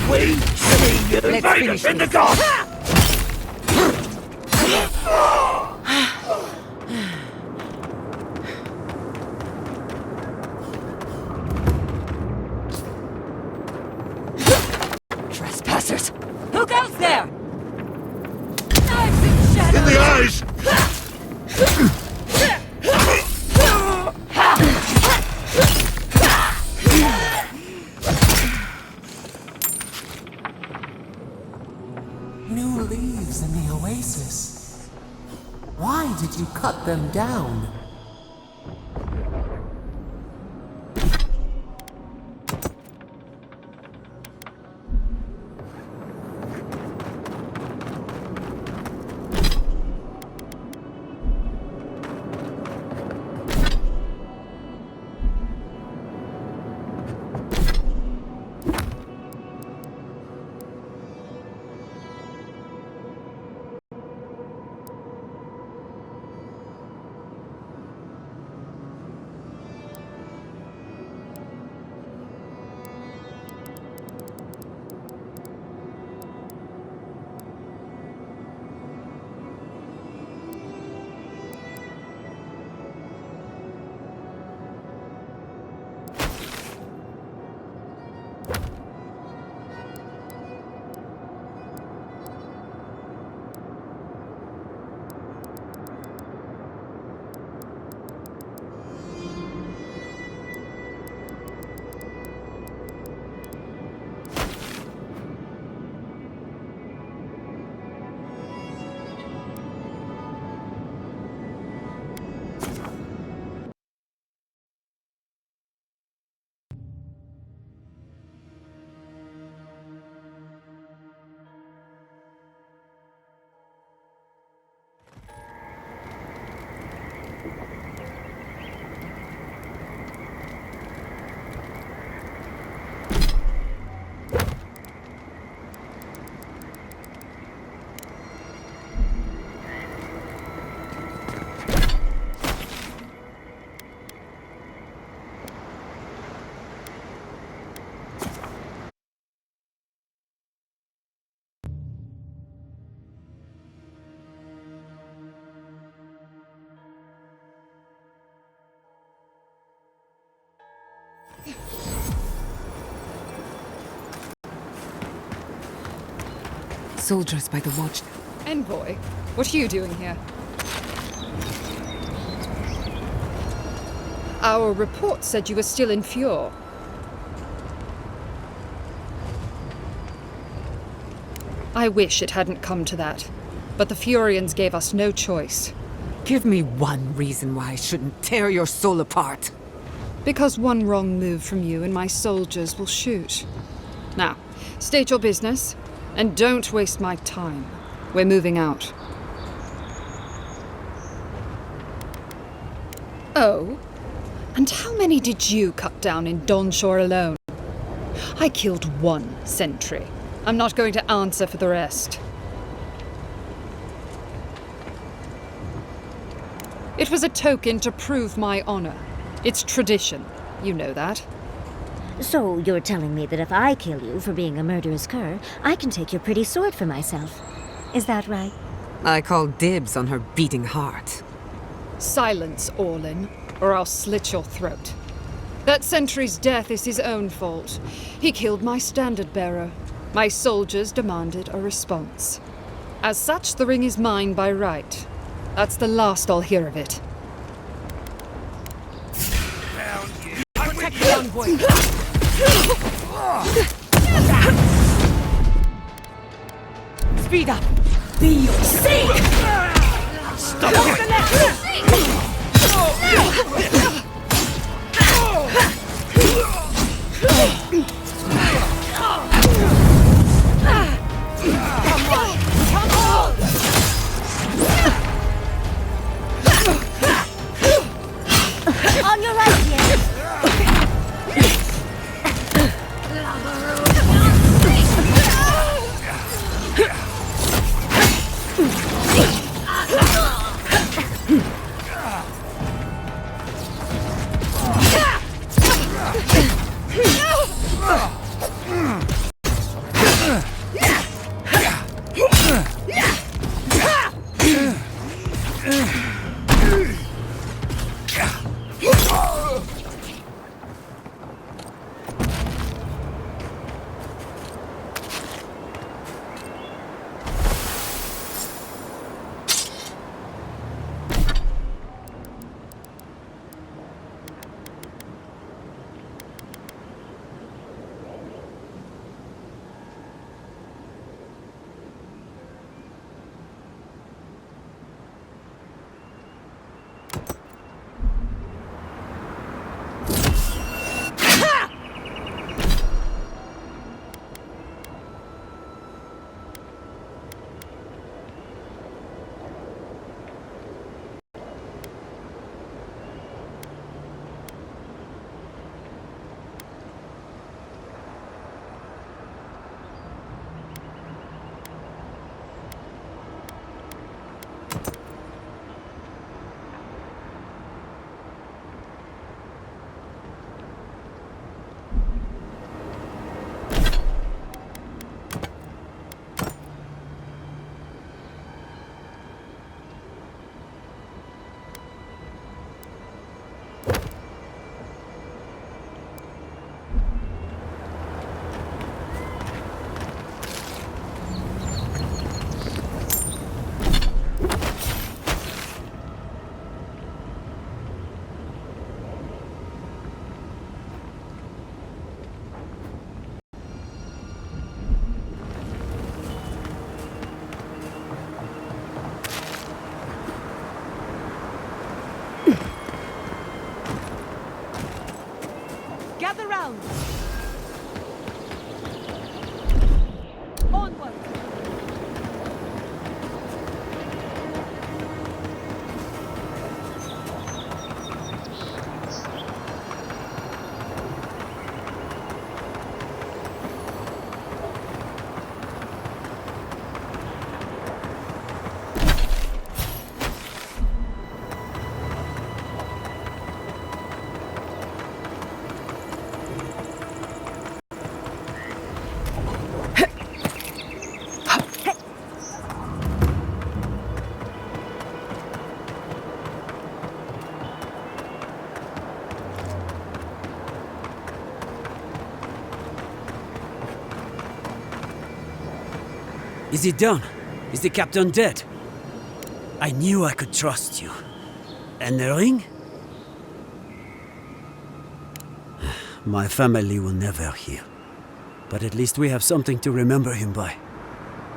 We see you invaders in the dark! Trespassers! Who goes there? Knives and shadows! In the eyes! New leaves in the oasis. Why did you cut them down? Soldiers by the watch. Envoy, what are you doing here? Our report said you were still in Fjord. I wish it hadn't come to that, but the Furians gave us no choice. Give me one reason why I shouldn't tear your soul apart. Because one wrong move from you and my soldiers will shoot. Now, state your business, and don't waste my time. We're moving out. Oh? And how many did you cut down in Donshore alone? I killed one sentry. I'm not going to answer for the rest. It was a token to prove my honor. It's tradition. You know that. So you're telling me that if I kill you for being a murderous cur, I can take your pretty sword for myself. Is that right? I call dibs on her beating heart. Silence, Orlin, or I'll slit your throat. That sentry's death is his own fault. He killed my standard-bearer. My soldiers demanded a response. As such, the ring is mine by right. That's the last I'll hear of it. Protect the envoy! Speed up! Be your safe! Stop it! On your right, here. Gather round! Onward! Is he done? Is the captain dead? I knew I could trust you. And the ring? My family will never hear. But at least we have something to remember him by.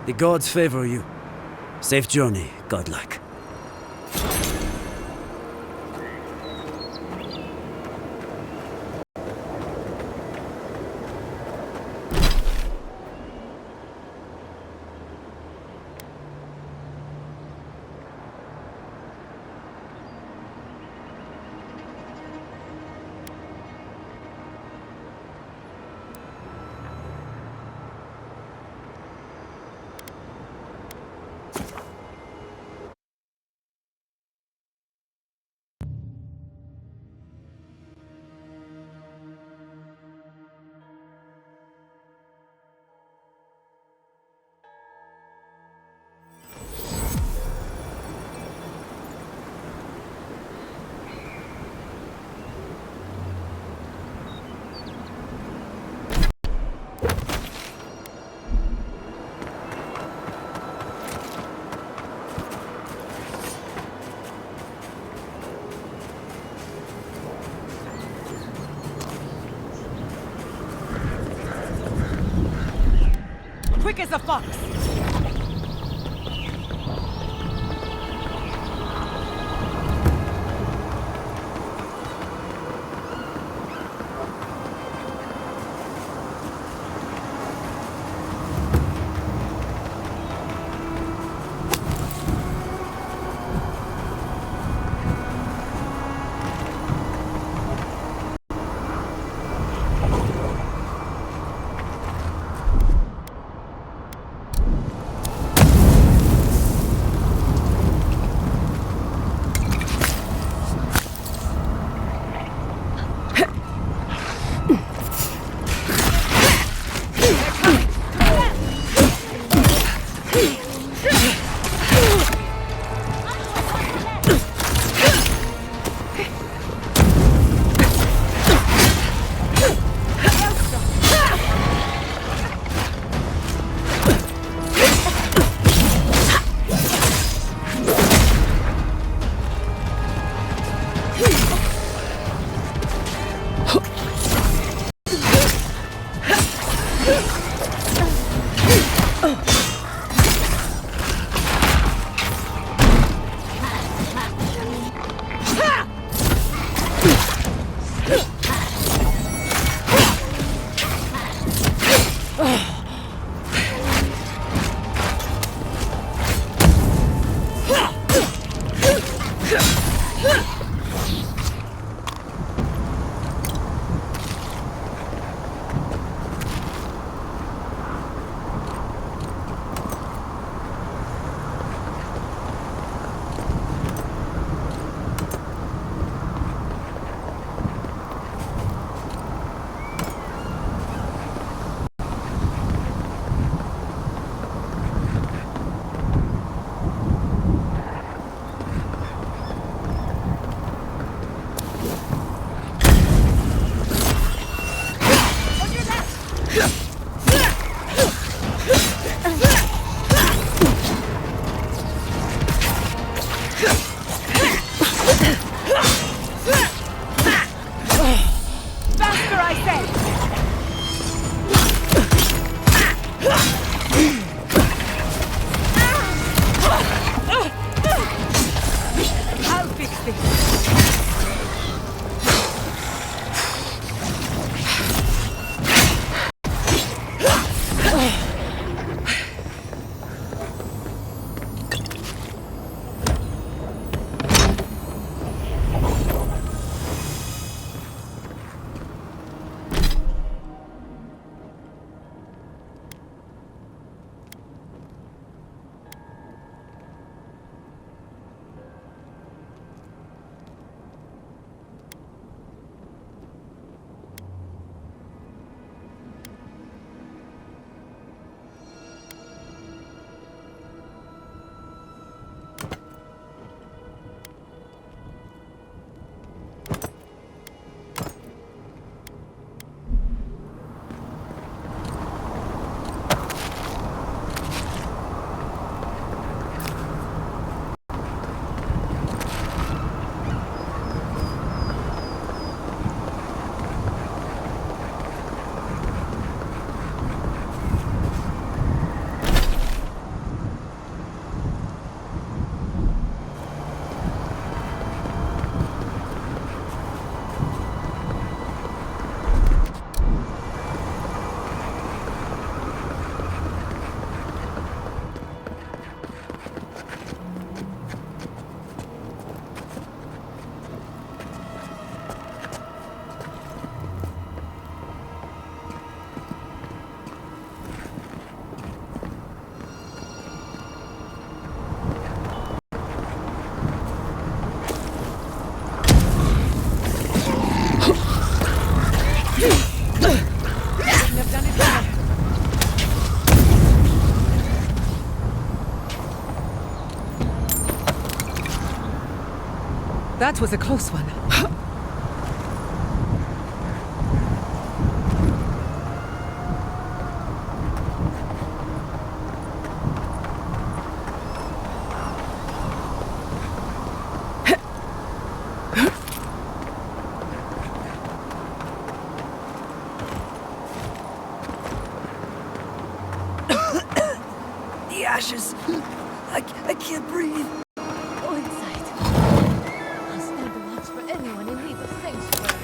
The gods favor you. Safe journey, godlike. Quick as a fox! That was a close one. The ashes. I can't breathe. Go inside. I'll stand the watch for anyone in need of sanctuary.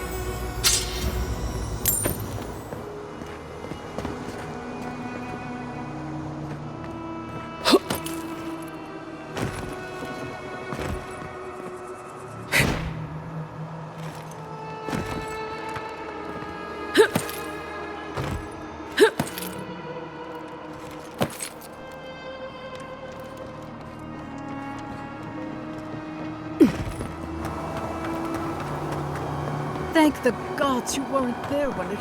Thank the gods you weren't there when it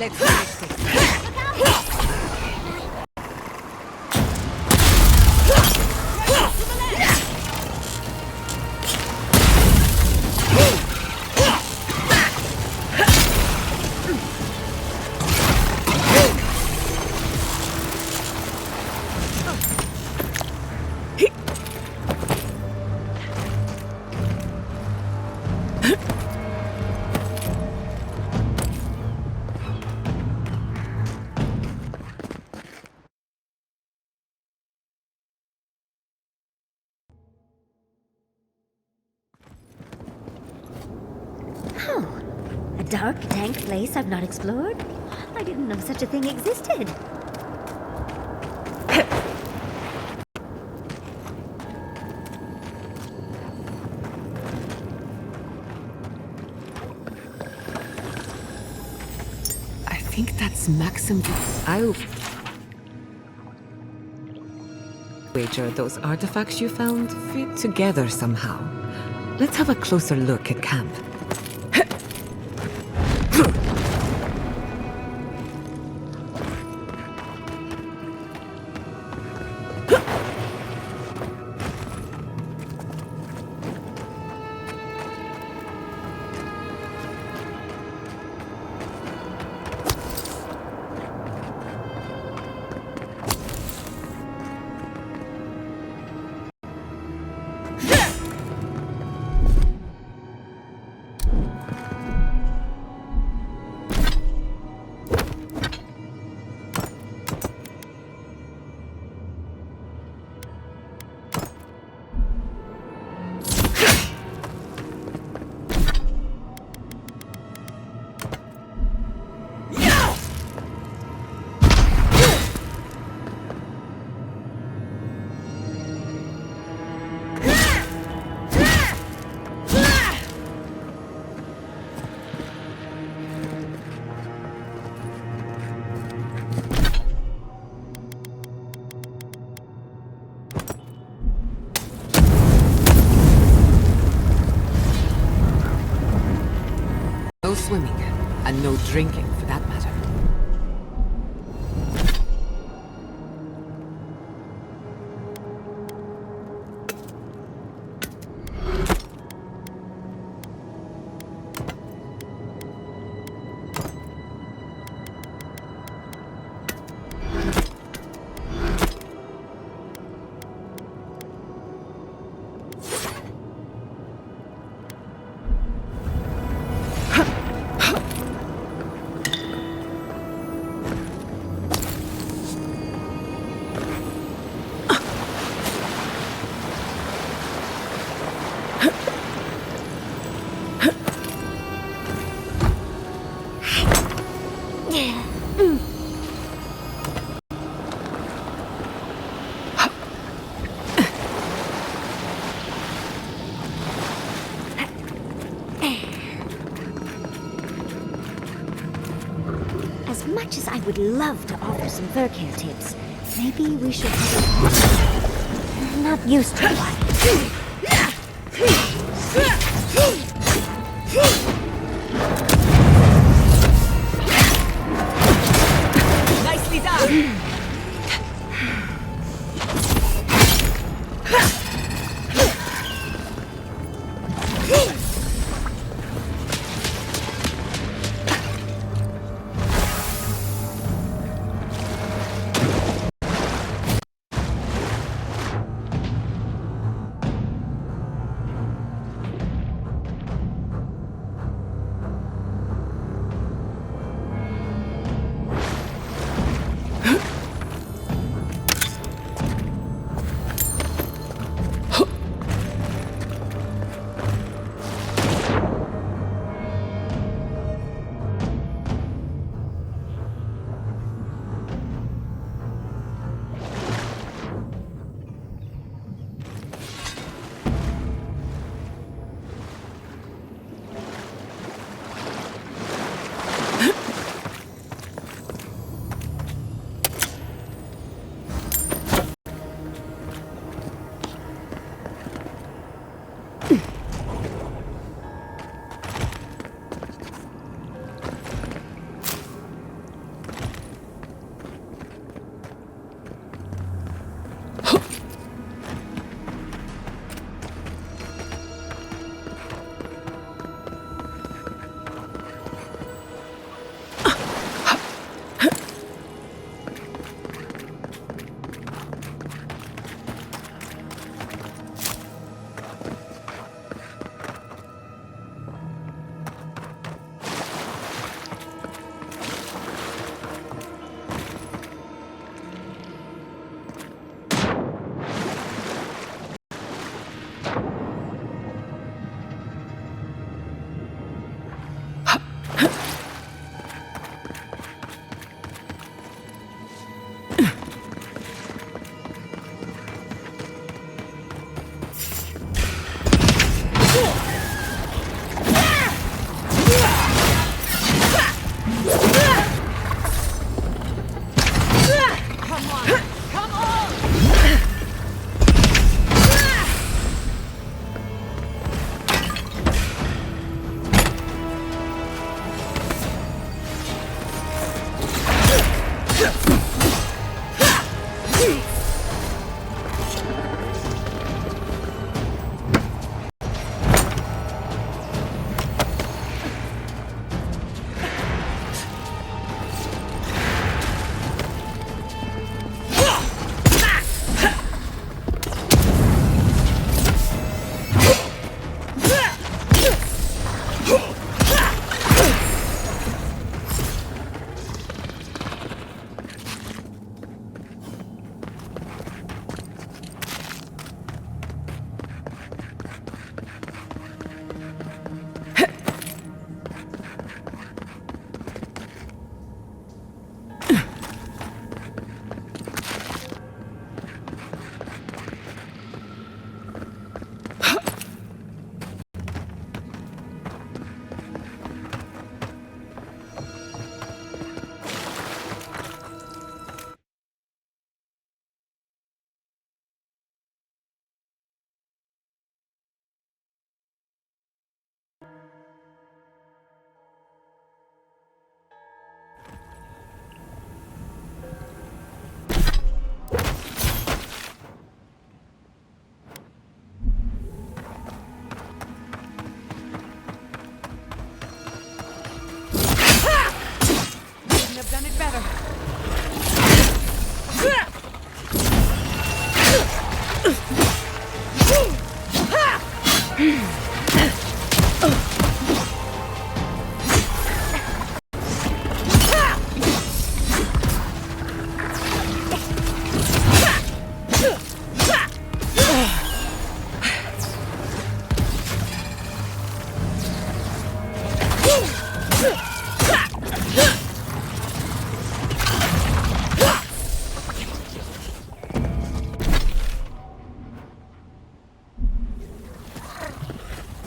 Let's finish this. Oh, a dark, dank place I've not explored? I didn't know such a thing existed. I think that's Maxim. I'll wager those artifacts you found fit together somehow. Let's have a closer look at camp. No swimming, and no drinking for that matter. As much as I would love to offer some fur care tips, maybe we should... Not used to one. Nicely done!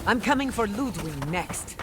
I'm coming for Ludwig next.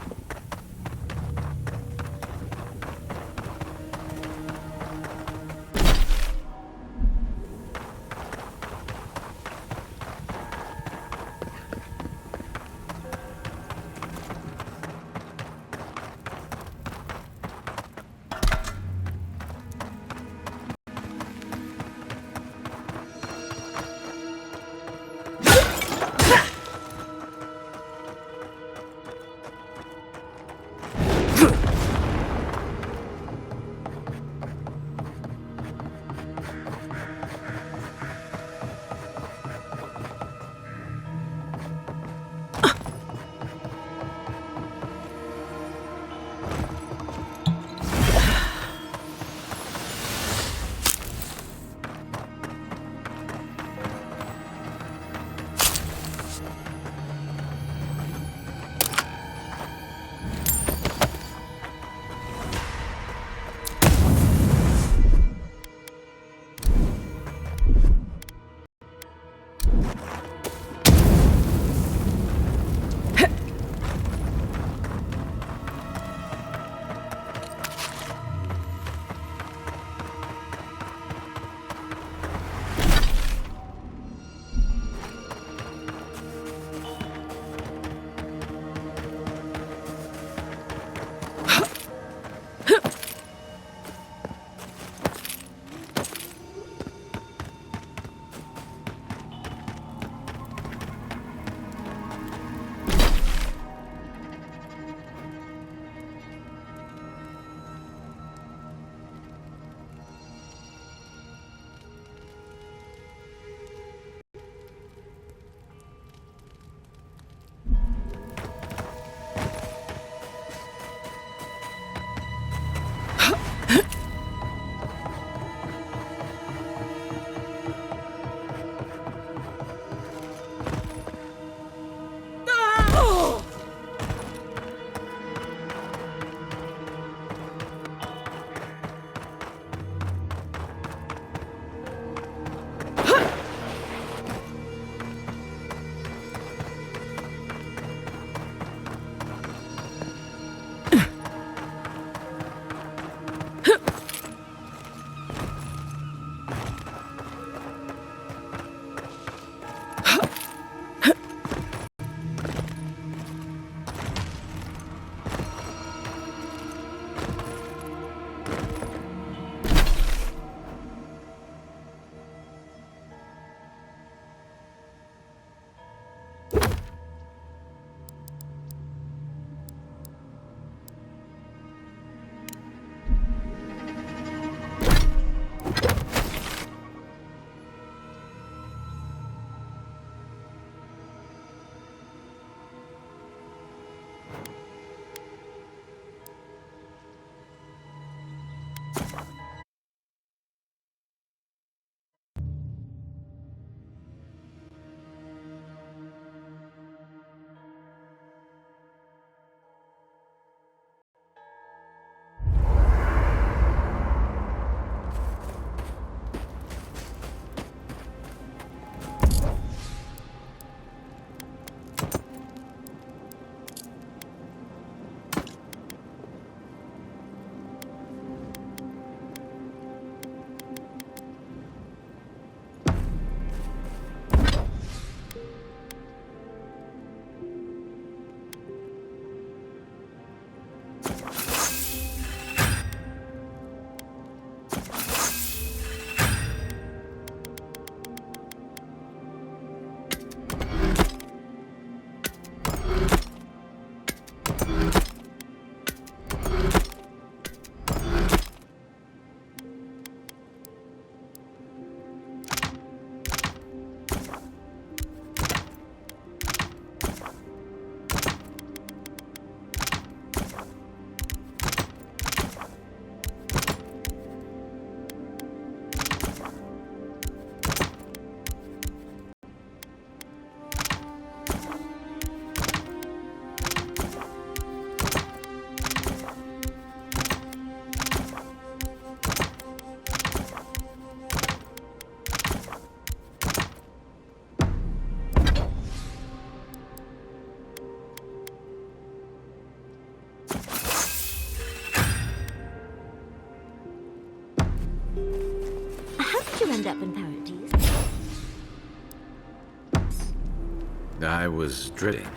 I was drifting.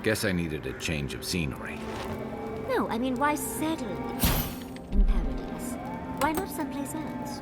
Guess I needed a change of scenery. No, I mean, why settle in paradise? Why not someplace else?